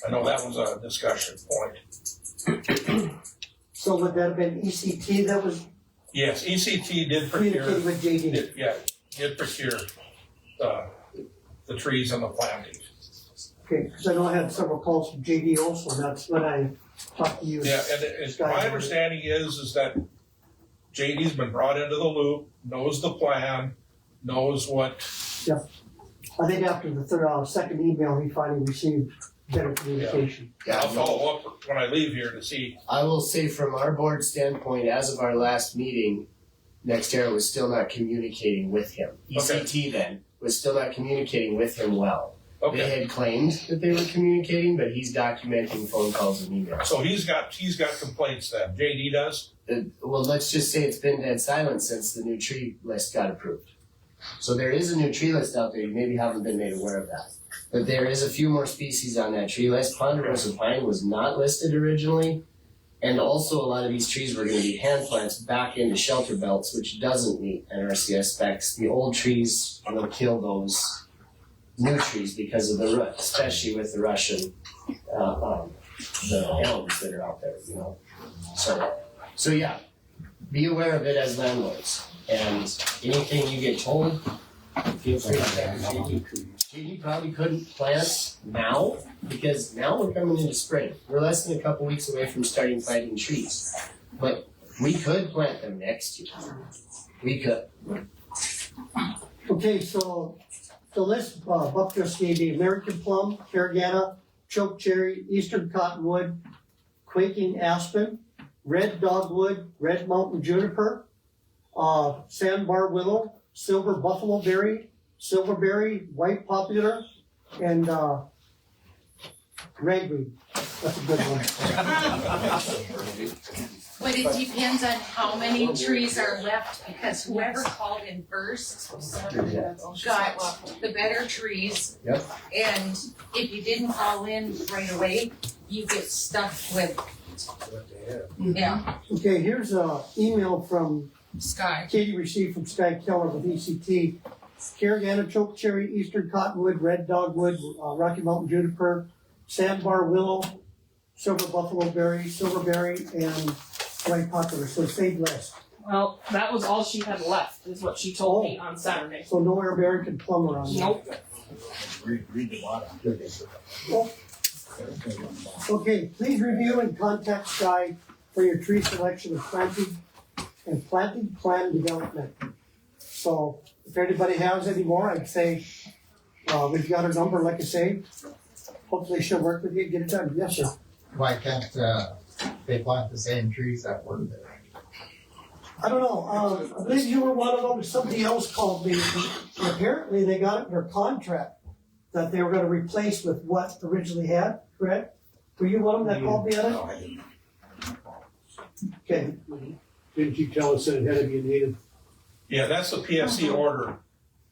I know that was a discussion point. So would that have been ECT that was Yes, ECT did procure. communicating with JD? Did procure the trees and the plantings. Okay, because I know I had several calls from JD also, and that's when I talked to you. Yeah, and my understanding is that JD's been brought into the loop, knows the plan, knows what. Yeah, I think after the second email, he finally received better communication. Yeah, I'll follow up when I leave here to see. I will say from our board standpoint, as of our last meeting, NextEra was still not communicating with him. ECT then was still not communicating with him well. Okay. They had claimed that they were communicating, but he's documenting phone calls and emails. So he's got complaints then. JD does? Well, let's just say it's been dead silent since the new tree list got approved. So there is a new tree list out there. You maybe haven't been made aware of that. But there is a few more species on that tree list. Ponderosa pine was not listed originally. And also a lot of these trees were going to be hand plants back into shelter belts, which doesn't meet NRCS specs. The old trees will kill those new trees because of the, especially with the Russian, the elms that are out there, you know. So yeah, be aware of it as landlords. And anything you get told, feel free to check with JD probably couldn't plant now because now we're coming into spring. We're less than a couple weeks away from starting planting trees. But we could plant them next year. We could. Okay, so the list, Buck just gave me American plum, Caragana, chokecherry, eastern cottonwood, quaking aspen, red dogwood, red mountain juniper, sandbar willow, silver buffalo berry, silverberry, white poplar, and ragweed. That's a good one. But it depends on how many trees are left, because whoever called in first got the better trees. Yep. And if you didn't call in right away, you get stuck with, yeah. Okay, here's an email from Sky. Katie received from Sky Keller with ECT. Caragana, chokecherry, eastern cottonwood, red dogwood, Rocky Mountain juniper, sandbar willow, silver buffalo berry, silverberry, and white poplar. So same list. Well, that was all she had left, is what she told me on Saturday. So no American plumber on that. Nope. Read the bottom. Okay, please review and contact Sky for your tree selection and planting plan development. So if anybody has any more, I'd say we've got her number, like I say. Hopefully she'll work with you and get it done. Yes, sir. Why can't they plant the same trees that were there? I don't know. I believe you were one of them. Somebody else called me. And apparently they got it in their contract that they were going to replace with what originally had, correct? Were you one of them that called me on it? Okay. Didn't you tell us that it had to be a native? Yeah, that's the PSC order.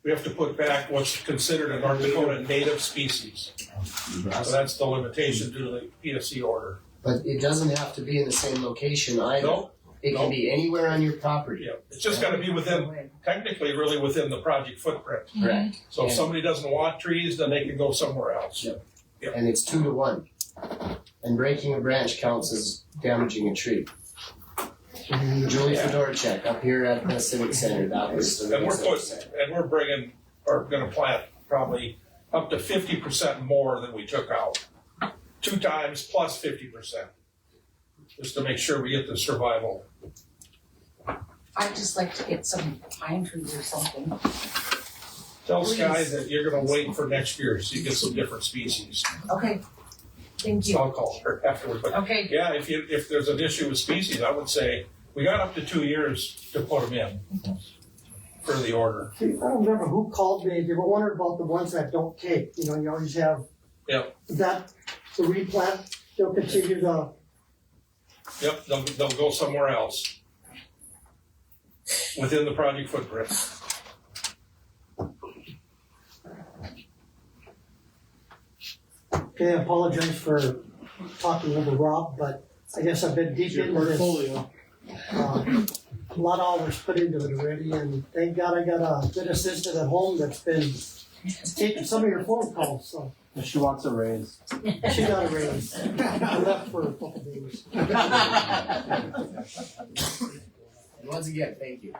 We have to put back what's considered a North Dakota native species. So that's the limitation to the PSC order. But it doesn't have to be in the same location either. No. It can be anywhere on your property. Yeah, it's just gotta be within, technically really within the project footprint. Correct. So if somebody doesn't want trees, then they can go somewhere else. Yep. And it's 2 to 1. And breaking a branch counts as damaging a tree. Julie Fedorchak up here at the Civic Center. That was the we're bringing, or gonna plant probably up to 50% more than we took out. 2 times plus 50%. Just to make sure we get the survival. I'd just like to get some pine trees or something. Tell Please. Sky that you're gonna wait for next year so you get some different species. Okay, thank you. I'll call her afterward, but Okay. yeah, if there's an issue with species, I would say we got up to 2 years to put them in. for the order. See, I don't remember who called me, they were wondering about the ones that don't take, you know, you always have. Yep. That, the replant, they'll continue to, Yep, they'll go somewhere else within the project footprint. okay, I apologize for talking over Rob, but I guess I've been deep Your into this. portfolio. A lot of hours put into it already, and thank God I got a good assistant at home that's been taking some of your phone calls, so. She wants a raise. She got a raise. I left for a couple days. And once again, thank you.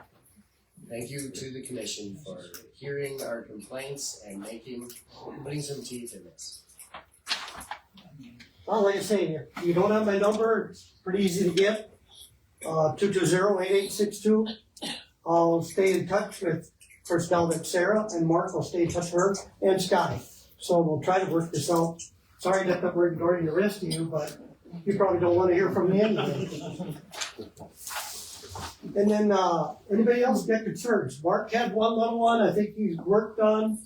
Thank you to the commission for hearing our complaints and putting some teeth in this. Well, like I say, if you don't have my number, it's pretty easy to get. 220-8862. I'll stay in touch with, first down with Sarah and Mark, I'll stay in touch with her, and Scotty. So we'll try to work this out. Sorry that we're ignoring the rest of you, but you probably don't want to hear from me anyway. And then, anybody else got concerns? Mark had one little one, I think he's worked on.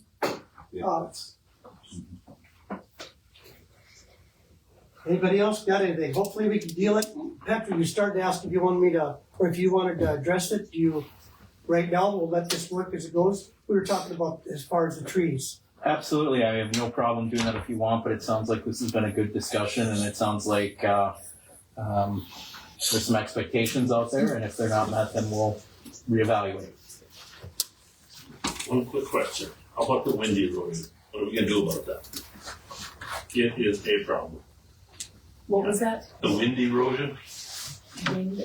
Anybody else got anything? Hopefully we can deal it. Patrick, you started to ask if you wanted me to, or if you wanted to address it. Do you, right now, we'll let this work as it goes? We were talking about as far as the trees. Absolutely, I have no problem doing that if you want, but it sounds like this has been a good discussion, and it sounds like there's some expectations out there, and if they're not met, then we'll reevaluate. One quick question. How about the windy erosion? What are we gonna do about that? It is a problem. What was that? The wind erosion?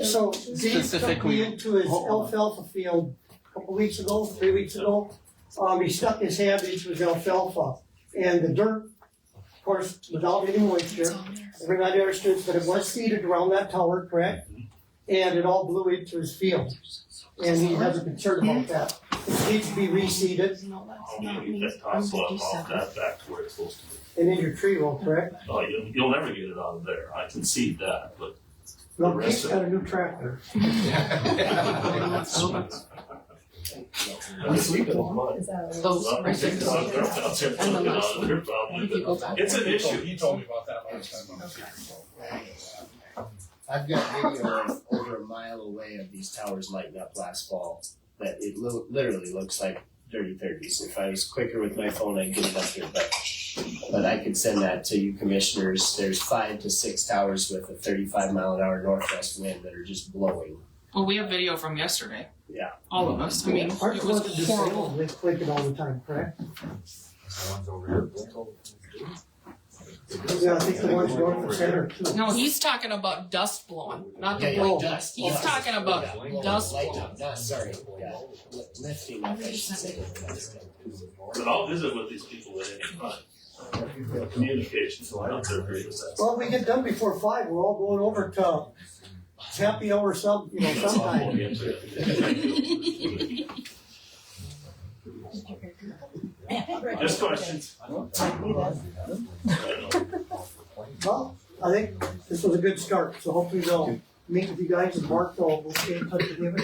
So Dave took me into his alfalfa field a couple weeks ago, 3 weeks ago. He stuck his hand into his alfalfa, and the dirt, of course, without any moisture, everybody understood that it was seeded around that tower, correct? And it all blew into his field, and he has a concern about that. It needs to be reseeded. How do you get that topsoil off that back to where it's supposed to be? And in your tree roll, correct? Oh, you'll never get it out of there. I concede that, but the Well, rest Keith's of got a it. new tractor. He told me about that last time. I've got video of over a mile away of these towers lighting up last fall that it literally looks like dirty 30s. If I was quicker with my phone, I'd get it up here, but I could send that to you commissioners. There's 5 to 6 towers with a 35-mile-an-hour northwest wind that are just blowing. Well, we have video from yesterday. Yeah. All of us. I mean, Aren't it the ones that was just horrible. they click it all the time, correct? Yeah, I think the ones north of center too. No, he's talking about dust blowing, not the Yeah, white yeah, dust. He's talking about dust Light blowing. up, dust, sorry. Yeah. Lifting up, I should say. But I'll visit with these people at any time. Communication, not their greatest asset. Well, we get done before 5, we're all going over to happy hour sometime. Just questions. Well, I think this was a good start, so hopefully they'll meet with you guys and Mark will stay in touch with you.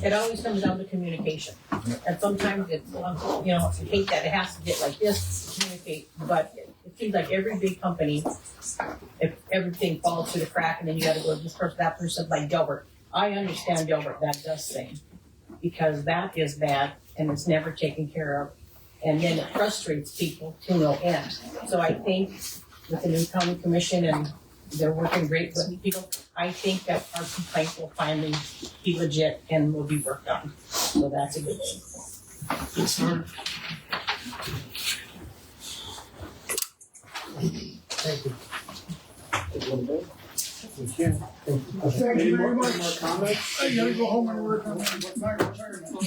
It always comes down to communication. And sometimes it's, you know, I hate that it has to get like this, to communicate, but it seems like every big company, if everything falls through the crack and then you gotta go to this person, that person, like Delbert. I understand Delbert, that does thing, because that is bad and it's never taken care of. And then it frustrates people to no end. So I think with the new county commission and they're working great with people, I think that our complaint will finally be legit and will be worked on. So that's a good thing. Good start. Thank you. Thank you very much. More comments? I gotta go home and work on my retirement.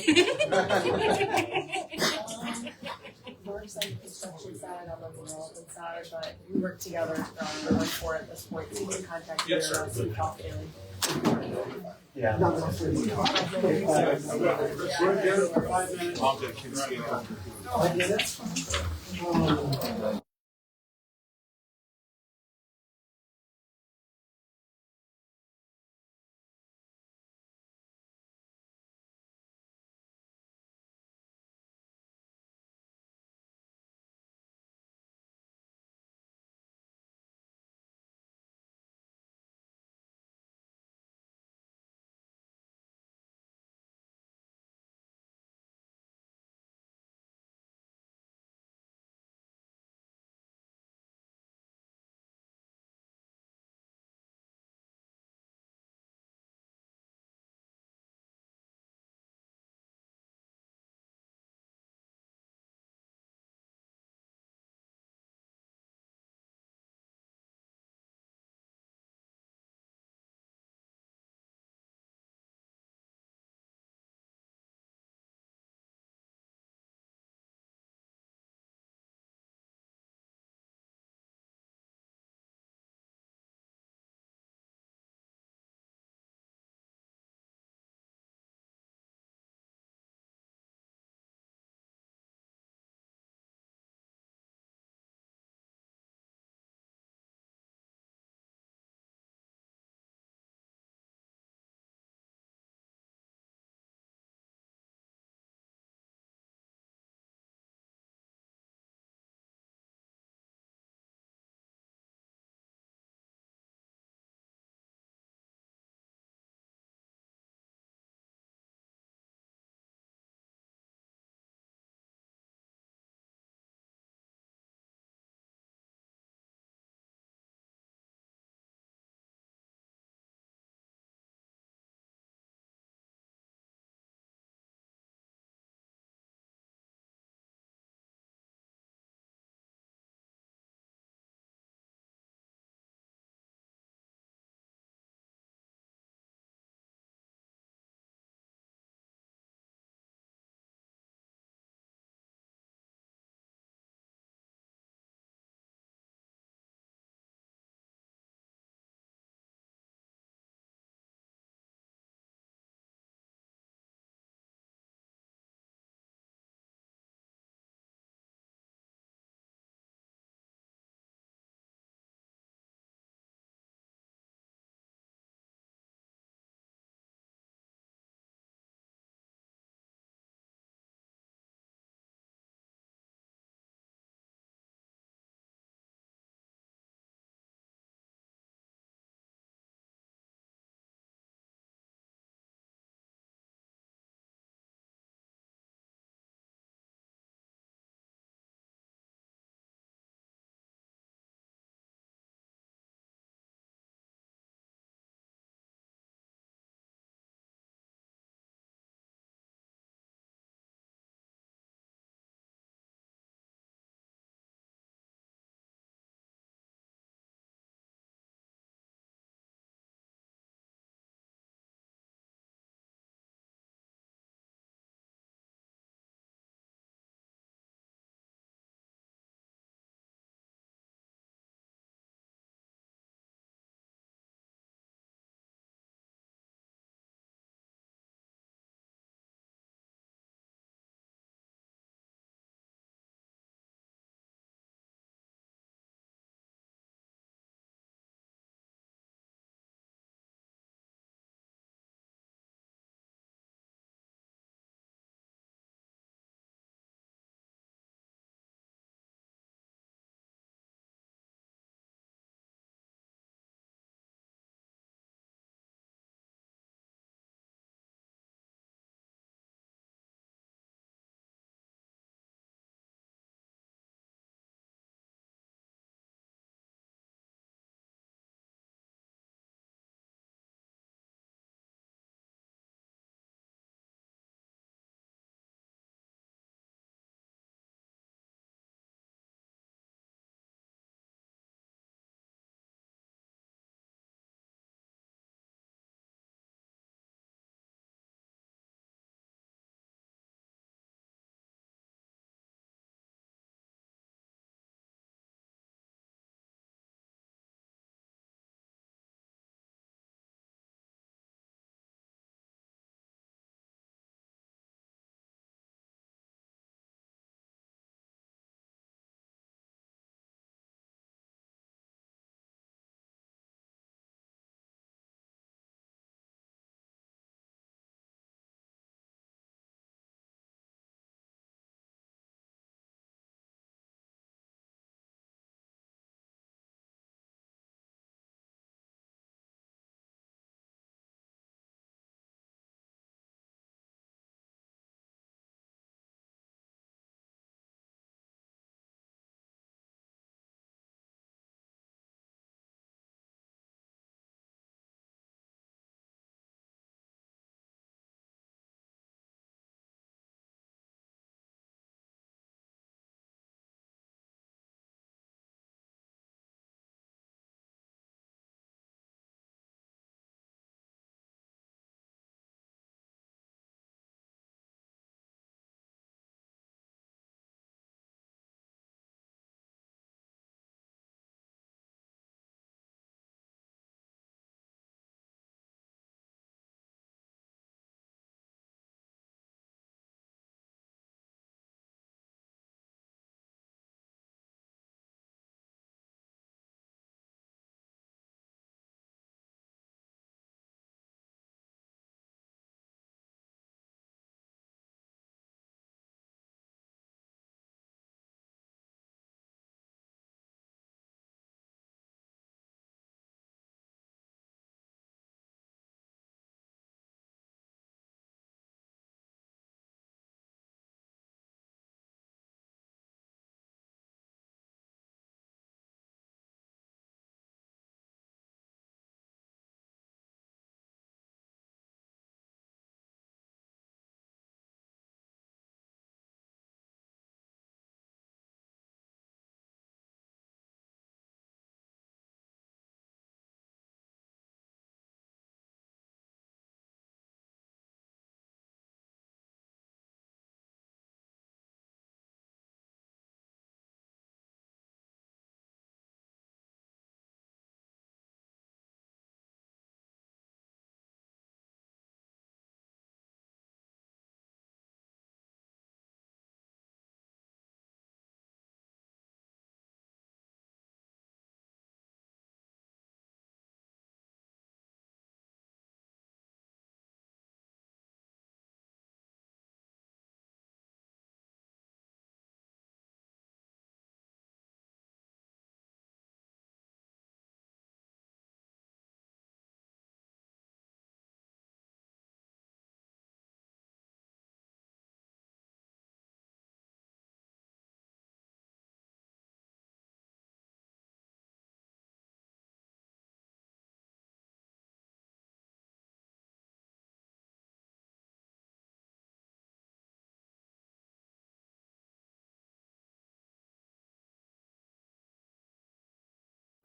We're side construction side, I'm on the development side, but we work together on for at this point, so you can contact me Yes, or sir. talk to me. Yeah. We're adjourned for 5 minutes. I get it.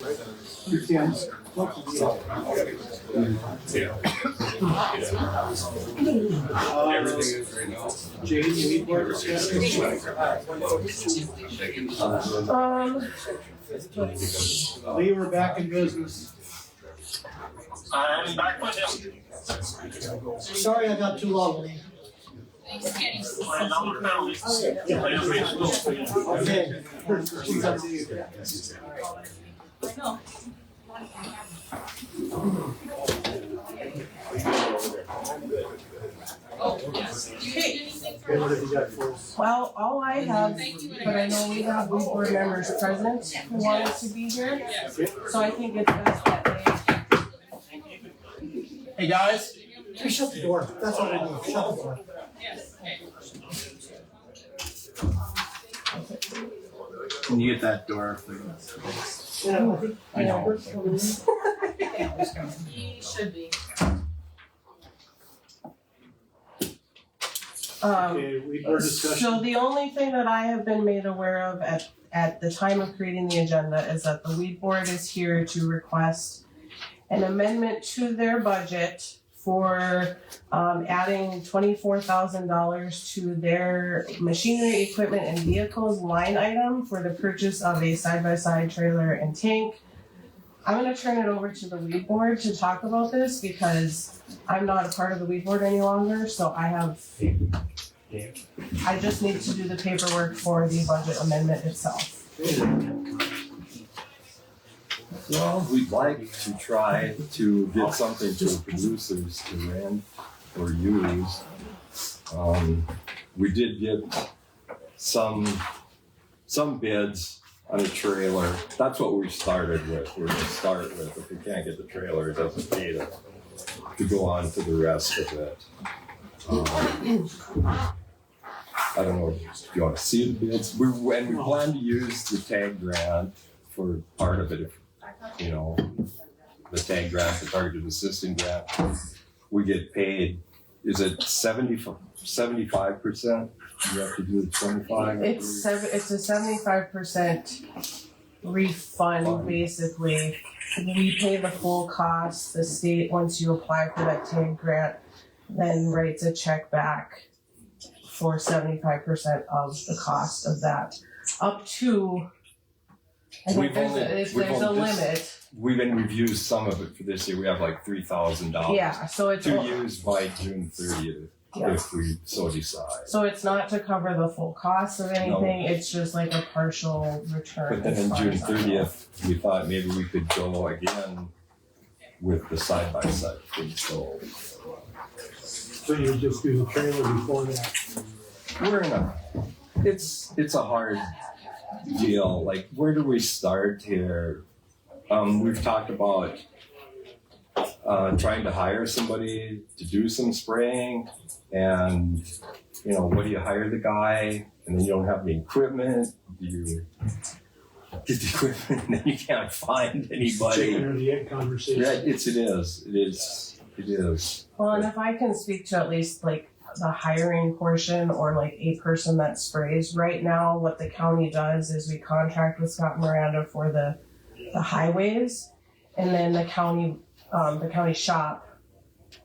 Everything is right now. Jane, Lee, we're back in business. I'm back with him. Sorry I got too long, Lee. Well, all I have, but I know we have weed board members present who wanted to be here, so I think it's best that they. Hey guys. Hey, shut the door. That's what I do. Shut the door. Can you get that door, please? I know. He should be. So the only thing that I have been made aware of at the time of creating the agenda is that the weed board is here to request an amendment to their budget for adding $24,000 to their machinery, equipment, and vehicles line item for the purchase of a side-by-side trailer and tank. I'm gonna turn it over to the weed board to talk about this because I'm not a part of the weed board any longer, so I just need to do the paperwork for the budget amendment itself. Well, we'd like to try to get something to the producers to rent or use. We did get some bids on a trailer. That's what we started with. We're gonna start with. If we can't get the trailer, it doesn't pay to go on to the rest of it. I don't know if you want to see the bids. We plan to use the tag grant for part of it. If, you know, the tag grant, the targeted assistant grant, we get paid. Is it 75%? You have to do the 25%. It's a 75% refund, basically. We pay the full cost. The state, once you apply for that tag grant, then writes a check back for 75% of the cost of that. Up to, I think there's a limit. We've used some of it for this year. We have like $3,000. Yeah, so it's to use by June 30th. Yeah. If we so decide. So it's not to cover the full cost of anything, it's just like a partial return. But then in June 30th, we thought maybe we could go again with the side-by-side thing, so. So you just do the trailer before that? It's a hard deal, like where do we start here? We've talked about trying to hire somebody to do some spraying. And, you know, what do you hire the guy? And then you don't have the equipment. Do you get the equipment and then you can't find anybody? Chicken or the egg conversation. Yeah, it is. Well, and if I can speak to at least like the hiring portion or like a person that sprays, right now what the county does is we contract with Scott Miranda for the highways, and then the county shop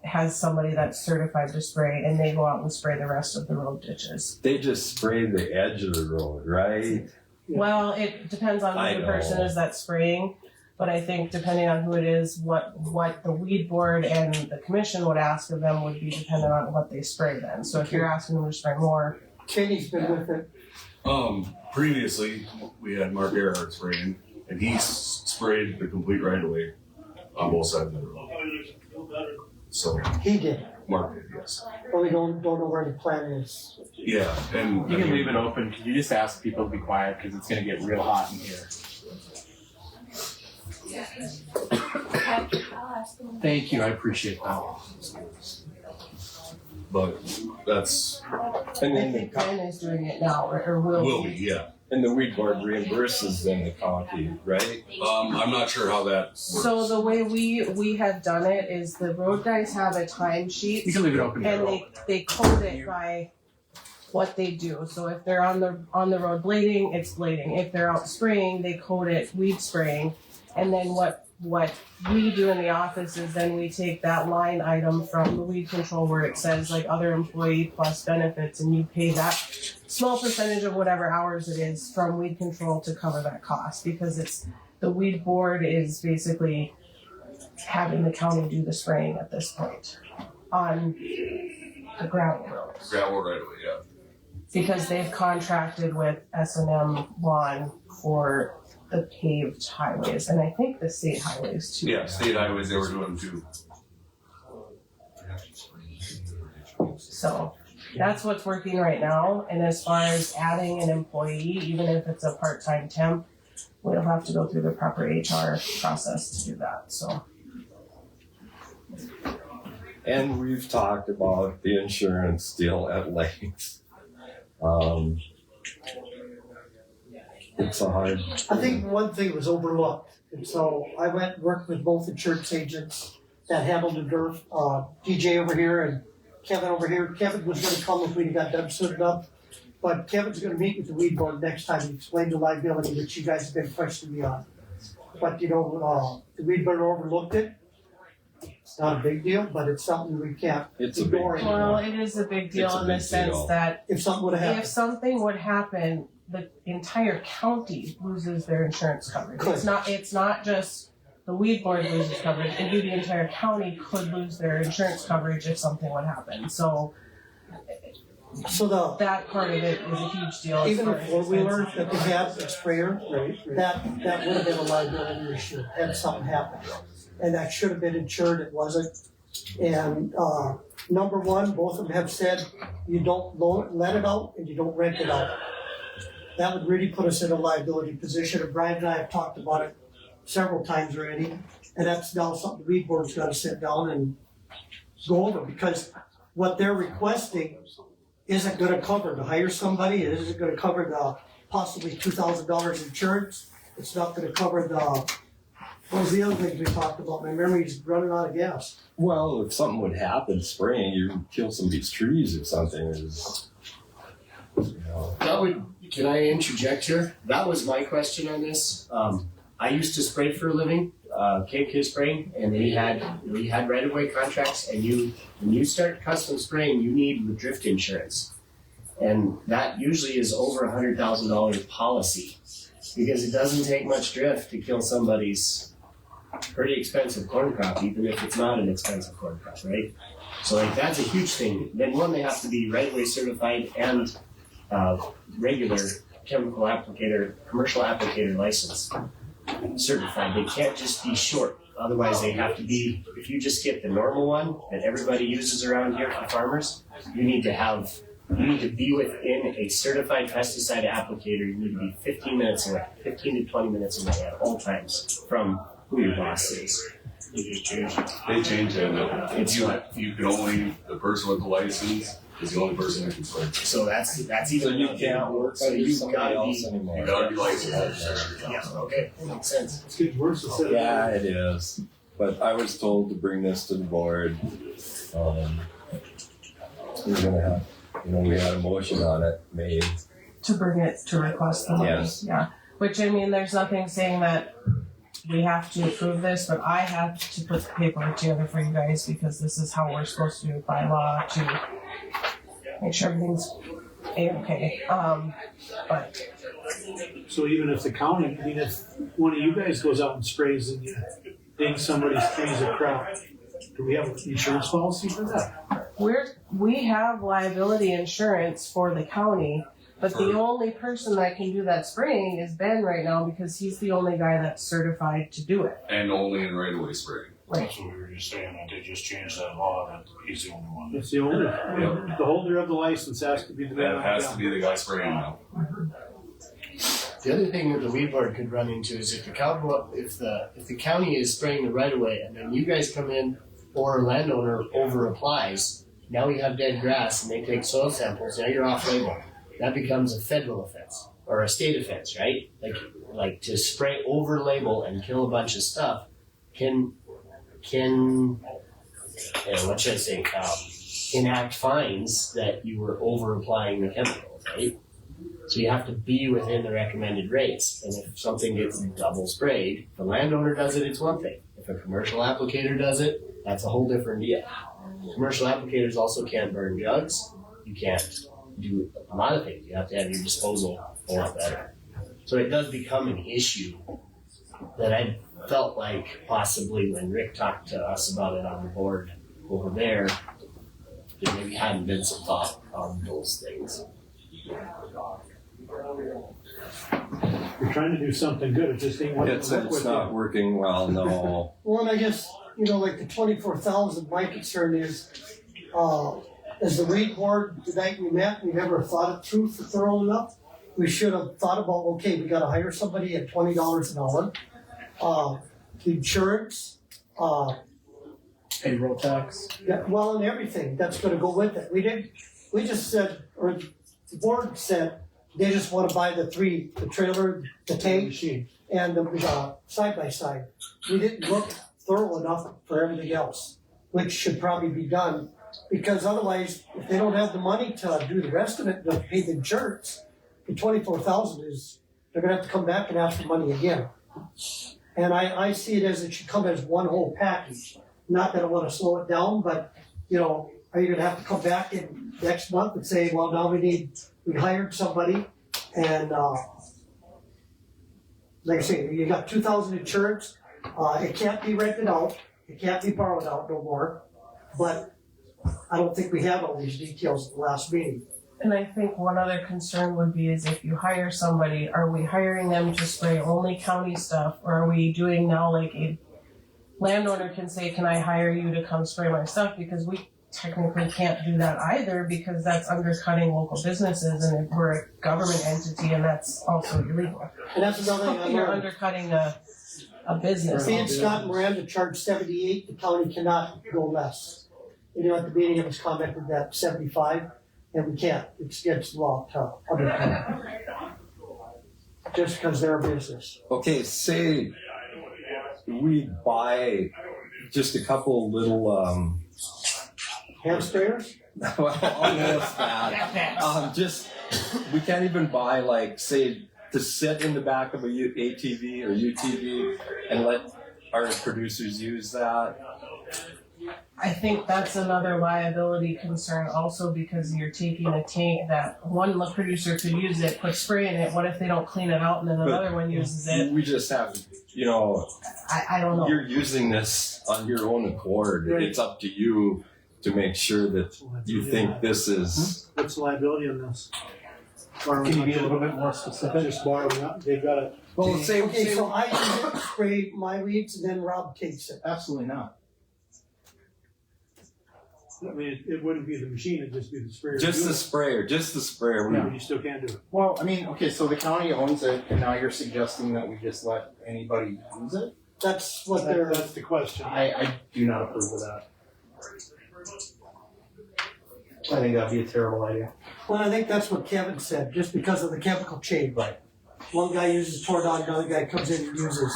has somebody that's certified to spray, and they go out and spray the rest of the road ditches. They just spray the edge of the road, right? Well, it depends on who the person is that's spraying, but I think depending on who it is, what the weed board and the commission would ask of them would be dependent on what they spray then. So if you're asking them to spray more. Kenny's been with it. Previously, we had Mark Earhart spraying, and he sprayed the complete right of way on both sides of the road. So he did. Mark did, yes. Well, we don't know where the plan is. Yeah, and You can leave it open. Can you just ask people to be quiet because it's going to get real hot in here. Thank you. I appreciate that. But that's. And I then think Glenn is doing it now, or will be, yeah. And the weed board reimburses then the county, right? I'm not sure how that works. So the way we have done it is the road guys have a timesheet. You can leave it open. And they code it by what they do. So if they're on the road blading, it's blading. If they're out spraying, they code it weed spraying. And then what we do in the office is then we take that line item from the weed control where it says like other employee plus benefits, and you pay that small percentage of whatever hours it is from weed control to cover that cost, because it's the weed board is basically having the county do the spraying at this point on the gravel roads. Gravel right away, yeah. Because they've contracted with S&M Lawn for the paved highways, and I think the state highways too. Yeah, state highways, they were doing too. So that's what's working right now, and as far as adding an employee, even if it's a part-time temp, we'll have to go through the proper HR process to do that, so. And we've talked about the insurance deal at length. It's a hard. I think one thing was overlooked, and so I went and worked with both insurance agents that handled the dirt, DJ over here and Kevin over here. Kevin was gonna come if we got done suited up, but Kevin's gonna meet with the weed board next time and explain the liability that you guys have been questioning me on. But the weed board overlooked it. It's not a big deal, but it's something we can't ignore. Well, it is a big deal in the sense that if something would happen, the entire county loses their insurance coverage. It's not just the weed board loses coverage, and the entire county could lose their insurance coverage if something would happen. So that part of it is a huge deal. Even a four-wheeler that they have, a sprayer, that would have been a liability issue had something happened. And that should have been insured, it wasn't. And number one, both of them have said you don't let it out and you don't rent it out. That would really put us in a liability position, and Brian and I have talked about it several times already. And that's now something the weed board's gotta sit down and go over, because what they're requesting isn't gonna cover to hire somebody, it isn't gonna cover the possibly $2,000 insurance, it's not gonna cover what was the other things we talked about? My memory's running out of gas. Well, if something would happen spraying, you kill somebody's trees if something is, Can I interject here? That was my question on this. I used to spray for a living, KK spraying, and we had right-of-way contracts, and when you start custom spraying, you need drift insurance. And that usually is over $100,000 policy, because it doesn't take much drift to kill somebody's pretty expensive corn crop, even if it's not an expensive corn crop, right? So that's a huge thing. Then one, they have to be right-of-way certified and regular chemical applicator, commercial applicator license certified. They can't just be short. Otherwise, they have to be, if you just get the normal one that everybody uses around here for farmers, you need to be within a certified pesticide applicator. You need to be 15 minutes away, 15 to 20 minutes away at all times from who your boss is. They just changed it. They changed it. You can only, the person with the license is the only person who can spray. So that's even. So you can't work So you've gotta be. anymore. You gotta be licensed. Yeah, okay, that makes sense. It's getting worse instead of Yeah, it is. But I was told to bring this to the board. We're gonna have, we had a motion on it made. To bring it to request the money. Yes. Yeah. Which, I mean, there's nothing saying that we have to approve this, but I have to put the paperwork together for you guys because this is how we're supposed to do it by law to make sure everything's A-okay. But So even if the county, if one of you guys goes out and sprays and you ding somebody's trees or crop, do we have an insurance policy for that? we have liability insurance for the county, but the only person that can do that spraying is Ben right now because he's the only guy that's certified to do it. And only in right-of-way spraying. That's what we were just saying, that they just changed that law, that he's the only one. It's the owner. The holder of the license has to be the man. That has to be the guy spraying now. The other thing that the weed board could run into is if the county is spraying the right of way and then you guys come in or a landowner over applies, now we have dead grass and they take soil samples, now you're off label. That becomes a federal offense or a state offense, right? Like to spray over label and kill a bunch of stuff can what should I say, enact fines that you were over applying the chemicals, right? So you have to be within the recommended rates. And if something gets double sprayed, if the landowner does it, it's one thing. If a commercial applicator does it, that's a whole different deal. Commercial applicators also can't burn jugs. You can't do a lot of things. You have to have your disposal a lot better. So it does become an issue that I felt like possibly when Rick talked to us about it on the board over there, there maybe hadn't been some thought on those things. You're trying to do something good, it just ain't working. It's not working well, no. Well, and I guess, you know, like the 24,000, my concern is, as the weed board, the night we met, we never thought it through for thorough enough. We should have thought about, okay, we gotta hire somebody at $20 an hour. The insurance, Payroll tax. yeah, well, and everything that's gonna go with it. We just said, or the board said, they just wanna buy the trailer, the tank, and the side-by-side. We didn't look thorough enough for everything else, which should probably be done, because otherwise, if they don't have the money to do the rest of it, to pay the insurance, the 24,000 is, they're gonna have to come back and ask for money again. And I see it as it should come as one whole package. Not that I wanna slow it down, but, you know, are you gonna have to come back in next month and say, well, now we hired somebody, and, like I say, you got 2,000 insurance, it can't be rented out, it can't be borrowed out no more, but I don't think we have all these details at the last meeting. And I think one other concern would be is if you hire somebody, are we hiring them to spray only county stuff, or are we doing now like a landowner can say, can I hire you to come spray my stuff? Because we technically can't do that either, because that's undercutting local businesses, and if we're a government entity, and that's also illegal. And that's another thing I You're learned. undercutting a business. Me and Scott and Miranda charged 78, the county cannot go less. You know, at the meeting, it was commented that 75, and we can't, it's against the law to undercut. Just because they're a business. Okay, say we buy just a couple little, hand sprayers? Well, almost that. Just, we can't even buy like, say, to sit in the back of a ATV or UTV and let our producers use that. I think that's another liability concern also, because you're taking a tank that one producer could use it, put spray in it. What if they don't clean it out and then another one uses it? We just have, you know, I don't know. You're using this on your own accord. Right. It's up to you to make sure that you think this is. What's the liability on this? Can you be a little bit more specific? Just borrowing up, they've got it. Well, say, Okay, so I use it to spray my weeds and then Rob takes it. Absolutely not. I mean, it wouldn't be the machine, it'd just be the sprayer. Just the sprayer, Yeah, you still can't do it. Well, I mean, okay, so the county owns it, and now you're suggesting that we just let anybody use it? That's what they're. That's the question. I do not approve of that. I think that'd be a terrible idea. Well, I think that's what Kevin said, just because of the chemical change. Right. One guy uses Tordon, another guy comes in and uses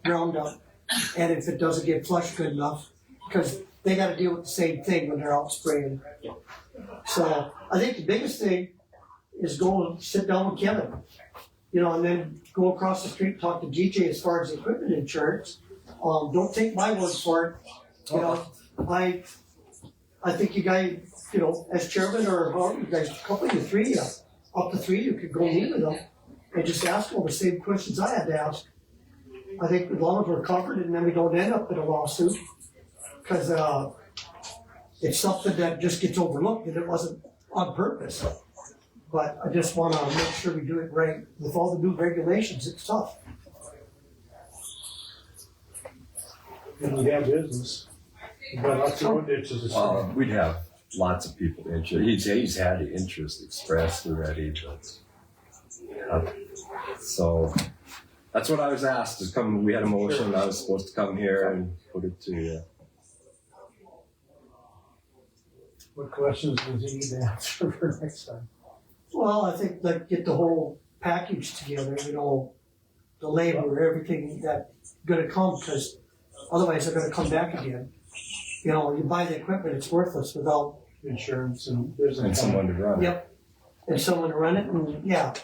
Roundup. And if it doesn't get flushed good enough, because they gotta deal with the same thing when they're out spraying. So I think the biggest thing is go and sit down with Kevin. You know, and then go across the street, talk to DJ as far as equipment insurance. Don't take my word for it. You know, I think you guys, you know, as chairman or you guys, a couple of you, three, up to three, you could go meet with them and just ask them the same questions I had to ask. I think as long as we're covered and then we don't end up in a lawsuit, because it's something that just gets overlooked and it wasn't on purpose. But I just want to make sure we do it right. With all the new regulations, it's tough. And we have business. But lots of road ditches. Well, we'd have lots of people interested. He's had interest expressed already, but so that's what I was asked to come. We had a motion. I was supposed to come here and put it to you. What questions does he need to answer for next time? Well, I think like get the whole package together, you know, the labor, everything that's gonna come, because otherwise they're gonna come back again. You know, you buy the equipment, it's worthless without insurance and there's and someone to run it. Yep, and someone to run it, and yeah,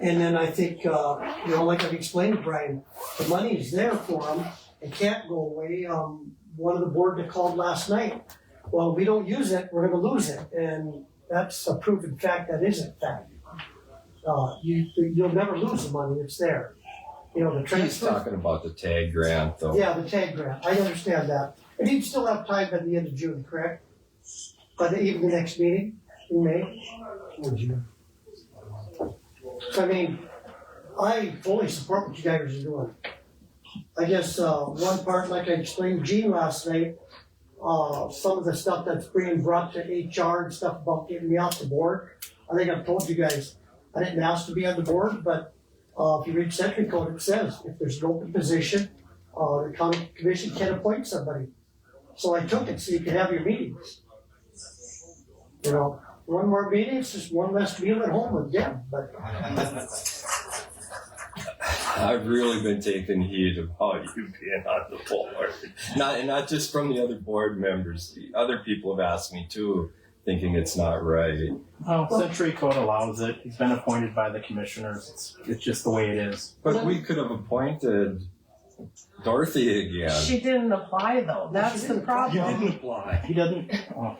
And then I think, like I've explained to Brian, the money is there for them. It can't go away. One of the board that called last night, well, we don't use it, we're gonna lose it. And that's a proven fact that isn't fact. You'll never lose the money, it's there. The He's transfer. talking about the tag grant though. Yeah, the tag grant, I understand that. And you'd still have time by the end of June, correct? By even the next meeting in May? Or June? So I mean, I fully support what you guys are doing. I guess, one part, like I explained to Gene last night, some of the stuff that's being brought to HR and stuff about getting me off the board. I think I've told you guys, I didn't ask to be on the board, but, if you read Century Code, it says if there's an open position, the county commission can appoint somebody. So I took it so you could have your meetings. One more meeting, it's just one less meal at home with Deb, but. I've really been taking heed about you being on the board. Not just from the other board members. The other people have asked me too, thinking it's not right. Well, Century Code allows it. He's been appointed by the commissioners. It's just the way it is. But we could have appointed Dorothy again. She didn't apply though. That's the problem. He didn't apply. He doesn't. Oh.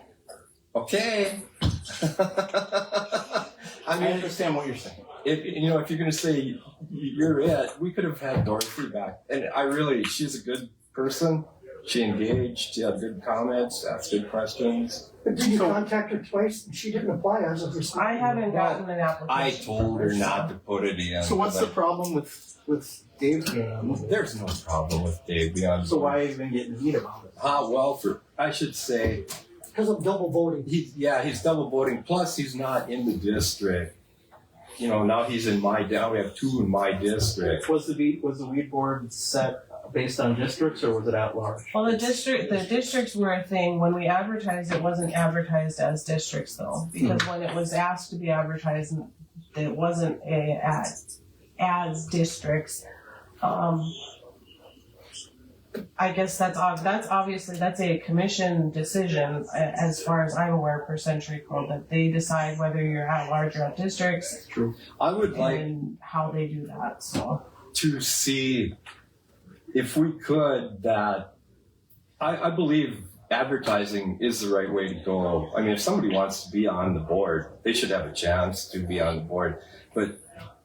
Okay. I understand what you're saying. If you're going to say you're it, we could have had Dorothy back. And she's a good person. She engaged. She had good comments, asked good questions. But did you contact her twice? She didn't apply as of this. I haven't gotten an application. I told her not to put it in. So what's the problem with Dave being on the board? There's no problem with Dave being on the board. So why have you been getting heat about it? I should say. Because of double voting. He's double voting. Plus, he's not in the district. Now he's in now we have two in my district. Was the weed board set based on districts or was it at large? Well, the districts were a thing. When we advertised, it wasn't advertised as districts though, because when it was asked to be advertised, it wasn't as districts. I guess that's obviously a commission decision as far as I'm aware for Century Code, that they decide whether you're at large or at districts. True. I would like how they do that. So to see if we could that I believe advertising is the right way to go. I mean, if somebody wants to be on the board, they should have a chance to be on the board. But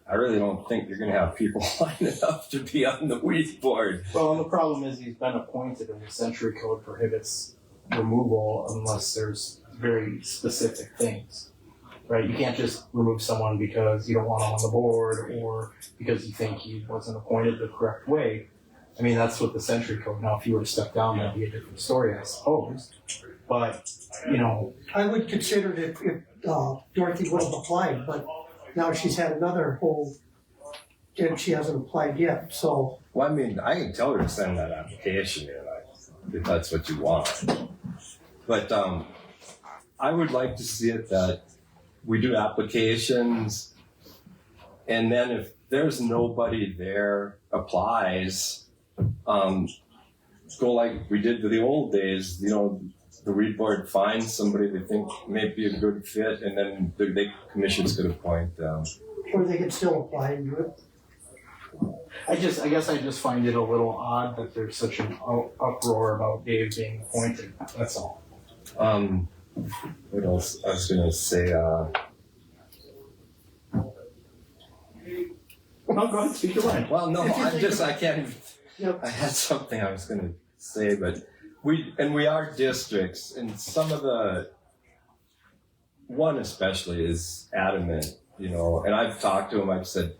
I really don't think you're going to have people lining up to be on the weed board. Well, the problem is he's been appointed and the Century Code prohibits removal unless there's very specific things, right? You can't just remove someone because you don't want him on the board or because you think he wasn't appointed the correct way. I mean, that's what the Century Code. Now, if you were to step down, that'd be a different story, I suppose. But, I would consider it if Dorothy would have applied, but now she's had another hold and she hasn't applied yet, so. Well, I mean, I can tell her to send that application in if that's what you want. But I would like to see it that we do applications and then if there's nobody there applies, go like we did to the old days, the weed board finds somebody they think may be a good fit, and then the commission's going to appoint them. Or they can still apply and do it. I guess I just find it a little odd that there's such an uproar about Dave being appointed. That's all. What else? I was going to say. Go ahead, speak your mind. Well, no, I can't even. Yep. I had something I was going to say, but we are districts, and some of one especially is adamant, and I've talked to him, I've said,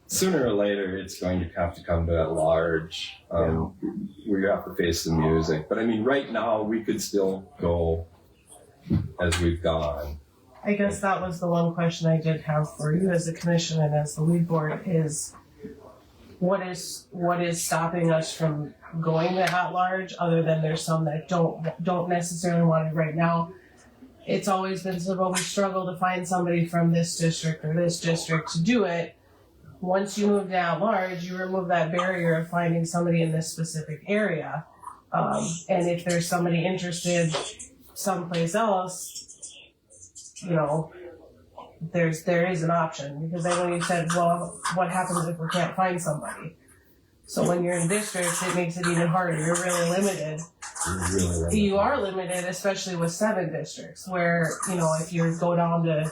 sooner or later it's going to have to come to at large. We have to face the music, but I mean, right now we could still go as we've gone. I guess that was the one question I did have for you as a commission and as the weed board is what is stopping us from going to at large, other than there's some that don't necessarily want it right now. It's always been so, well, we struggle to find somebody from this district or this district to do it. Once you move to at large, you remove that barrier of finding somebody in this specific area. And if there's somebody interested someplace else, there is an option, because then when you said, well, what happens if we can't find somebody? So when you're in districts, it makes it even harder. You're really limited. You are limited, especially with 7 districts, where, you know, if you go down to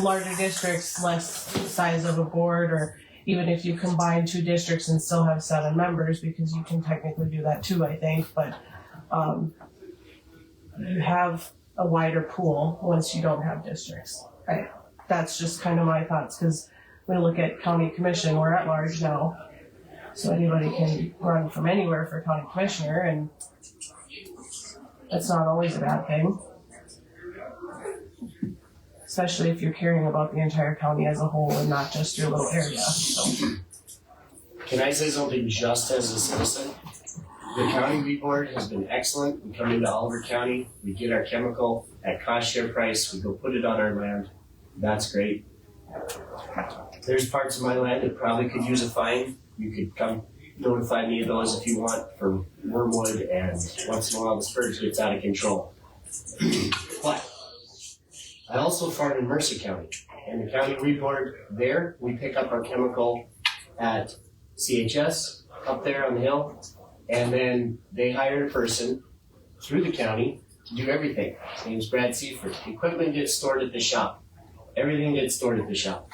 larger districts, less size of a board, or even if you combine 2 districts and still have 7 members, because you can technically do that too, I think, but you have a wider pool once you don't have districts. That's just kind of my thoughts, because when we look at county commission, we're at large now. So anybody can run from anywhere for county commissioner, and that's not always a bad thing. Especially if you're caring about the entire county as a whole and not just your little area. So. Can I say something just as a citizen? The county weed board has been excellent. We come into Oliver County, we get our chemical at cost share price, we go put it on our land. That's great. There's parts of my land that probably could use a fine. You could come notify me of those if you want for wormwood, and once in a while the spurge gets out of control. But I also farm in Mercer County, and the county weed board there, we pick up our chemical at CHS up there on the hill, and then they hire a person through the county to do everything. His name's Brad Seifert. The equipment gets stored at the shop. Everything gets stored at the shop.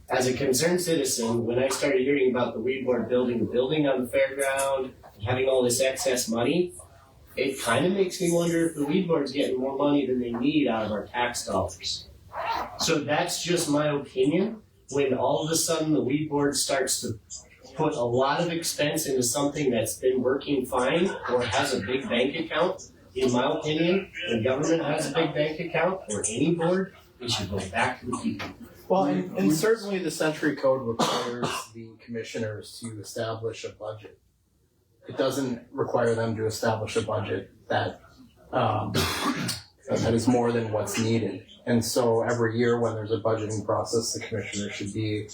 As a concerned citizen, when I started hearing about the weed board building a building on the fairground, having all this excess money, it kind of makes me wonder if the weed board's getting more money than they need out of our tax dollars. So that's just my opinion. When all of a sudden the weed board starts to put a lot of expense into something that's been working fine or has a big bank account, in my opinion, when government has a big bank account, or any board, it should go back to the people. Well, and certainly the Century Code requires the commissioners to establish a budget. It doesn't require them to establish a budget that that is more than what's needed. And so every year when there's a budgeting process, the commissioner should be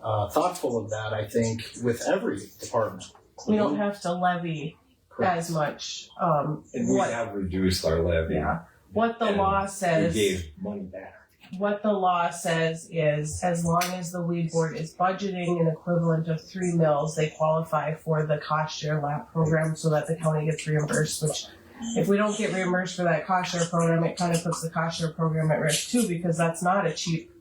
thoughtful of that, I think, with every department. We don't have to levy as much. And we have reduced our levy. Yeah. What the law says. We gave money back. What the law says is, as long as the weed board is budgeting an equivalent of 3 mills, they qualify for the cost share lap program, so that the county gets reimbursed. Which, if we don't get reimbursed for that cost share program, it kind of puts the cost share program at risk too, because that's not a cheap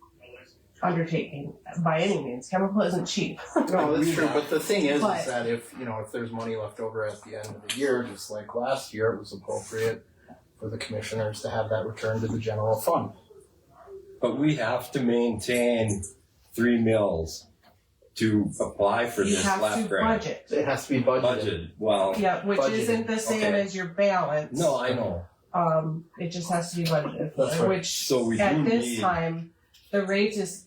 undertaking by any means. Chemical isn't cheap. No, that's true. But the thing is But- that if there's money left over at the end of the year, just like last year, it was appropriate for the commissioners to have that returned to the general fund. But we have to maintain 3 mills to apply for You this have lap to grant. budget. It has to be budgeted. Well, Yeah, which budgeted. isn't the same Okay. as your balance. No, I know. It just has to be budgeted for, That's right. which So we at do this need- time, the rate is,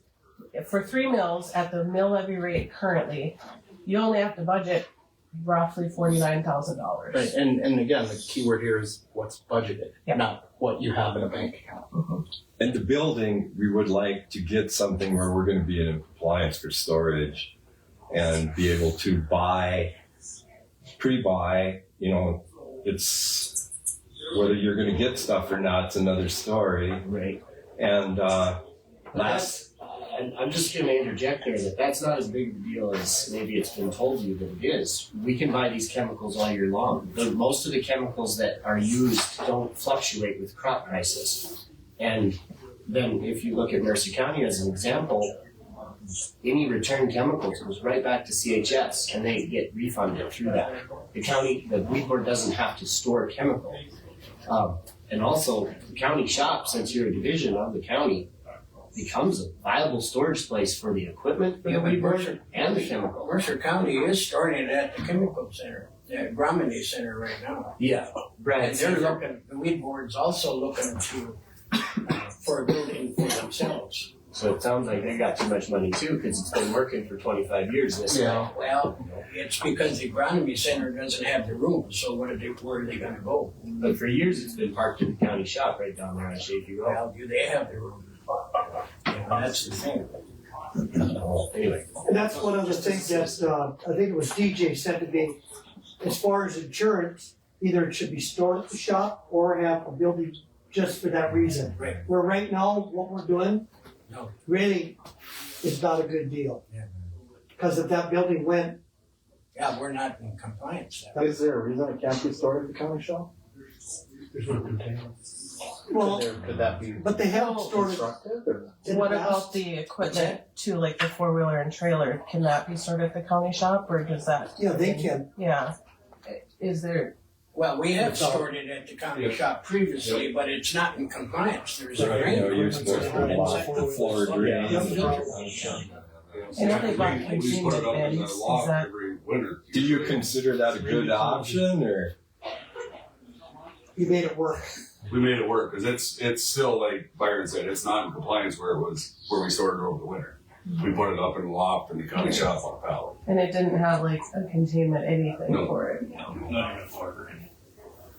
for 3 mills at the mill levy rate currently, you only have to budget roughly $49,000. Right, and again, the key word here is what's budgeted, not what you have in a bank account. And the building, we would like to get something where we're gonna be in compliance for storage and be able to pre-buy, it's, whether you're gonna get stuff or not, it's another story. Right. And, And I'm just going to interject there that that's not as big of a deal as maybe it's been told you that it is. We can buy these chemicals all year long. Most of the chemicals that are used don't fluctuate with crop prices. And then if you look at Mercer County as an example, any returned chemicals goes right back to CHS and they get refunded through that. The weed board doesn't have to store chemical. And also the county shop, since you're a division of the county, becomes a viable storage place for the equipment for the weed board and the chemical. Mercer County is storing it at the chemical center, the Gromedy Center right now. Yeah, Brad. And they're looking, the weed board's also looking to, for a building for themselves. So it sounds like they got too much money too, because it's been working for 25 years this way. Well, it's because the Agronomy Center doesn't have the room, so where are they gonna go? But for years it's been parked in the county shop right down there on Shafee Road. Well, do they have the room? That's the thing. Anyway. And that's one of the things that, I think it was DJ said to me, as far as insurance, either it should be stored at the shop or have a building just for that reason. Right. Where right now, what we're doing No. really is not a good deal. Yeah. Because if that building went, Yeah, we're not in compliance. Is there a reason it can't be stored at the county shop? There's no container. well, Could that be but they have stored it constructed or? in What the about past. the equipment too, like the 4-wheeler and trailer? Can that be stored at the county shop or does that? Yeah, they can. Yeah. Is there, Well, we have stored it at the county shop previously, but it's not in compliance. There's a Right, drain. you know, you're supposed to lock the floor drain. I know they bought We just put it containment up as bins, a is lock that, every winter. Do you consider that a good option, or? You made it work. We made it work, cause it's still like Byron said, it's not in compliance where we stored it over the winter. We put it up in the loft in the county shop on a pallet. and it didn't have like a containment anything No. for it? Not even for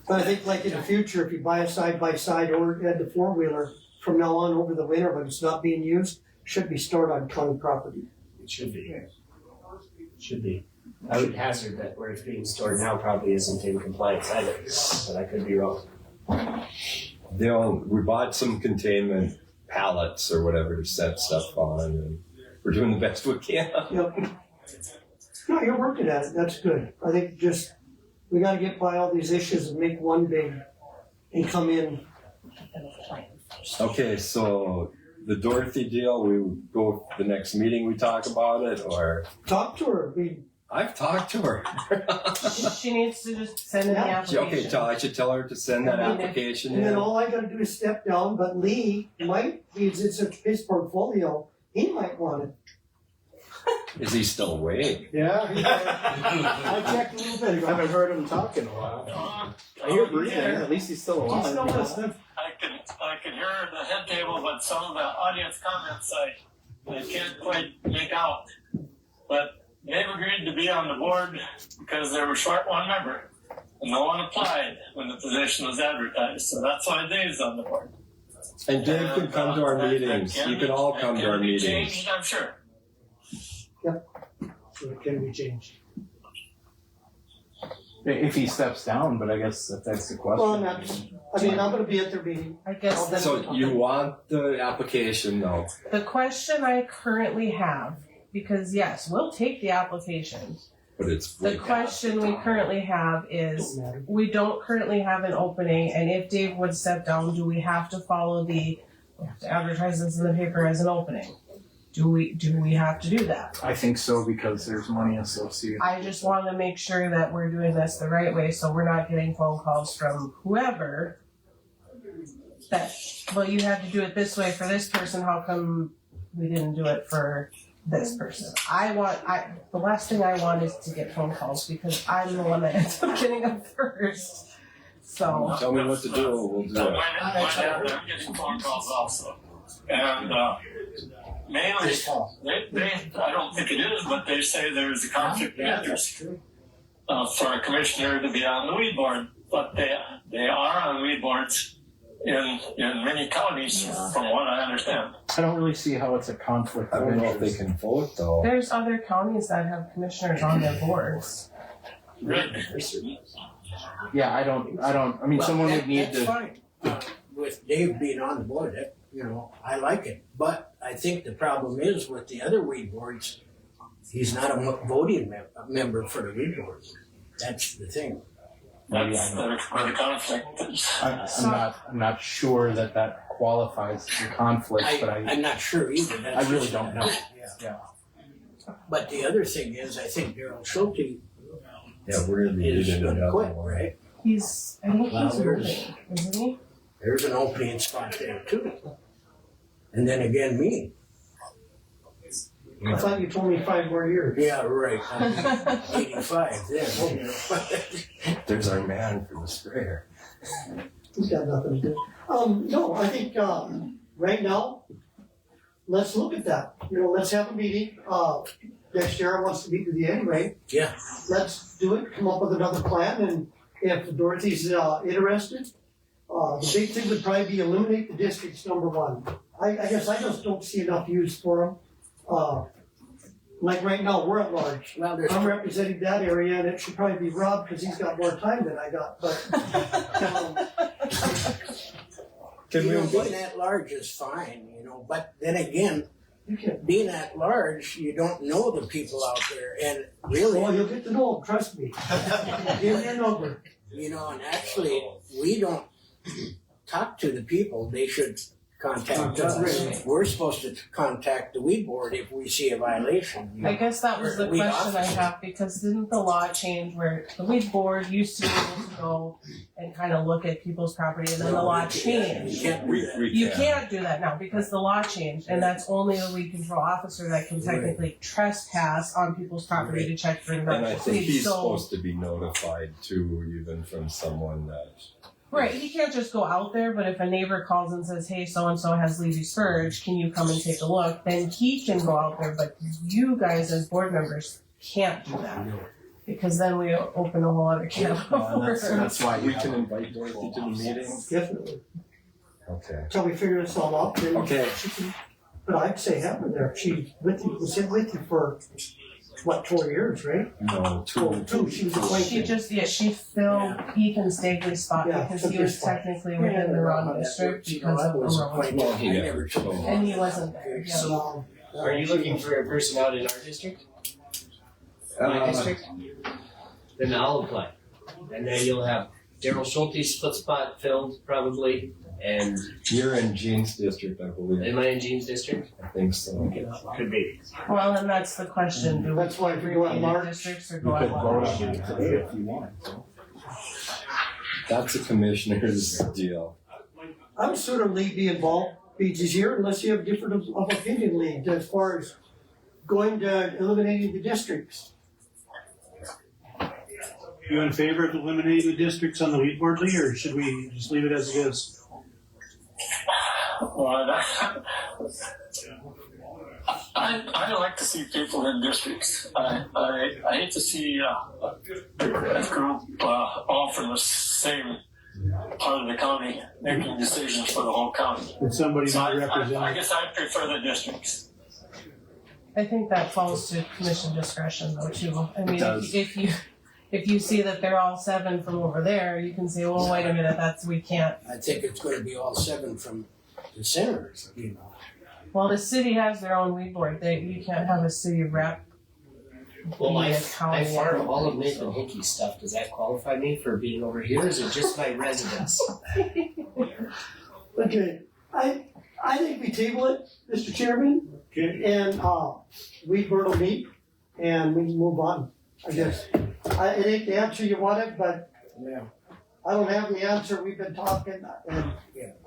But I think like in the future, if you buy a side-by-side or add the 4-wheeler, from now on over the winter when it's not being used, should be stored on county property. It should be. Should be. I would hazard that where it's being stored now probably isn't in compliance either, but I could be wrong. We bought some containment pallets or whatever to set stuff on, and we're doing the best we can. Yep. No, you're working at it, that's good. I think just, we gotta get by all these issues and make one big and come in. Okay, so the Dorothy deal, we would go the next meeting, we talk about it, or? Talk to her, I've talked to her. She needs to just send in the application. Okay, I should tell her to send that application and then in. all I gotta do is step down, but Lee might, because it's his portfolio, he might want it. Is he still awake? Yeah. I checked a little bit I ago. haven't heard him talk in a while. I hear breathing, at least he's still alive. He's still listening. I can hear the head table, but some of the audience comments I can't quite make out. But they've agreed to be on the board because they were short one member. And no one applied when the position was advertised, so that's why Dave's on the board. And Dave can come to our meetings. You can all come to our Be meetings. changed, I'm sure. So it can be changed. If he steps down, but I guess if that's the question. Well, I'm gonna be at their meeting. I guess that's So you want the application though? the question I currently have, because yes, we'll take the application. But it's The question we currently have is, we don't currently have an opening, and if Dave would step down, do we have to follow we have to advertise this in the paper as an opening? Do we have to do that? I think so because there's money associated. I just want to make sure that we're doing this the right way, so we're not getting phone calls from whoever that, well, you had to do it this way for this person, how come we didn't do it for this person? The last thing I want is to get phone calls because I'm the one that ends up getting them first. So. Tell me what to do, we'll do it. They're getting phone calls also. And mainly, I don't think it is, but they say there is a conflict of interest for a commissioner to be on the weed board. But they are on weed boards in many counties, from what I understand. I don't really see how it's a conflict I of don't know if interest. they can vote though. There's other counties that have commissioners on their boards. Yeah, I mean, someone would need That's to. fine. With Dave being on the board, I like it. But I think the problem is with the other weed boards, he's not a voting member for the weed board. That's the thing. That's where the conflict is. I'm not sure that qualifies for conflict, but I'm not sure either. That's I really just- don't know. Yeah. But the other thing is, I think Daryl Schulte Yeah, we're gonna be is doing gonna another quit, one. right? I think he's moving, isn't he? There's an opening spot there too. And then again, me. I thought you told me 5 more years. Yeah, right. I'm 85 then. There's our man for the sprayer. He's got nothing to do. No, I think, right now, let's look at that. Let's have a meeting. Next year I wants to meet with you anyway. Yeah. Let's do it, come up with another plan, and if Dorothy's, interested, the big thing would probably be eliminate the districts, number 1. I guess I just don't see enough use for them. Like right now, we're at large. Well, there's I'm representing that area, and it should probably be Rob, because he's got more time than I got, but, Can we? Being at large is fine, but then again, being at large, you don't know the people out there, and really. Well, you'll get to know them, trust me. Give me a number. And actually, we don't talk to the people, they should contact us. We're supposed to contact the weed board if we see a violation. I guess that was the Weed question I officer. have, because didn't the law change where the weed board used to be able to go and kind of look at people's property, and then the law changed? You can't do that. You can't do that now because the law changed, and that's only a weed control officer that can technically trespass on people's property to check for And I noxious think weed. he's So, supposed to be notified too, even from someone that. right, he can't just go out there, but if a neighbor calls and says, hey, so-and-so has leafy spurge, can you come and take a look? Then he can go out there, but you guys as board members can't do that. Because then we open a whole other can of worms. That's why we can invite Dorothy to the meeting. Definitely. Okay. Till we figure this all out, then Okay. she can, but I'd say have her there. She was with you for, 4 years, right? No, Two. She was appointed. She filled Ethan Stagley's spot Yeah, because took he your was spot. technically within the wrong district because of the road. Well, he never told. And he wasn't there. Yeah. So, are you looking for a person out in our district? My district? Then I'll apply. And then you'll have Daryl Schulte's split spot filled probably, and. You're in Gene's district, I believe. Am I in Gene's district? I think so. Could be. Well, and that's the question. Do That's why if you go at we large, districts or You go could at vote large? on it today if you want. That's a commissioner's deal. I would sooner Lee be involved each year unless you have different of opinion, Lee, as far as going to eliminating the districts. You in favor of eliminating the districts on the weed board, Lee, or should we just leave it as it is? I like to see people in districts. I hate to see a group all from the same part of the county making decisions for the whole county. Would somebody So not represent? I guess I prefer the districts. I think that falls to commission discretion though too. I mean, does. if you see that they're all 7 from over there, you can say, well, wait a minute, we can't. I think it's gonna be all 7 from the center, Well, the city has their own weed board. You can't have a city rep. Well, be I a county farm all of Nathan Hickey's stuff. Does that qualify me for being over here, or is it just my residence? Okay, I think we table it, Mr. Chairman, and, weed board will meet, and we can move on, I guess. It ain't the answer you wanted, but I don't have the answer, we've been talking, and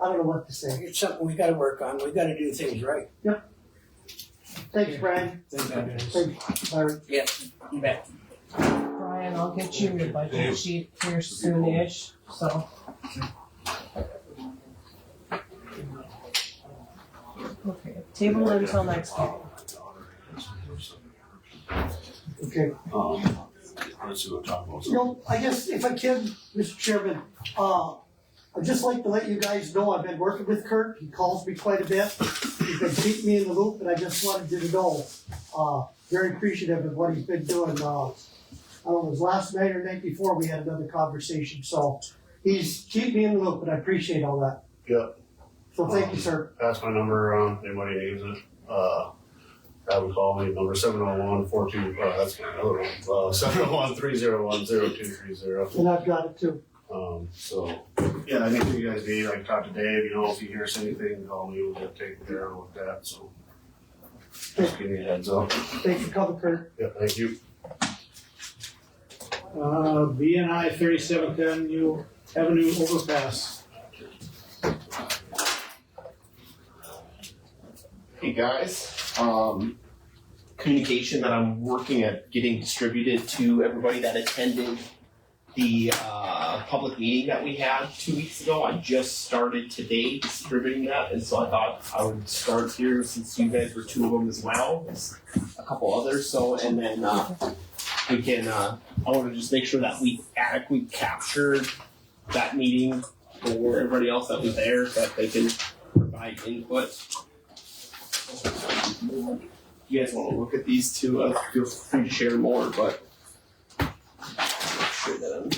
I don't know what to say. It's something we gotta work on, we gotta do things right. Thanks, Brian. Thanks, Byron. Yeah, you bet. Brian, I'll get you your budget sheet here soonish, so. Okay, table until next week. Okay. Let's see what we're talking about. You know, I guess if I can, Mr. Chairman, I'd just like to let you guys know I've been working with Kurt. He calls me quite a bit. He's been keeping me in the loop, and I just wanted you to know, very appreciative of what he's been doing. I don't know, it was last night or night before we had another conversation. So he's keeping me in the loop, and I appreciate all that. Yeah. So thank you, sir. Pass my number around, anybody needs it. Have them call me, number 701-42, that's my other one, 701-301-0230. And I've got it too. So, yeah, anything you guys need, I can talk to Dave, if he hears anything, call me, we'll get taken care of with that, so. Just give me a heads up. Thanks for coming, Kurt. Yeah, thank you. BNI 37th Avenue overpass. Hey guys, communication that I'm working at getting distributed to everybody that attended the public meeting that we had 2 weeks ago. I just started today distributing that, and so I thought I would start here since you guys were 2 of them as well, as a couple others. So, and then we can. I want to just make sure that we adequately captured that meeting for everybody else that was there, so that they can provide input. You guys want to look at these two? Feel free to share more, but make sure that I'm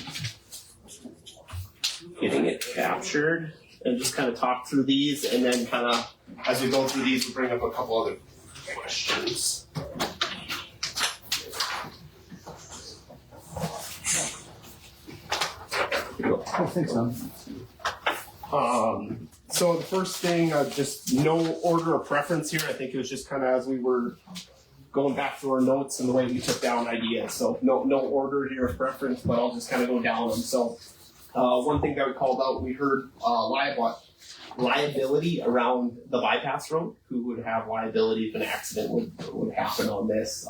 getting it captured. and just kind of talk through these, and then kind of, as we go through these, we'll bring up a couple other questions. I think so. So the first thing, just no order of preference here. I think it was just kind of as we were going back through our notes and the way we took down ideas. So no order here of preference, but I'll just kind of go down them. So one thing that we called out, we heard liability around the bypass road. Who would have liability if an accident would happen on this?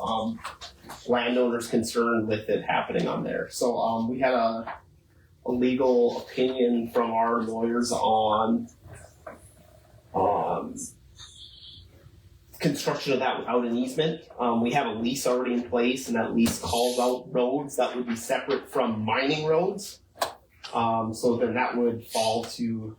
Landowners concerned with it happening on there. So we had a legal opinion from our lawyers on construction of that without an easement. We have a lease already in place, and that lease calls out roads that would be separate from mining roads. So then that would fall to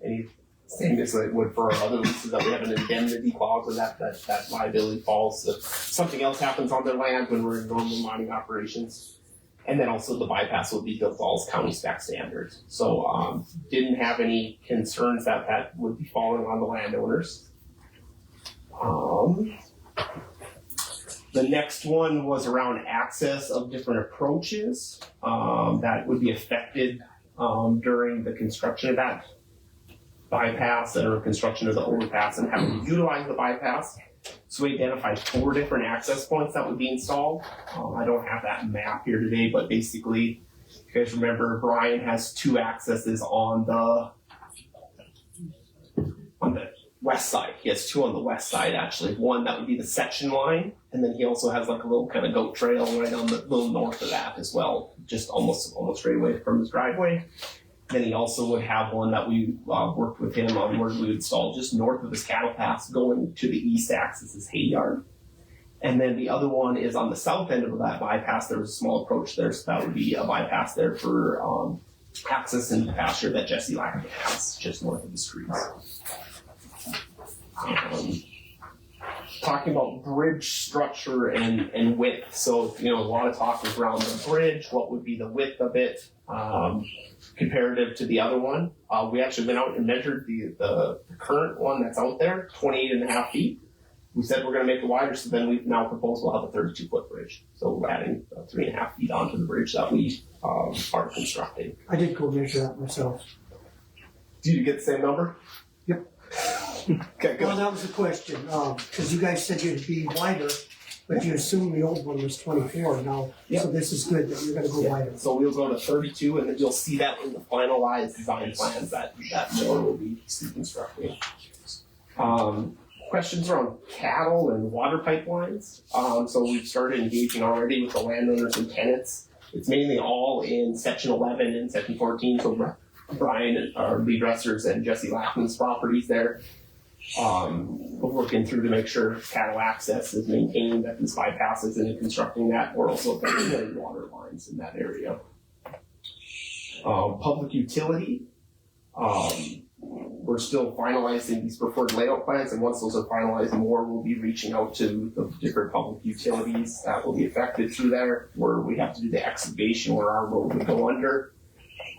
any same as it would for our other leases that we have an indemnity clause where that liability falls if something else happens on their land when we're in normal mining operations. And then also the bypass would be built to all county spec standards. So didn't have any concerns that would be falling on the landowners. The next one was around access of different approaches that would be affected during the construction of that bypass or construction of the overpass and having to utilize the bypass. So we identified 4 different access points that would be installed. I don't have that map here today, but basically, if you guys remember, Brian has 2 accesses on the west side. He has 2 on the west side, actually. One that would be the section line, and then he also has like a little kind of goat trail right on the little north of that as well, just almost straight away from his driveway. Then he also would have one that we worked with him on where we would install just north of his cattle pass going to the east axis, his hay yard. And then the other one is on the south end of that bypass. There was a small approach there, so that would be a bypass there for access into the pasture that Jesse Lackman has just north of the streets. Talking about bridge structure and width. So, a lot of talk was around the bridge. What would be the width of it? Comparative to the other one. We actually went out and measured the current one that's out there, 28.5 feet. We said we're going to make it wider, so then we've now proposed we'll have a 32-foot bridge. So we're adding 3.5 feet onto the bridge that we are constructing. I did go measure that myself. Did you get the same number? Yep. Okay, good. Well, that was the question, because you guys said you'd be wider, but you assumed the old one was 24 now. Yep. So this is good that you're going to go wider. So we'll go to 32, and then you'll see that in the finalized design plans that more will be constructing. Questions around cattle and water pipelines. So we've started engaging already with the landowners and tenants. It's mainly all in section 11 and section 14. So Brian, our lead dressers, and Jesse Lackman's properties there. We're working through to make sure cattle access is maintained at these bypasses and in constructing that. We're also building water lines in that area. Public utility. We're still finalizing these preferred layout plans, and once those are finalized, more will be reaching out to the different public utilities that will be affected through there, where we have to do the excavation where our road would go under.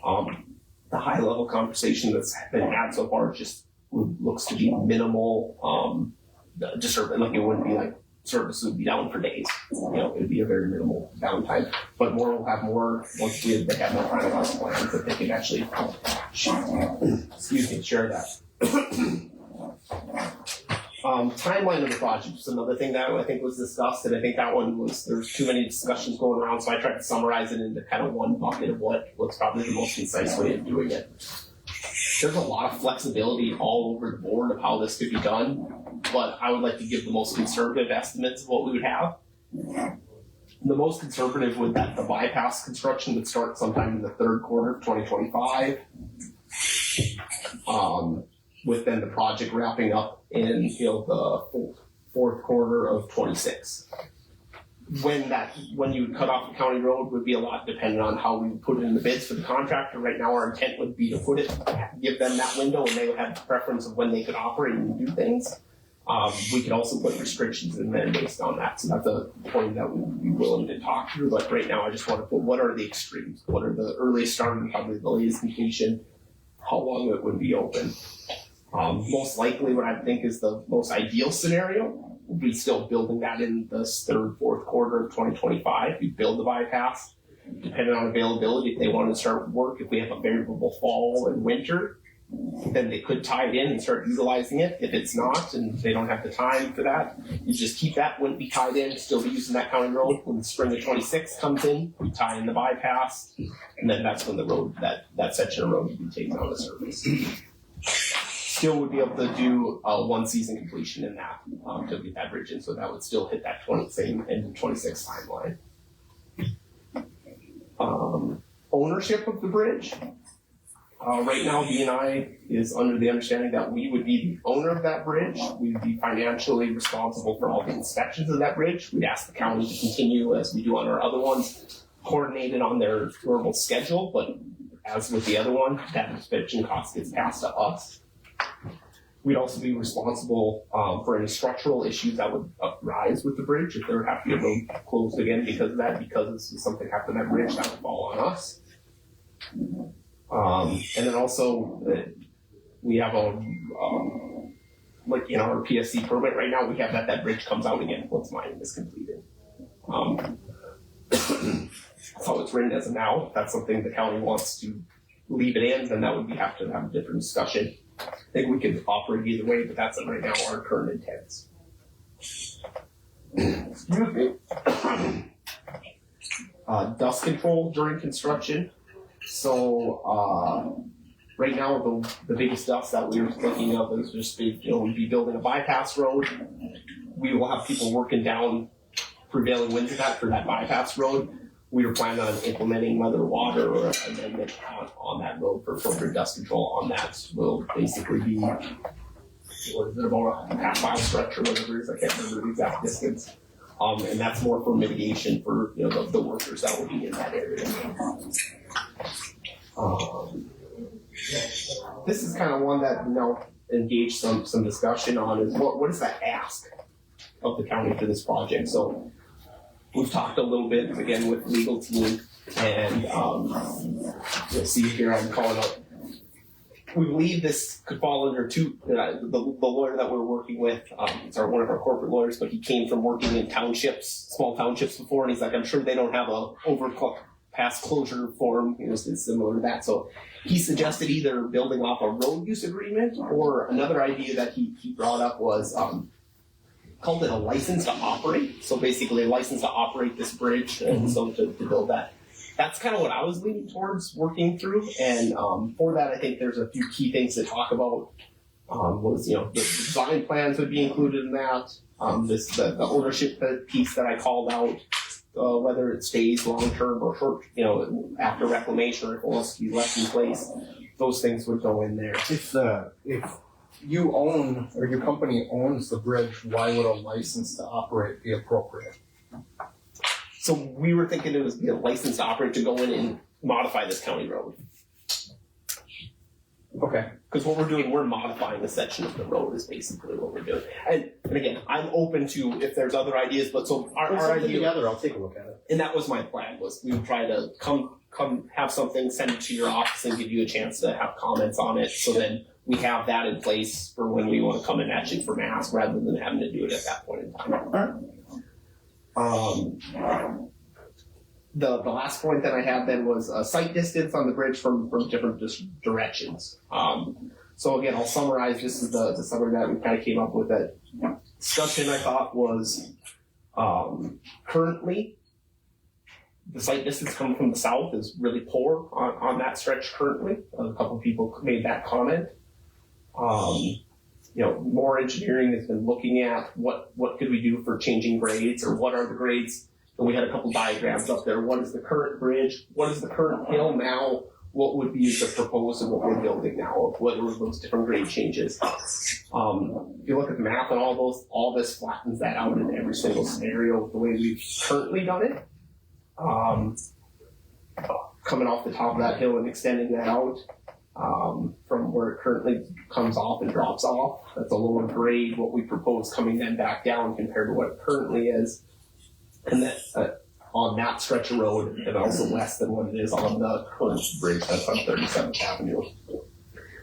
The high level conversation that's been had so far just looks to be minimal. Just sort of like it wouldn't be like service would be down for days. It would be a very minimal downtime. But more will have more once they have more finalized plans that they can actually share that. Timeline of the project is another thing that I think was discussed, and I think that one was there's too many discussions going around, so I tried to summarize it into kind of one bucket of what's probably the most concise way of doing it. There's a lot of flexibility all over the board of how this could be done, but I would like to give the most conservative estimates of what we would have. The most conservative would that the bypass construction would start sometime in the third quarter of 2025. With then the project wrapping up in the fourth quarter of 26. When you would cut off the county road would be a lot dependent on how we would put it in the bids for the contractor. Right now our intent would be to give them that window, and they would have the preference of when they could operate and do things. We could also put restrictions in there based on that. So that's a point that we'd be willing to talk through. But right now I just want to put what are the extremes? What are the earliest start and probably the latest completion? how long it would be open. Most likely what I think is the most ideal scenario would be still building that in this third, fourth quarter of 2025. You build the bypass, depending on availability, if they want to start work, if we have a favorable fall and winter, then they could tie it in and start utilizing it. If it's not, and they don't have the time for that, you just keep that, wouldn't be tied in, still be using that county road. When the spring of 26 comes in, we tie in the bypass, and then that's when the road, that section of road would be taken out of service. Still would be able to do one season completion in that to get that bridge in, so that would still hit that same end of 26 timeline. Ownership of the bridge. Right now, BNI is under the understanding that we would be the owner of that bridge. We would be financially responsible for all the inspections of that bridge. We'd ask the county to continue, as we do on our other ones, coordinated on their normal schedule, but as with the other one, that inspection cost gets passed to us. We'd also be responsible for any structural issues that would arise with the bridge. If there would have to be a road closed again because of that, because something happened to that bridge, that would fall on us. And then also, we have like in our PSC permit right now, we have that bridge comes out again once mining is completed. That's how it's written as of now. If that's something the county wants to leave it in, then that would have to have a different discussion. I think we could operate either way, but that's right now our current intent. Excuse me. Dust control during construction. So right now, the biggest dust that we were thinking of is just we'd be building a bypass road. We will have people working down prevailing winds for that bypass road. We were planning on implementing whether water or an amendment on that road for filtered dust control on that will basically be, what is it, about a half-mile stretch or whatever it is, I can't remember the exact distance. And that's more for mitigation for the workers that will be in that area. This is kind of one that engaged some discussion on is what is that ask of the county for this project? So we've talked a little bit again with legal team, and you'll see here I'm calling out. We believe this could fall under the lawyer that we're working with. It's one of our corporate lawyers, but he came from working in small townships before, and he's like, I'm sure they don't have a overpass closure form. It's similar to that. So he suggested either building off a road use agreement, or another idea that he brought up was called it a license to operate. So basically a license to operate this bridge, and so to build that. That's kind of what I was leaning towards working through, and for that I think there's a few key things to talk about. The design plans would be included in that. The ownership piece that I called out, whether it stays long term or short, after reclamation, or if it wants to be left in place, those things would go in there. If you own or your company owns the bridge, why would a license to operate be appropriate? So we were thinking it would be a license to operate to go in and modify this county road. Okay. Because what we're doing, we're modifying the section of the road is basically what we're doing. And again, I'm open to if there's other ideas, but so our idea together, I'll take a look at it. And that was my plan, was we would try to come have something, send it to your office and give you a chance to have comments on it. So then we have that in place for when we want to come and ask you for mask rather than having to do it at that point in time. All right. The last point that I had then was sight distance on the bridge from different directions. So again, I'll summarize. This is the summary that we kind of came up with. That discussion I thought was currently the sight distance coming from the south is really poor on that stretch currently. A couple people made that comment. More engineering has been looking at what could we do for changing grades, or what are the grades. And we had a couple diagrams up there. What is the current bridge? What is the current hill now? What would be the proposed and what we're building now? What are those different grade changes? If you look at the map and all this flattens that out in every single scenario the way we've currently done it. Coming off the top of that hill and extending that out from where it currently comes off and drops off. That's a lower grade, what we propose coming then back down compared to what it currently is. And that on that stretch of road, and also less than what it is on the current bridge that's on 37th Avenue.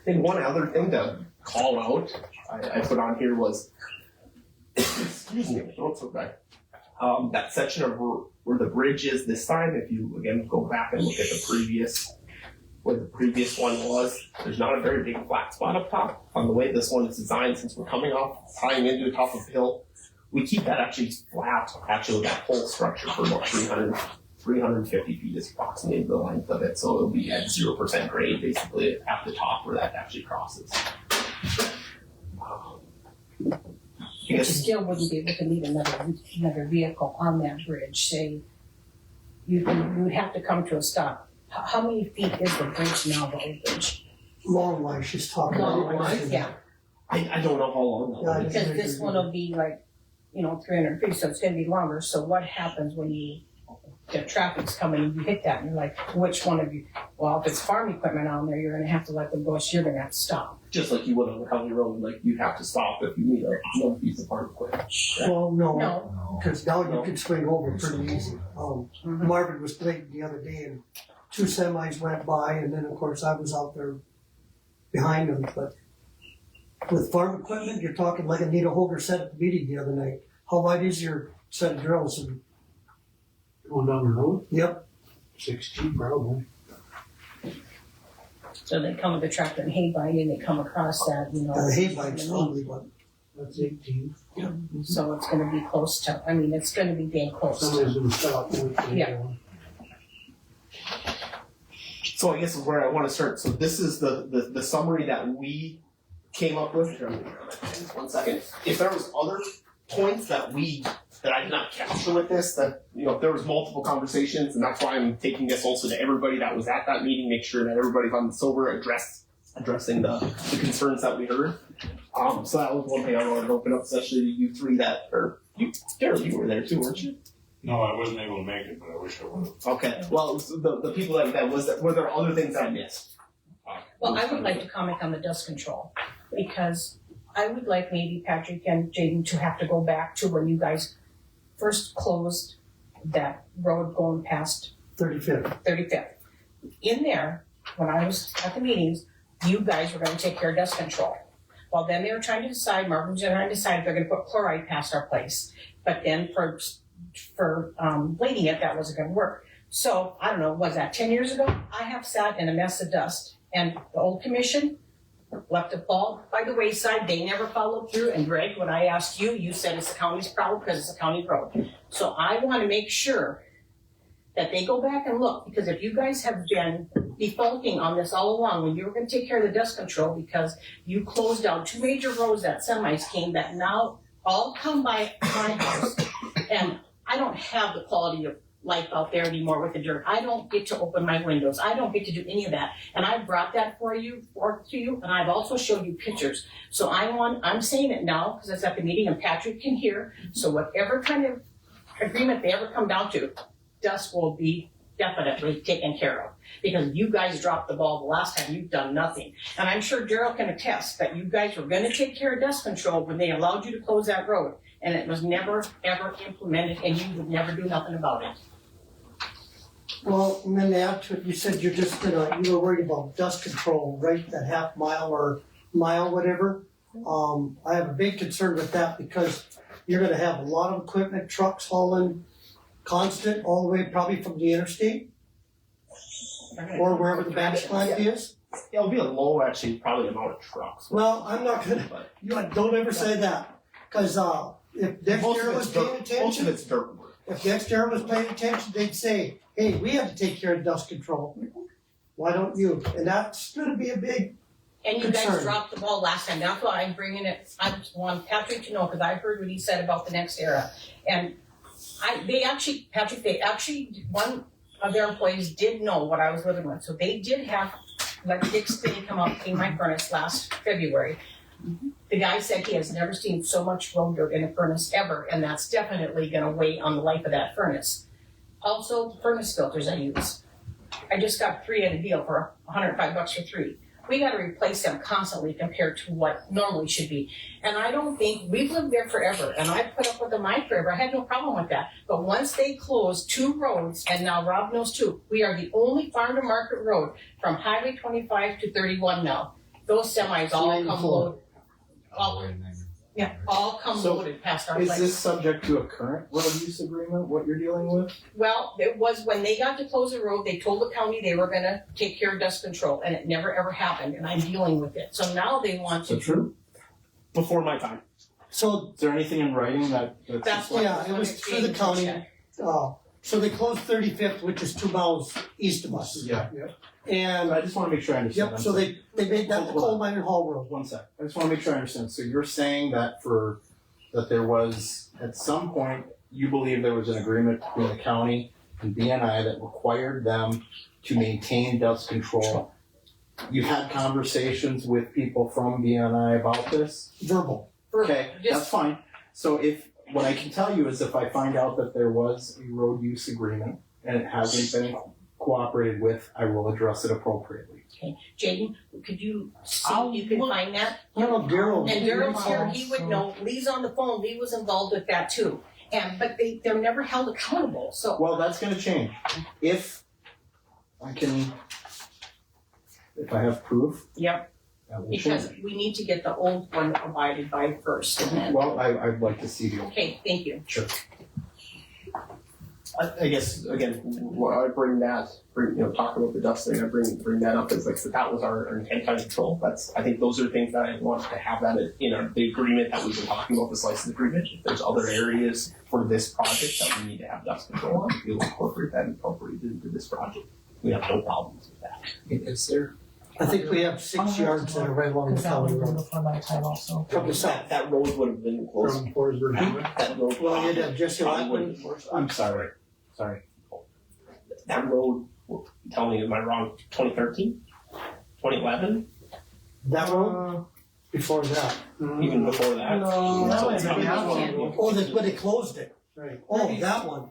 And one other thing to call out, I put on here was, excuse me, don't so bad. That section of where the bridge is this time, if you again go back and look at the previous, where the previous one was, there's not a very big flat spot up top. On the way this one is designed, since we're coming off, tying into the top of the hill, we keep that actually flat, actually that whole structure for about 350 feet is approximately the length of it, so it'll be at 0% grade basically at the top where that actually crosses. But you still wouldn't be able to meet another vehicle on that bridge, say, you would have to come to a stop. How many feet is the bridge now, the old bridge? Long line, she's talking Long about. line, yeah. I don't know how long that is. Because this one will be like, 300 feet, so it's gonna be longer, so what happens when the traffic's coming and you hit that and you're like, which one of you, well, if it's farm equipment on there, you're gonna have to let them go, so you're gonna have to stop. Just like you would on the county road, like you have to stop if you need a piece of farm equipment. Well, no, because now you can swing over pretty easy. Marvin was late the other day and 2 semis went by, and then of course I was out there behind them, but with farm equipment, you're talking like Anita Holger said at the meeting the other night. How wide is your set of drills? And Going down the road? Yep. 16 probably. So they come with the tractor and hay binding, they come across that, the hay bind's probably what? That's 18. So it's gonna be close to, it's gonna be dang close. Somebody's gonna stop. Yeah. So I guess where I want to start. So this is the summary that we came up with. Here, one second. If there was other points that I did not capture with this, that if there was multiple conversations, and that's why I'm taking this also to everybody that was at that meeting, make sure that everybody's on the sober addressing the concerns that we heard. So that was one thing I wanted to open up, especially to you three Daryl, you were there too, weren't you? No, I wasn't able to make it, but I wish I would have. Okay. Well, the people were there other things I missed? Well, I would like to comment on the dust control, because I would like maybe Patrick and Jaden to have to go back to when you guys first closed that road going past 35th. In there, when I was at the meetings, you guys were gonna take care of dust control. Well, then they were trying to decide, Marvin was trying to decide if they're gonna put chloride past our place. But then for blading it, that wasn't gonna work. So, I don't know, was that 10 years ago? I have sat in a mess of dust, and the old commission left it fall by the wayside. They never followed through. And Greg, when I asked you, you said it's the county's problem because it's a county road. So I want to make sure that they go back and look, because if you guys have been defaulting on this all along, when you were going to take care of the dust control, because you closed down 2 major roads that semis came that now all come by my house, and I don't have the quality of life out there anymore with the dirt. I don't get to open my windows. I don't get to do any of that. And I brought that to you, and I've also showed you pictures. So I'm saying it now because it's at the meeting and Patrick can hear. So whatever kind of agreement they ever come down to, dust will be definitely taken care of. Because you guys dropped the ball the last time, you've done nothing. And I'm sure Daryl can attest that you guys were gonna take care of dust control when they allowed you to close that road. And it was never, ever implemented, and you would never do nothing about it. Well, and then to add to it, you said you were worried about dust control, right, that half mile or mile, whatever. I have a big concern with that because you're gonna have a lot of equipment, trucks hauling constant all the way probably from the interstate or wherever the batch plant is. It'll be a low, actually, probably amount of trucks. Well, I'm not gonna, don't ever say that, because if Dexter was paying attention. Most of it's dirt work. If Dexter was paying attention, they'd say, hey, we have to take care of dust control. Why don't you? And that's gonna be a big And you guys concern. dropped the ball last time. That's why I'm bringing it. I just want Patrick to know, because I heard what he said about the next era. And Patrick, one of their employees did know what I was living with. So they did have, like Dick Spinney come out and clean my furnace last February. The guy said he has never seen so much road dirt in a furnace ever, and that's definitely gonna weigh on the life of that furnace. Also, furnace filters I use. I just got 3 at a deal for $105 for 3. We gotta replace them constantly compared to what normally should be. And I don't think, we've lived there forever, and I put up with the mine forever, I had no problem with that. But once they closed 2 roads, and now Rob knows too, we are the only farm to market road from Highway 25 to 31 now. those semis all come loaded. All come So, loaded past our Is place. this subject to a current road use agreement, what you're dealing with? Well, it was when they got to close the road, they told the county they were gonna take care of dust control, and it never ever happened, and I'm dealing with it. So now they want to. true? Before my time. So, Is there anything in writing That's what yeah, it was through the county. So they closed 35th, which is 2 miles east of us. Yeah. And, I just wanna make sure I understand. yep, so they made that the coal mine and haul road. One sec, I just wanna make sure I understand, so you're saying that that there was, at some point, you believe there was an agreement between the county and BNI that required them to maintain dust control. You had conversations with people from BNI about this? Verbal. Okay, that's fine. So what I can tell you is if I find out that there was a road use agreement and it hasn't been cooperated with, I will address it appropriately. Okay, Jaden, could you see if you can find that? I don't know, Daryl. And Daryl's here, he would know, Lee's on the phone, Lee was involved with that too. But they're never held accountable, so. Well, that's gonna change. If I have proof. Yep. That will Because change. we need to get the old one abided by first, and then. Well, I'd like to see the. Okay, thank you. Sure. I guess again, I bring talk about the dust thing. I bring that up as like so that was our intent on control. I think those are things that I want to have that in the agreement that we've been talking about, this license agreement. If there's other areas for this project that we need to have dust control on, we'll incorporate that into this project. We have no problems with that. Is there? I think we have 6 yards that are right along the Because that would county have been road. before my time also. From the south. That road would have been closed. From Forsberg. That road. Well, you'd have Jesse probably Lackman. wouldn't have been closed. I'm sorry. That road, tell me, am I wrong? 2013? 2011? That road? Before that. Even before that? No, that So would it's have been probably that one. Oh, when they closed it. Right. Oh, that one.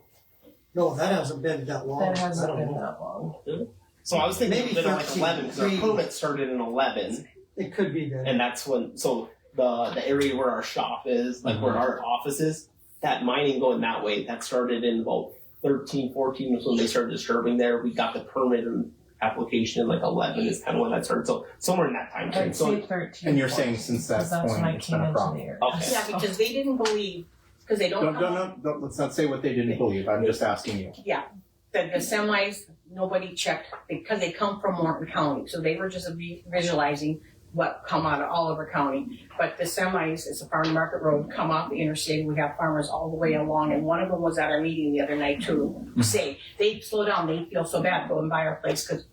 No, that hasn't been that long. That hasn't I don't been know. that long. So I was thinking Maybe it like 13, 11 because our maybe. permit started in 11, It could be then. and that's when. So the area where our shop is, like where our office is, that mining going that way, that started in about 13, 14 was when they started disturbing there. We got the permit and application in like 11 is kind of when that started. So somewhere in that time frame. I'd So say 13. And you're saying since that Because that's when point I it's came been a into the problem. area. okay. Yeah, because they didn't believe, because they don't come Don't, let's not say what they didn't believe. I'm just asking you. Yeah, the semis, nobody checked, because they come from Morton County, so they were just visualizing what come out of Oliver County. But the semis, it's a farm market road, come off the interstate, we have farmers all the way along, and one of them was at our meeting the other night too, say, they slow down, they feel so bad going by our place, because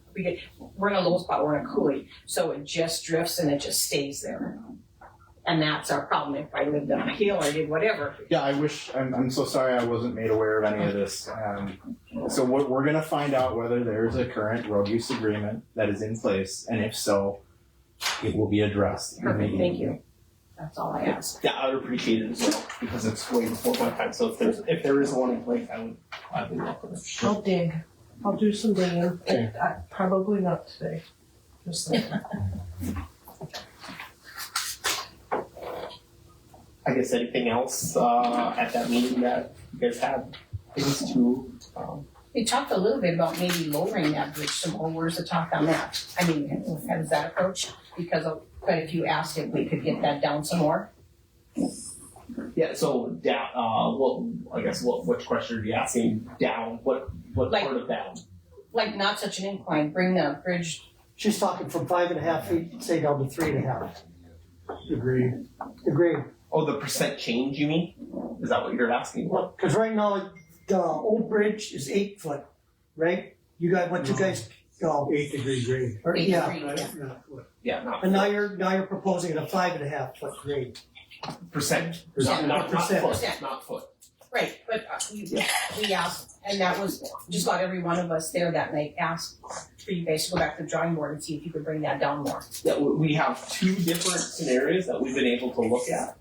we're in a low spot, we're in a coulee, so it just drifts and it just stays there. And that's our problem, if I lived on a hill or did whatever. Yeah, I'm so sorry I wasn't made aware of any of this. So we're gonna find out whether there's a current road use agreement that is in place, and if so, it will be addressed. Perfect, thank you. That's all I ask. Yeah, I would appreciate it as well because it's way before my time. So if there is one in place, I'd be welcome it. I'll dig. I'll do some digging. Okay. Probably not today. Just like I guess anything else at that meeting that you guys had things to. We talked a little bit about maybe lowering that bridge some more. Where's the talk on that? I mean, how does that approach? Because quite a few asked if we could get that down some more. Yeah. So down. Which question are you asking? Down. What Like- part of down? Like not such an incline. Bring the bridge. She's talking from 5.5 feet, say down to 3.5. Agreed. Agreed. Oh, the percent change, you mean? Is that what you're asking? Because right now, the old bridge is 8 foot, right? You got what you guys, 8-degree grade. or, 8 yeah. degree, Yeah. Yeah, not And now you're proposing a 5.5 foot grade. percent. Percent. Not Percent. foot. Not foot. Right, but we asked, and that was just about every one of us there that night asked for you guys to go back to the drawing board and see if you could bring that down more. Yeah, we have two different scenarios that we've been able to look at.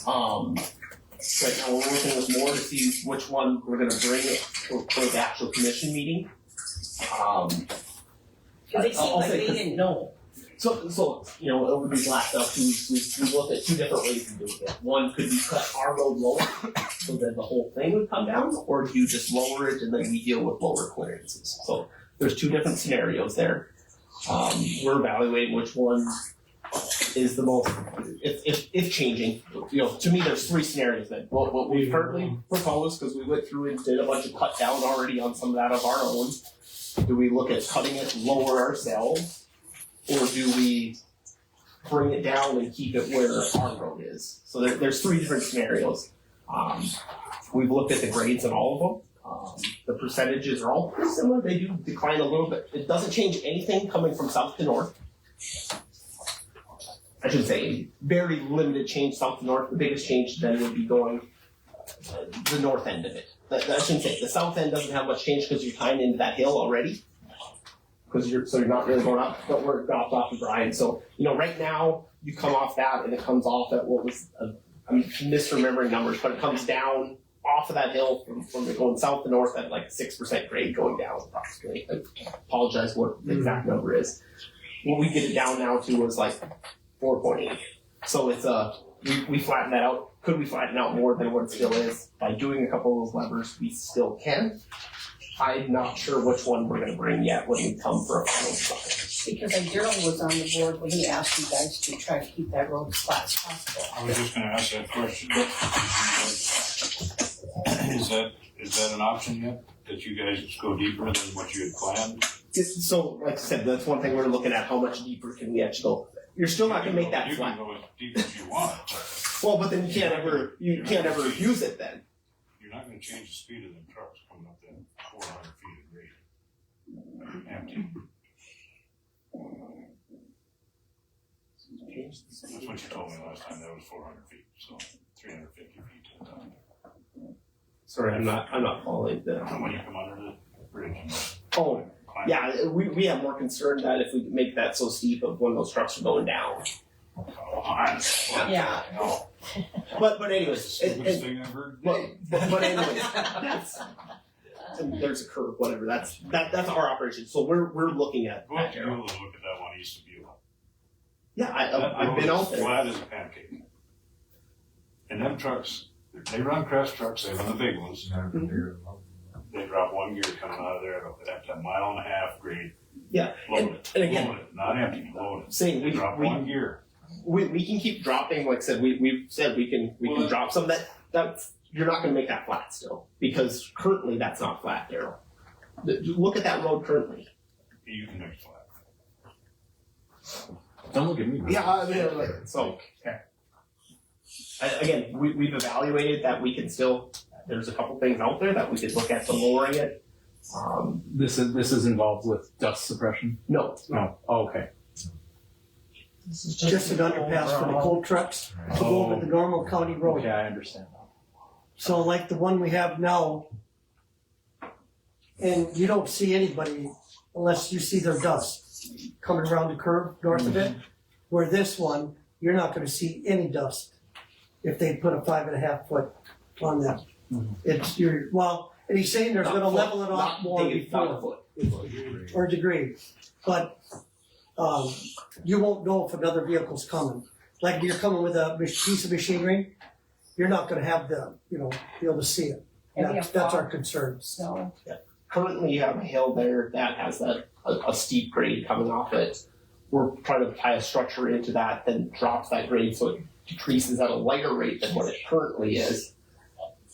Right now we're working with more to see which one we're gonna bring for the actual commission meeting. Because they seemed like they didn't know. So over these last 2 weeks, we looked at two different ways of doing it. One, could we cut our road lower so that the whole thing would come down, or do you just lower it and then we deal with lower clearances? So there's two different scenarios there. We're evaluating which one is the most, if changing. You know, to me, there's three scenarios then. What we currently propose, because we went through and did a bunch of cut down already on some of that of our own. Do we look at cutting it lower ourselves, or do we bring it down and keep it where our road is? So there's three different scenarios. We've looked at the grades in all of them. The percentages are all pretty similar. They do decline a little bit. It doesn't change anything coming from south to north. I should say very limited change south to north. The biggest change then would be going the north end of it. I shouldn't say the south end doesn't have much change because you're tying into that hill already. Because you're not really going up. Don't worry, dropped off of Brian. So right now you come off that and it comes off at what was I'm misremembering numbers, but it comes down off of that hill from going south to north at like 6% grade going down approximately. I apologize what the exact number is. What we get it down now to is like 4.8. So it's we flatten that out. Could we flatten out more than what it still is? By doing a couple of those levers, we still can. I'm not sure which one we're going to bring yet when we come for a final design. Because Daryl was on the board when he asked you guys to try to keep that road as flat as possible. I was just gonna ask that question. Is that an option yet? That you guys go deeper than what you had planned? So, like I said, that's one thing we're looking at. How much deeper can we actually go? You're still not going to make that you flat. You can go as deep as you want. Well, but then you can't ever use it then. You're not going to change the speed of them trucks coming up that 400 feet of grade. Empty. That's what you told me last time. That was 400 feet, so 350 feet to the top. Sorry, I'm not following the. When you come under the bridge. Oh, yeah, we have more concern that if we make that so steep of when those trucks are going down. Yeah. But anyways, Stupidest thing I've heard. but anyways, there's a curve, whatever. That's our operation. So we're looking at. Go up to Beulah and look at that one east of Beulah. Yeah, I've been out there. Flat as a pancake. And them trucks, they run crest trucks, they run the big ones. They drop one gear coming out of there at a 1.5 mile grade. Yeah, and again, loaded, not empty, loaded. Saying they drop one gear. We can keep dropping, like I said, we've said we can drop some of that you're not gonna make that flat still. Because currently that's not flat, Daryl. Look at that road currently. You can make it flat. Don't look at me. Yeah, I mean, so again, we've evaluated that we can still. There's a couple things out there that we could look at to lowering it. This is involved with dust suppression? No. Oh, okay. This is just an underpass for the coal trucks to go over the normal county road. Okay, I understand. So like the one we have now, and you don't see anybody unless you see their dust coming around the curve north of it. Where this one, you're not gonna see any dust if they put a 5.5 foot on that. It's and he's saying they're gonna level it off more before. Or degree. But you won't know if another vehicle's coming. Like if you're coming with a piece of machinery, you're not gonna have be able to see it. That's our concern. So Currently, you have a hill there that has a steep grade coming off it. We're trying to tie a structure into that, then drops that grade so it decreases at a lighter rate than what it currently is.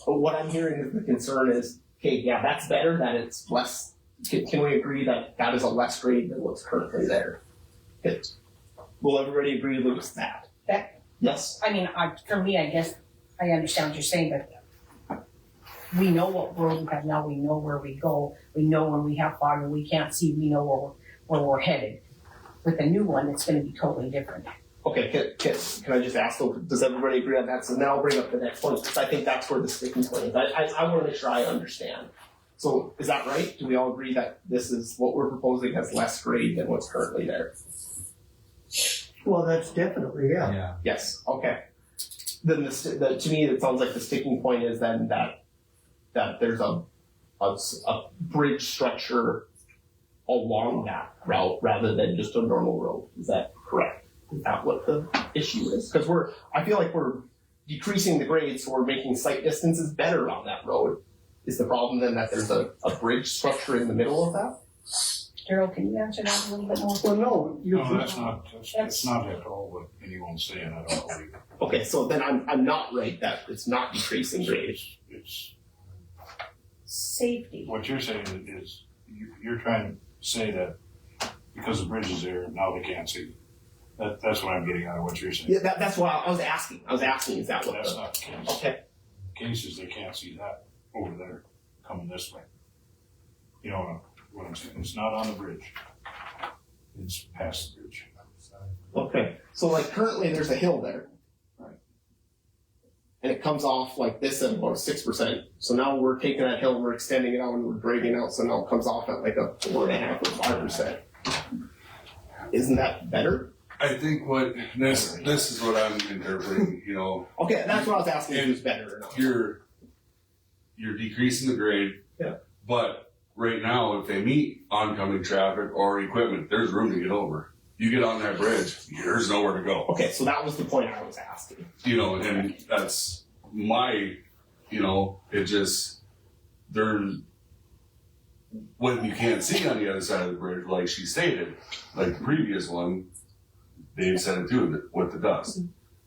But what I'm hearing is the concern is, okay, yeah, that's better, that it's less. Can we agree that that is a less grade than what's currently there? Will everybody agree with that? Yes. I mean, for me, I guess I understand what you're saying, but we know what road we have now. We know where we go. We know when we have fog and we can't see. We know where we're headed. With the new one, it's going to be totally different. Okay, can I just ask, does everybody agree on that? So now I'll bring up the next one, because I think that's where the sticking point is. I want to make sure I understand. So is that right? Do we all agree that this is what we're proposing has less grade than what's currently there? Well, that's definitely, yeah. Yes, okay. Then to me, it sounds like the sticking point is then that there's a bridge structure along that route rather than just a normal road. Is that correct? Is that what the issue is? Because I feel like we're decreasing the grade, so we're making sight distances better on that road. Is the problem then that there's a bridge structure in the middle of that? Carol, can you answer that a little bit more? Well, no, you. No, that's not at all what anyone's saying, I don't believe. Okay, so then I'm not right that it's not decreasing grade. It's, Safety. what you're saying is, you're trying to say that because the bridge is there, now they can't see. That's what I'm getting out of what you're saying. Yeah, that's what I was asking. I was asking, is that what That's the, not the case. okay. Case is they can't see that over there coming this way. You know what I'm saying? It's not on the bridge. It's past the bridge. Okay, so like currently there's a hill there. Right. And it comes off like this at about 6%. So now we're taking that hill and we're extending it out and we're grading out, so now it comes off at like a 4.5 or 5%. Isn't that better? I think this is what I'm interpreting, you know. Okay, that's what I was asking, if it's better or not. You're decreasing the grade. Yeah. But right now, if they meet oncoming traffic or equipment, there's room to get over. You get on that bridge, there's nowhere to go. Okay, so that was the point I was asking. You know, and that's my, you know, it just, when you can't see on the other side of the bridge, like she stated, like the previous one, Dave said it too, with the dust.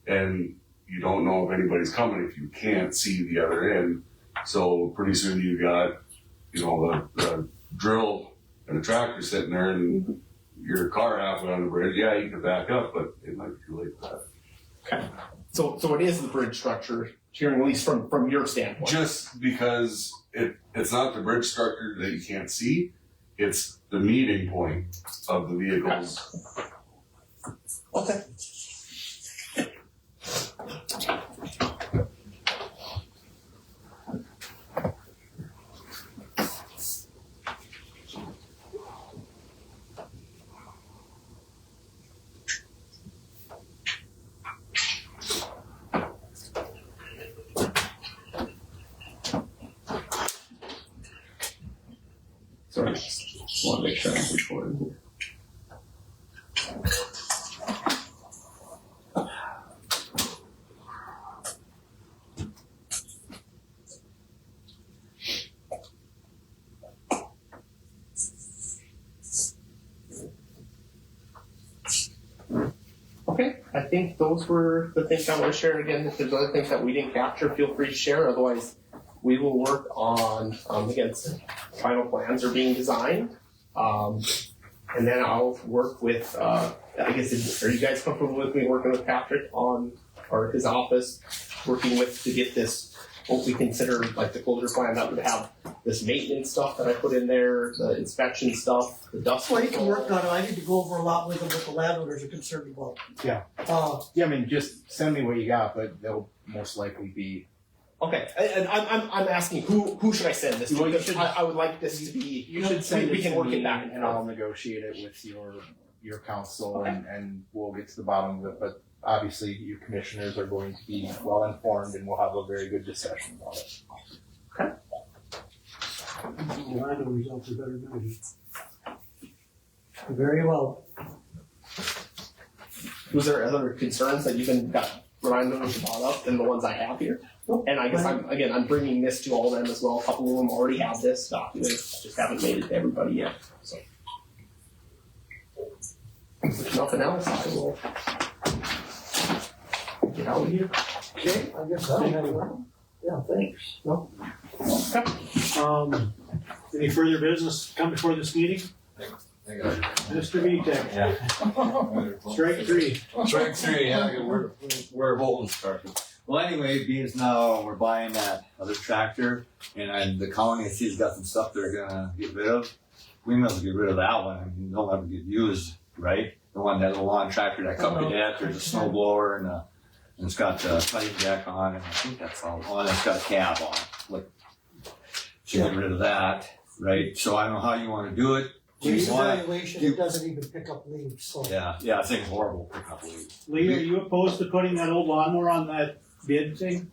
And you don't know if anybody's coming if you can't see the other end. So pretty soon you got, you know, the drill and a tractor sitting there and your car halfway on the bridge. Yeah, you can back up, but it might be too late for that. Okay. So it is the bridge structure, hearing at least from your standpoint. Just because it's not the bridge structure that you can't see, it's the meeting point of the vehicles. Okay. Sorry, just want to make sure I'm recording here. Okay, I think those were the things I want to share. Again, if there's other things that we didn't capture, feel free to share. Otherwise, we will work on, again, final plans are being designed. And then I'll work with, I guess, are you guys comfortable with me working with Patrick on, or his office, working with to get this, what we consider like the closure plan that would have this maintenance stuff that I put in there, the inspection stuff, the dust. Well, you can work on it. I need to go over a lot with them what the landowners are concerned about. Yeah. Yeah, I mean, just send me what you got, but they'll most likely be. Okay, and I'm asking who should I send this to? Well, you Because should- I would like this to be. You should send we it can to work me, it back and I'll negotiate it with your council, and we'll get to the bottom of it. But obviously, you commissioners are going to be well informed, and we'll have a very good discussion about it. Okay. The landowners out there better know you. Very well. Was there other concerns that you even got landowners brought up than the ones I have here? And I guess I'm bringing this to all of them as well. A couple of them already have this document, just haven't made it to everybody yet. So, if there's nothing else, I will get out of here. Okay, I guess I have one. Yeah, thanks. No. Any further business come before this meeting? Mr. Vitek. Yeah. Strike three. Strike three, yeah, we're holding started. Well, anyway, being as now we're buying that other tractor, and the county sees got some stuff they're gonna get rid of. We must get rid of that one. I mean, it'll never get used, right? The one that little lawn tractor that company had, there's a snow blower and it's got the cutting deck on, and I think that's all. Oh, and it's got a cab on. Like, should get rid of that, right? So I don't know how you want to do it. Do Leaf you want? evaluation, it doesn't even pick up leaves, so. Yeah, I think it's horrible pick up leaves. Lee, are you opposed to putting that old lawnmower on that bid thing?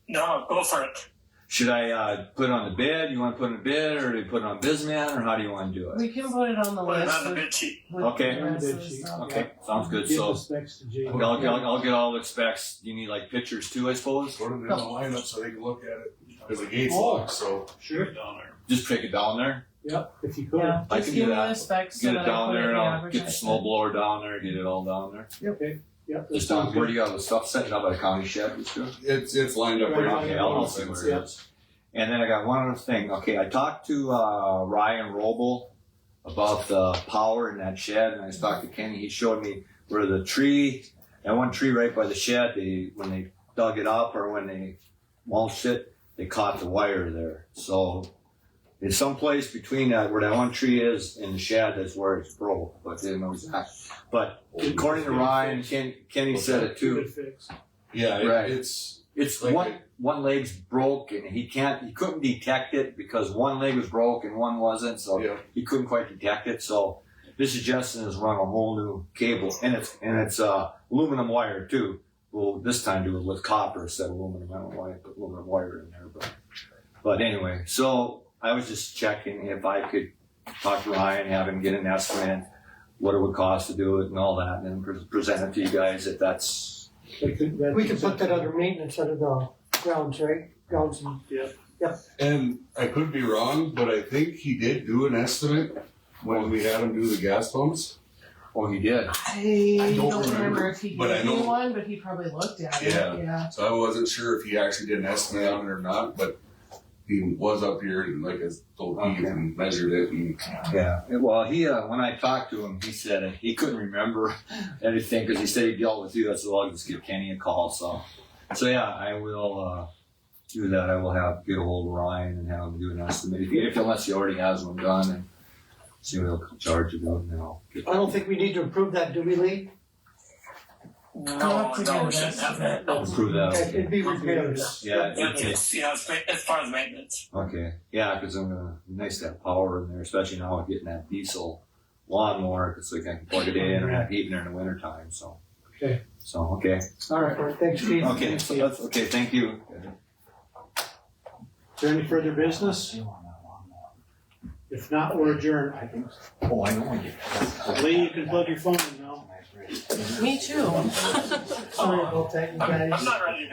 No, go for it. Should I put it on the bid? You want to put it on the bid, or do you put it on Bizman, or how do you want to do it? We can put it on the Put it list. on the bid sheet. Okay. the rest of the stuff. Okay, sounds good. Give So the specs to Jay. I'll get all the specs. You need like pictures too, I suppose. Put them in the lineup so they can look at it. Because the gate's Oh. locked, so. Sure. Down there. Just take it down there. Yep, if you could. Yeah, I just can give do me that. the specs. Get so it that I down put there in and the I'll get the advertisement. snow blower down there, get it all down there. Okay, yep. Just down, where do you got the stuff set up at the county shed and stuff? It's lined up right on Okay, the I'll road see fence. where it is. And then I got one other thing. Okay, I talked to Ryan Roble about the power in that shed, and I talked to Kenny. He showed me where the tree, that one tree right by the shed, when they dug it up or when they mulched it, they caught the wire there. So it's someplace between that, where that one tree is and the shed is where it's broke, but they didn't know exactly. But according to Ryan, Kenny said it too. Good fix. Yeah, Right. it's It's one leg's broke and he couldn't detect it because one leg was broke and one wasn't, so he couldn't quite detect it. So Mr. Justin has run a whole new cable and it's aluminum wire too. Well, this time do it with copper instead of aluminum. I don't know why I put aluminum wire in there, but anyway, so I was just checking if I could talk to Ryan, have him get an estimate, what it would cost to do it and all that, and then present it to you guys if that's. We can put that under maintenance under the grounds, right? Grounds and. Yep. And I could be wrong, but I think he did do an estimate when we had him do the gas pumps. Oh, he did. I don't remember if he but I gave me know- one, but he probably looked at it. Yeah. Yeah. So I wasn't sure if he actually did an estimate on it or not, but he was up here and like I told Keith and measured it and. Yeah. Well, he when I talked to him, he said he couldn't remember anything because he said he dealt with you. So I'll just give Kenny a call. So yeah, I will do that. I will get a hold of Ryan and have him do an estimate. If unless he already has one done, and see what he'll charge you about now. I don't think we need to approve that, do we, Lee? No, we shouldn't have that. No. Approve that. Okay. It'd be repairs. Yeah. It's part of maintenance. Okay. Yeah, because nice to have power in there, especially now with getting that diesel lawnmower. It's like I can plug it in or have heat in there in the wintertime. So. Okay. So okay. All right. Thanks, Keith. Okay. So that's okay. Thank you. Is there any further business? If not, we're adjourned. Oh, I know. Lee, you can plug your phone in now. Me too. Sorry about that, you guys. I'm not ready.